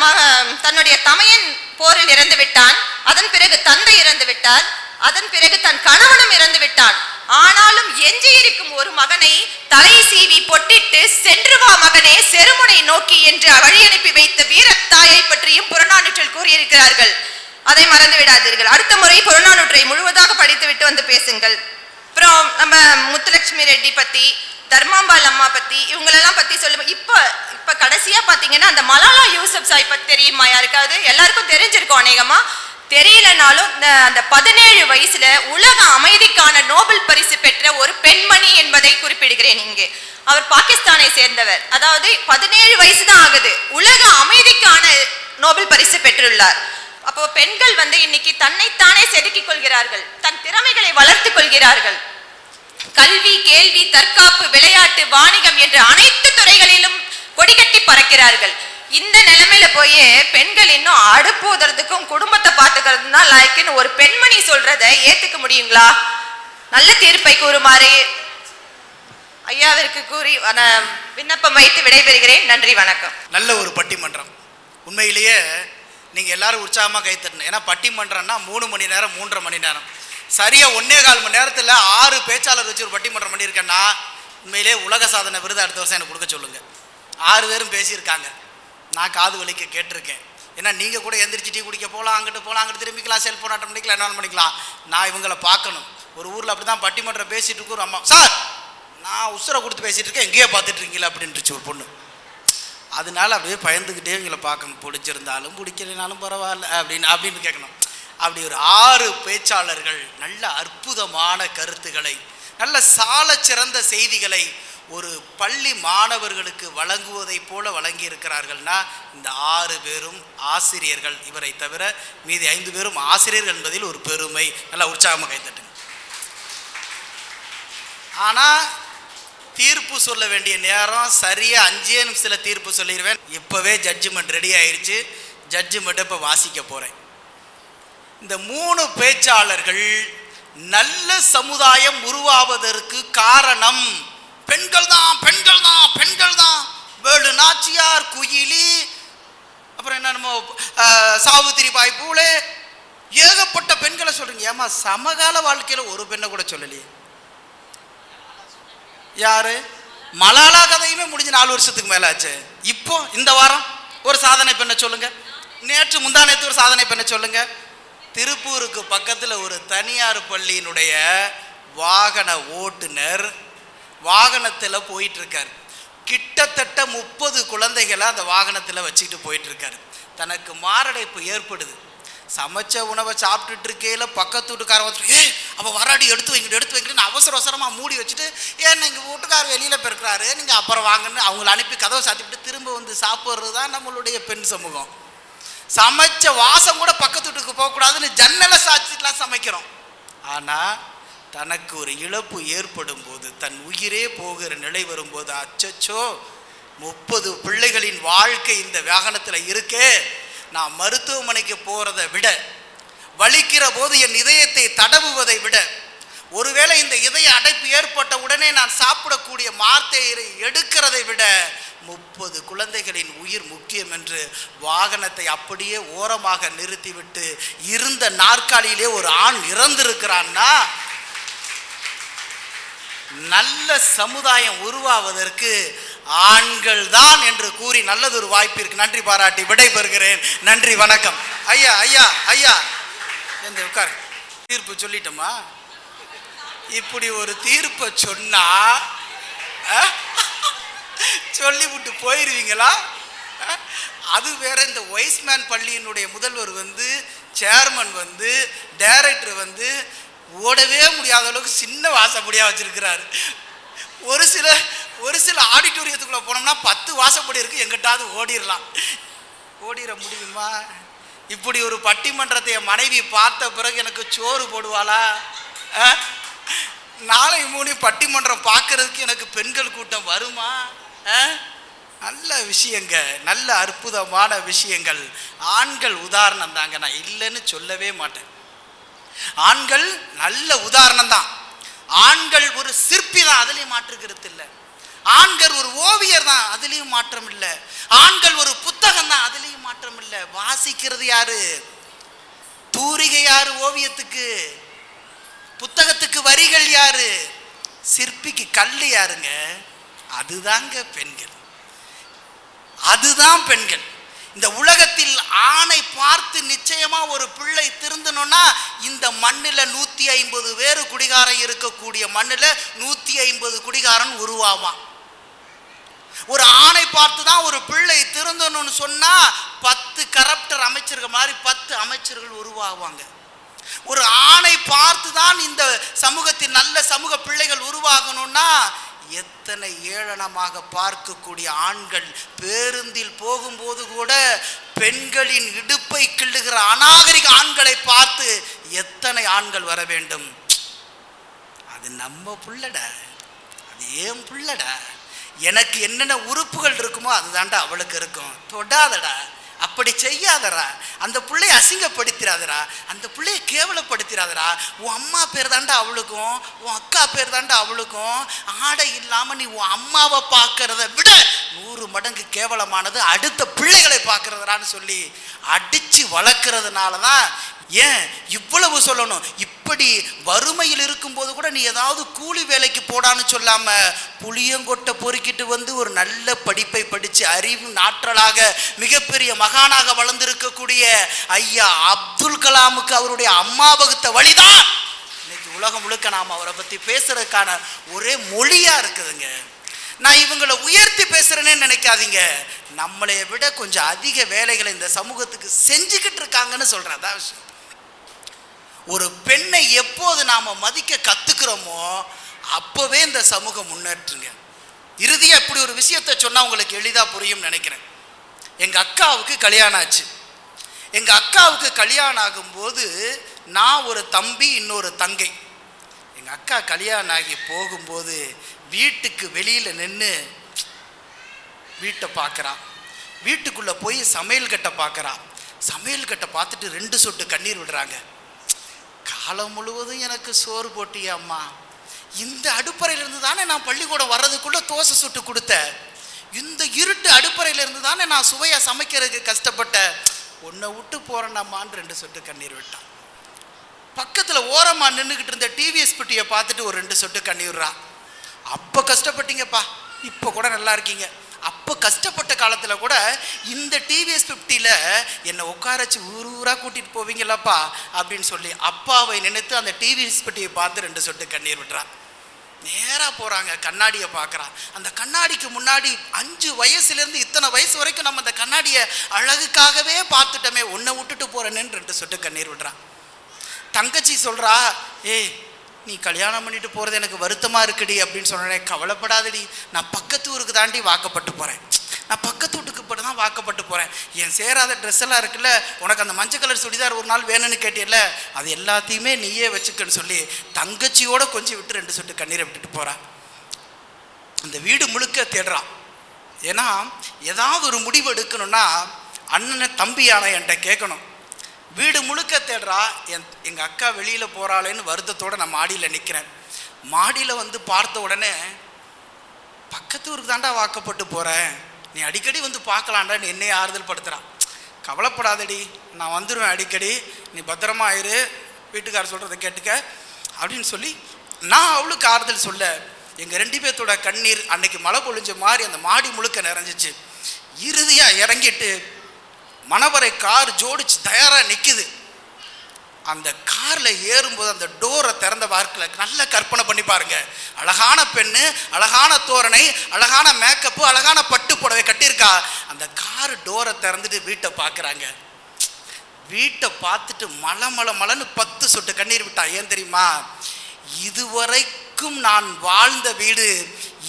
G: தன்னுடைய தமையன் போரில் இறந்து விட்டான், அதன் பிறகு தந்தை இறந்து விட்டார், அதன் பிறகு தன் கணவனும் இறந்து விட்டான். ஆனாலும் எஞ்சி இருக்கும் ஒரு மகனை தலை சீவி பொட்டிட்டு சென்று வா மகனே செருமுனை நோக்கி என்று வழி அனுப்பி வைத்த வீரத்தாயை பற்றியும் புறநானூற்றில் கூறியிருக்கிறார்கள். அதை மறந்து விடாதீர்கள். அடுத்த முறை புறநானூற்றை முழுவதாக படித்து விட்டு வந்து பேசுங்கள். அப்புறம் நம்ம முத்துலட்சுமி ரெட்டி பத்தி, தர்மாம்பாள் அம்மா பத்தி, இவங்களெல்லாம் பத்தி சொல்லுவோம். இப்ப கடைசியா பாத்தீங்கன்னா அந்த மலாலா யூசப்சாய் பத்தி தெரியுமா யாருக்காவது? எல்லாருக்கும் தெரிஞ்சிருக்கும் அநேகமா. தெரியலனாலும் அந்த 17 வயசுல உலக அமைதிக்கான நோபல் பரிசு பெற்ற ஒரு பெண்மணி என்பதை குறிப்பிடுகிறேன் இங்கே. அவர் பாகிஸ்தானை சேர்ந்தவர். அதாவது 17 வயசு தான் ஆகுது, உலக அமைதிக்கான நோபல் பரிசு பெற்றுள்ளார். அப்போ பெண்கள் வந்து இன்னைக்கு தன்னைத்தானே செதுக்கிக் கொள்கிறார்கள், தன் திறமைகளை வளர்த்துக் கொள்கிறார்கள். கல்வி, கேள்வி, தற்காப்பு, விளையாட்டு, வாணிகம் என்ற அனைத்து துறைகளிலும் கொடிகட்டி பறக்கிறார்கள். இந்த நிலைமையில போய் பெண்கள் இன்னும் அடுப்பு ஊதுறதுக்கும் குடும்பத்தை பார்த்துக்கிறது தான் லாய்க்குன்னு ஒரு பெண்மணி சொல்றதை ஏத்துக்க முடியுங்களா? நல்ல தீர்ப்பை கூறுமாறு ஐயாவிற்கு கூறி விண்ணப்பம் வைத்து விடைபெறுகிறேன். நன்றி, வணக்கம்.
A: நல்ல ஒரு பட்டிமன்றம். உண்மையிலேயே நீங்கள் எல்லாரும் உற்சாகமாக கை தட்டணும். ஏன்னா பட்டிமன்றம்னா 3 மணி நேரம் 3.5 மணி நேரம், சரியாக 1.25 மணி நேரத்தில் 6 பேச்சாளர் வச்சு ஒரு பட்டிமன்றம் பண்ணியிருக்கேன்னா உண்மையிலே உலக சாதனை விருது அடுத்த வருஷம் எனக்கு கொடுக்க சொல்லுங்கள். 6 பேரும் பேசியிருக்காங்க, நான் காது வலிக்க கேட்டிருக்கேன். ஏன்னா நீங்கள் கூட எந்திரிச்சு டீ குடிக்க போகலாம், அங்கிட்டு திரும்பிக்கலாம், செல்ஃபோன் அட்டன் பண்ணிக்கலாம், என்ன பண்ணிக்கலாம். நான் இவங்களை பார்க்கணும். ஒரு ஊரில் அப்படி தான் பட்டிமன்றம் பேசிகிட்டு இருக்கு. ஒரு அம்மா, சார் நான் உசுரை கொடுத்து பேசிகிட்டு இருக்கேன், எங்கேயோ பார்த்துட்டு இருக்கீங்களா அப்படின்ட்டுச்சு ஒரு பொண்ணு. அதனால அப்படியே பயந்துக்கிட்டே இவங்களை பார்க்கணும், பிடிச்சிருந்தாலும் பிடிக்கலைனாலும் பரவாயில்ல அப்படின்னு கேட்கணும். அப்படி ஒரு 6 பேச்சாளர்கள் நல்ல அற்புதமான கருத்துக்களை, நல்ல சால சிறந்த செய்திகளை ஒரு பள்ளி மாணவர்களுக்கு வழங்குவதை போல வழங்கி இருக்கிறார்கள்னா இந்த 6 பேரும் ஆசிரியர்கள். இவரை தவிர மீதி 5 பேரும் ஆசிரியர்கள் என்பதில் ஒரு பெருமை. நல்லா உற்சாகமாக கைத்தட்டுங்க. ஆனால் தீர்ப்பு சொல்ல வேண்டிய நேரம் சரியாக 5 நிமிஷத்தில் தீர்ப்பு சொல்லிடுவேன். இப்போவே ஜட்ஜ்மெண்ட் ரெடி ஆயிடுச்சு. ஜட்ஜ்மெண்ட்டை இப்போ வாசிக்க போகிறேன். இந்த 3 பேச்சாளர்கள் நல்ல சமுதாயம் உருவாவதற்கு காரணம் பெண்கள் தான், பெண்கள் தான், பெண்கள் தான். வேலு நாச்சியார், குயிலி, அப்புறம் என்னமோ சாவித்திரி பாய் பூலே, ஏகப்பட்ட பெண்களை சொல்றீங்க. ஏமா சமகால வாழ்க்கையில் ஒரு பெண்ணை கூட சொல்லலையே. யாரு? மலாலா கதையுமே முடிஞ்சு 4 வருஷத்துக்கு மேல ஆச்சு. இப்போ இந்த வாரம் ஒரு சாதனை பெண்ணை சொல்லுங்க. நேற்று முந்தானேத்து ஒரு சாதனை பெண்ணை சொல்லுங்க. திருப்பூருக்கு பக்கத்தில் ஒரு தனியார் பள்ளியினுடைய வாகன ஓட்டுநர் வாகனத்தில் போயிட்டு இருக்காரு. கிட்டத்தட்ட 30 குழந்தைகளை அந்த வாகனத்தில் வச்சுக்கிட்டு போயிட்டு இருக்காரு. தனக்கு மாரடைப்பு ஏற்படுது. சமைச்ச உணவை சாப்பிட்டுட்டு இருக்கையில் பக்கத்து வீட்டுக்காரன் வந்து அப்போ வராடி எடுத்து வைங்கன்னு அவசரமாக மூடி வச்சுட்டு, ஏன்னா எங்கள் வீட்டுக்காரர் வெளியில் போயிருக்கிறாரு, நீங்கள் அப்புறம் வாங்கன்னு அவங்கள அனுப்பி கதவை சாத்திவிட்டு திரும்ப வந்து சாப்பிட்றது தான் நம்மளுடைய பெண் சமூகம். சமைச்ச வாசம் கூட பக்கத்து வீட்டுக்கு போகக்கூடாதுன்னு ஜன்னலை சாச்சிட்டுலாம் சமைக்கிறோம். ஆனால் தனக்கு ஒரு இழப்பு ஏற்படும் போது, தன் உயிரே போகிற நிலை வரும்போது, அச்சச்சோ 30 பிள்ளைகளின் வாழ்க்கை இந்த வாகனத்தில் இருக்கே, நான் மருத்துவமனைக்கு போகிறதை விட, வலிக்கிற போது என் இதயத்தை தடவுவதை விட, ஒருவேளை இந்த இதய அடைப்பு ஏற்பட்ட உடனே நான் சாப்பிடக்கூடிய மார்த்தேரை எடுக்கிறதை விட 30 குழந்தைகளின் உயிர் முக்கியம் என்று வாகனத்தை அப்படியே ஓரமாக நிறுத்திவிட்டு இருந்த நாற்காலியிலே ஒரு ஆண் இறந்திருக்கிறான்னா, நல்ல சமுதாயம் உருவாவதற்கு ஆண்கள் தான் என்று கூறி நல்லதொரு வாய்ப்பிற்கு நன்றி பாராட்டி விடைபெறுகிறேன். நன்றி, வணக்கம். ஐயா ஐயா ஐயா எந்த உட்கார். தீர்ப்பு சொல்லிட்டோமா? இப்படி ஒரு தீர்ப்பை சொன்னா சொல்லிவிட்டு போயிடுவீங்களா? அது வேற. இந்த வைஸ்மேன் பள்ளியினுடைய முதல்வர் வந்து, சேர்மன் வந்து, டைரக்டர் வந்து ஓடவே முடியாத அளவுக்கு சின்ன வாசப்படியாக வச்சிருக்கிறாரு. ஒரு சில ஆடிட்டோரியத்துக்குள்ளே போனோம்னா 10 வாசப்படி இருக்குது, எங்கிட்டாவது ஓடிட முடியுமா? இப்படி ஒரு பட்டிமன்றத்தை என் மனைவி பார்த்த பிறகு எனக்கு சோறு போடுவாளா? நாளை 3 பட்டிமன்றம் பார்க்கறதுக்கு எனக்கு பெண்கள் கூட்டம் வருமா? நல்ல விஷயங்க, நல்ல அற்புதமான விஷயங்கள். ஆண்கள் உதாரணம் தாங்க, நான் இல்லைன்னு சொல்லவே மாட்டேன். ஆண்கள் நல்ல உதாரணம் தான். ஆண்கள் ஒரு சிற்பி தான், அதுலேயும் மாற்றுக்கிறது இல்லை. ஆண்கள் ஒரு ஓவியர் தான், அதுலேயும் மாற்றம் இல்லை. ஆண்கள் ஒரு புத்தகம் தான், அதுலேயும் மாற்றம் இல்லை. வாசிக்கிறது யாரு? தூரிகை யாரு? ஓவியத்துக்கு, புத்தகத்துக்கு வரிகள் யாரு? சிற்பிக்கு கல்லு யாருங்க? அதுதாங்க பெண்கள், அதுதான் பெண்கள். இந்த உலகத்தில் ஆணை பார்த்து நிச்சயமா ஒரு பிள்ளை திருந்தணும்னா இந்த மண்ணில் 150 வேறு குடிகாரன் இருக்கக்கூடிய மண்ணில் 150 குடிகாரன் உருவாவான். ஒரு ஆணை பார்த்து தான் ஒரு பிள்ளை திருந்தணும்னு சொன்னா 10 கரப்டர் அமைச்சர்கள் மாதிரி 10 அமைச்சர்கள் உருவாகுவாங்க. ஒரு ஆணை பார்த்து தான் இந்த சமூகத்தின் நல்ல சமூக பிள்ளைகள் உருவாகணும்னா எத்தனை ஏளனமாக பார்க்கக்கூடிய ஆண்கள். பேருந்தில் போகும்போது கூட பெண்களின் இடுப்பை கிள்ளுகிற அநாகரிக ஆண்களை பார்த்து எத்தனை ஆண்கள் வர வேண்டும்? அது நம்ம புள்ளடா, அது ஏன் புள்ளடா. எனக்கு என்னென்ன உறுப்புகள் இருக்குமோ அதுதான்டா அவளுக்கு இருக்கும். தொடாதடா, அப்படி செய்யாதரா, அந்த பிள்ளைய அசிங்கப்படுத்திடாதரா, அந்த பிள்ளைய கேவலப்படுத்திடாதரா. உன் அம்மா பேர் தாண்டா அவளுக்கும், உன் அக்கா பேர் தாண்டா அவளுக்கும். ஆடை இல்லாம நீ உன் அம்மாவை பார்க்கறத விட 100 மடங்கு கேவலமானது அடுத்த பிள்ளைகளை பார்க்கறதான்னு சொல்லி அடிச்சு வளர்க்கறதுனால தான். ஏன் இவ்வளவு சொல்லணும்? இப்படி வறுமையில் இருக்கும்போது கூட நீ ஏதாவது கூலி வேலைக்கு போடான்னு சொல்லாம புளியங்கொட்டை பொறுக்கிட்டு வந்து ஒரு நல்ல படிப்பை படித்து அறிவு நாற்றலாக மிகப்பெரிய மகானாக வளர்ந்திருக்கக்கூடிய ஐயா அப்துல் கலாமுக்கு அவருடைய அம்மா வகுத்த வழிதான் இன்னைக்கு உலகம் முழுக்க நாம் அவரை பற்றி பேசுறதுக்கான ஒரே மொழியா இருக்குதுங்க. நான் இவங்களை உயர்த்தி பேசுறேன்னு நினைக்காதீங்க, நம்மளைய விட கொஞ்சம் அதிக வேலைகளை இந்த சமூகத்துக்கு செஞ்சுக்கிட்டு இருக்காங்கன்னு சொல்றேன். அதான் விஷயம். ஒரு பெண்ணை எப்போது நாம மதிக்க கத்துக்கிறோமோ அப்பவே இந்த சமூகம் முன்னேற்றுங்க. இறுதியா இப்படி ஒரு விஷயத்தை சொன்னா உங்களுக்கு எளிதா புரியும் நினைக்கிறேன். எங்க அக்காவுக்கு கல்யாணம் ஆச்சு. எங்க அக்காவுக்கு கல்யாணம் ஆகும்போது நான் ஒரு தம்பி, இன்னொரு தங்கை. எங்க அக்கா கல்யாணம் ஆகி போகும்போது வீட்டுக்கு வெளியில நின்று வீட்டை பார்க்குறான். வீட்டுக்குள்ள போய் சமையல் கட்டை பார்க்குறான். சமையல் கட்டை பார்த்துட்டு 2 சொட்டு கண்ணீர் விடுறாங்க. காலம் முழுவதும் எனக்கு சோறு போட்டிய அம்மா, இந்த அடுப்பறையிலிருந்து தானே நான் பள்ளிக்கூடம் வர்றதுக்குள்ள தோசை சுட்டு கொடுத்த, இந்த இருட்டு அடுப்பறையிலிருந்து தானே நான் சுவையா சமைக்கிறதுக்கு கஷ்டப்பட்டேன், உன்னை விட்டு போறேன்டாம்மான்னு 2 சொட்டு கண்ணீர் விட்டான். பக்கத்துல ஓரமா நின்றுகிட்டு இருந்த டிவிஎஸ் பெட்டியை பார்த்துட்டு ஒரு 2 சொட்டு கண்ணீர் விடுறான். அப்போ கஷ்டப்பட்டீங்கப்பா, இப்போ கூட நல்லா இருக்கீங்க. அப்போ கஷ்டப்பட்ட காலத்தில் கூட இந்த டிவிஎஸ் 50ல் என்னை உட்காரச்சு ஊரூராக கூட்டிகிட்டு போவீங்களாப்பா அப்படின்னு சொல்லி அப்பாவை நினைத்து அந்த டிவிஎஸ் பெட்டியை பார்த்து 2 சொட்டு கண்ணீர் விட்டுறான். நேராக போகிறாங்க, கண்ணாடியை பார்க்குறான். அந்த கண்ணாடிக்கு முன்னாடி 5 வயசுலேருந்து இத்தனை வயசு வரைக்கும் நம்ம அந்த கண்ணாடியை அழகுக்காகவே பார்த்துட்டோமே, உன்னை விட்டுட்டு போகிறேன்னு 2 சொட்டு கண்ணீர் விடுறான். தங்கச்சி சொல்கிறா, ஏய் நீ கல்யாணம் பண்ணிட்டு போகிறது எனக்கு வருத்தமாக இருக்குடி அப்படின்னு சொன்னேன். கவலைப்படாதடி, நான் பக்கத்து ஊருக்கு தாண்டி வாக்கப்பட்டு போகிறேன், நான் பக்கத்து வீட்டுக்கு போட்டு தான் வாக்கப்பட்டு போகிறேன். என் சேராத ட்ரெஸ் எல்லாம் இருக்குல்ல, உனக்கு அந்த மஞ்சள் கலர் சுடிதார் ஒரு நாள் வேணும்னு கேட்டியல்ல, அது எல்லாத்தையுமே நீயே வச்சுக்கன்னு சொல்லி தங்கச்சியோட கொஞ்சம் விட்டு 2 சொட்டு கண்ணீரை விட்டுட்டு போகிறான். அந்த வீடு முழுக்க தேடுறான். ஏன்னா ஏதாவது ஒரு முடிவு எடுக்கணும்னா அண்ணனை தம்பியான என்கிட்ட கேட்கணும். வீடு முழுக்க தேடுறா. எங்கள் அக்கா வெளியில் போகிறாளேன்னு வருத்தத்தோடு நான் மாடியில் நிற்கிறேன். மாடியில் வந்து பார்த்த உடனே பக்கத்து ஊருக்கு தாண்டா வாக்கப்பட்டு போகிறேன், நீ அடிக்கடி வந்து பார்க்கலான்டான்னு என்னையே ஆறுதல் படுத்துகிறான். கவலைப்படாதடி, நான் வந்துடுவேன் அடிக்கடி, நீ பத்திரமா ஆயிரு, வீட்டுக்காரர் சொல்கிறத கேட்டுக்க அப்படின்னு சொல்லி நான் அவளுக்கு ஆறுதல் சொல்ல எங்கள் 2 பேர்த்தோட கண்ணீர் அன்னைக்கு மழை பொழிஞ்ச மாதிரி அந்த மாடி முழுக்க நிறைஞ்சிச்சு. இறுதியாக இறங்கிட்டு மணவரை கார் ஜோடிச்சு தயாராக நிற்குது. அந்த காரில் ஏறும்போது அந்த டோரை திறந்த பார்க்கல நல்லா கற்பனை பண்ணி பாருங்க. அழகான பெண்ணு, அழகான தோரணை, அழகான மேக்கப்பு, அழகான பட்டு புடவை கட்டியிருக்கா. அந்த கார் டோரை திறந்துட்டு வீட்டை பார்க்குறாங்க. வீட்டை பார்த்துட்டு மலன்னு 10 சொட்டு கண்ணீர் விட்டா. ஏன் தெரியுமா? இதுவரைக்கும் நான் வாழ்ந்த வீடு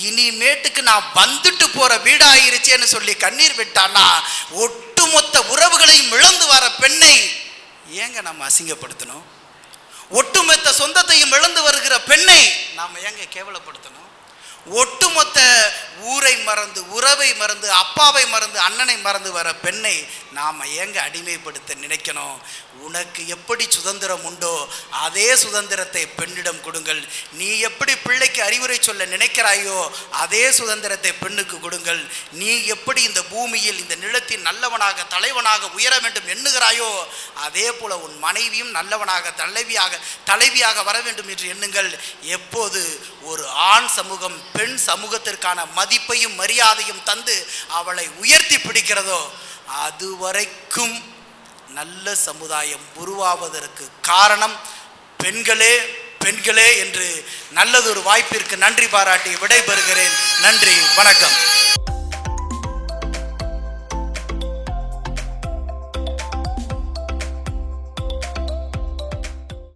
A: இனிமேட்டுக்கு நான் வந்துட்டு போற வீடாயிருச்சேன்னு சொல்லி கண்ணீர் விட்டானா, ஒட்டுமொத்த உறவுகளையும் இழந்து வர பெண்ணை ஏங்க நம்ம அசிங்கப்படுத்தணும்? ஒட்டுமொத்த சொந்தத்தையும் இழந்து வருகிற பெண்ணை நாம ஏங்க கேவலப்படுத்தணும்? ஒட்டுமொத்த ஊரை மறந்து, உறவை மறந்து, அப்பாவை மறந்து, அண்ணனை மறந்து வர பெண்ணை நாம ஏங்க அடிமைப்படுத்த நினைக்கணும்? உனக்கு எப்படி சுதந்திரம் உண்டோ அதே சுதந்திரத்தை பெண்ணிடம் கொடுங்கள். நீ எப்படி பிள்ளைக்கு அறிவுரை சொல்ல நினைக்கிறாயோ அதே சுதந்திரத்தை பெண்ணுக்கு கொடுங்கள். நீ எப்படி இந்த பூமியில் இந்த நிலத்தின் நல்லவனாக தலைவனாக உயர வேண்டும் எண்ணுகிறாயோ அதே போல உன் மனைவியும் நல்லவனாக தலைவியாக வர வேண்டும் என்று எண்ணுங்கள். எப்போது ஒரு ஆண் சமூகம் பெண் சமூகத்திற்கான மதிப்பையும் மரியாதையும் தந்து அவளை உயர்த்தி பிடிக்கிறதோ அதுவரைக்கும் நல்ல சமுதாயம் உருவாவதற்கு காரணம் பெண்களே என்று நல்லதொரு வாய்ப்பிற்கு நன்றி பாராட்டி விடைபெறுகிறேன். நன்றி, வணக்கம்.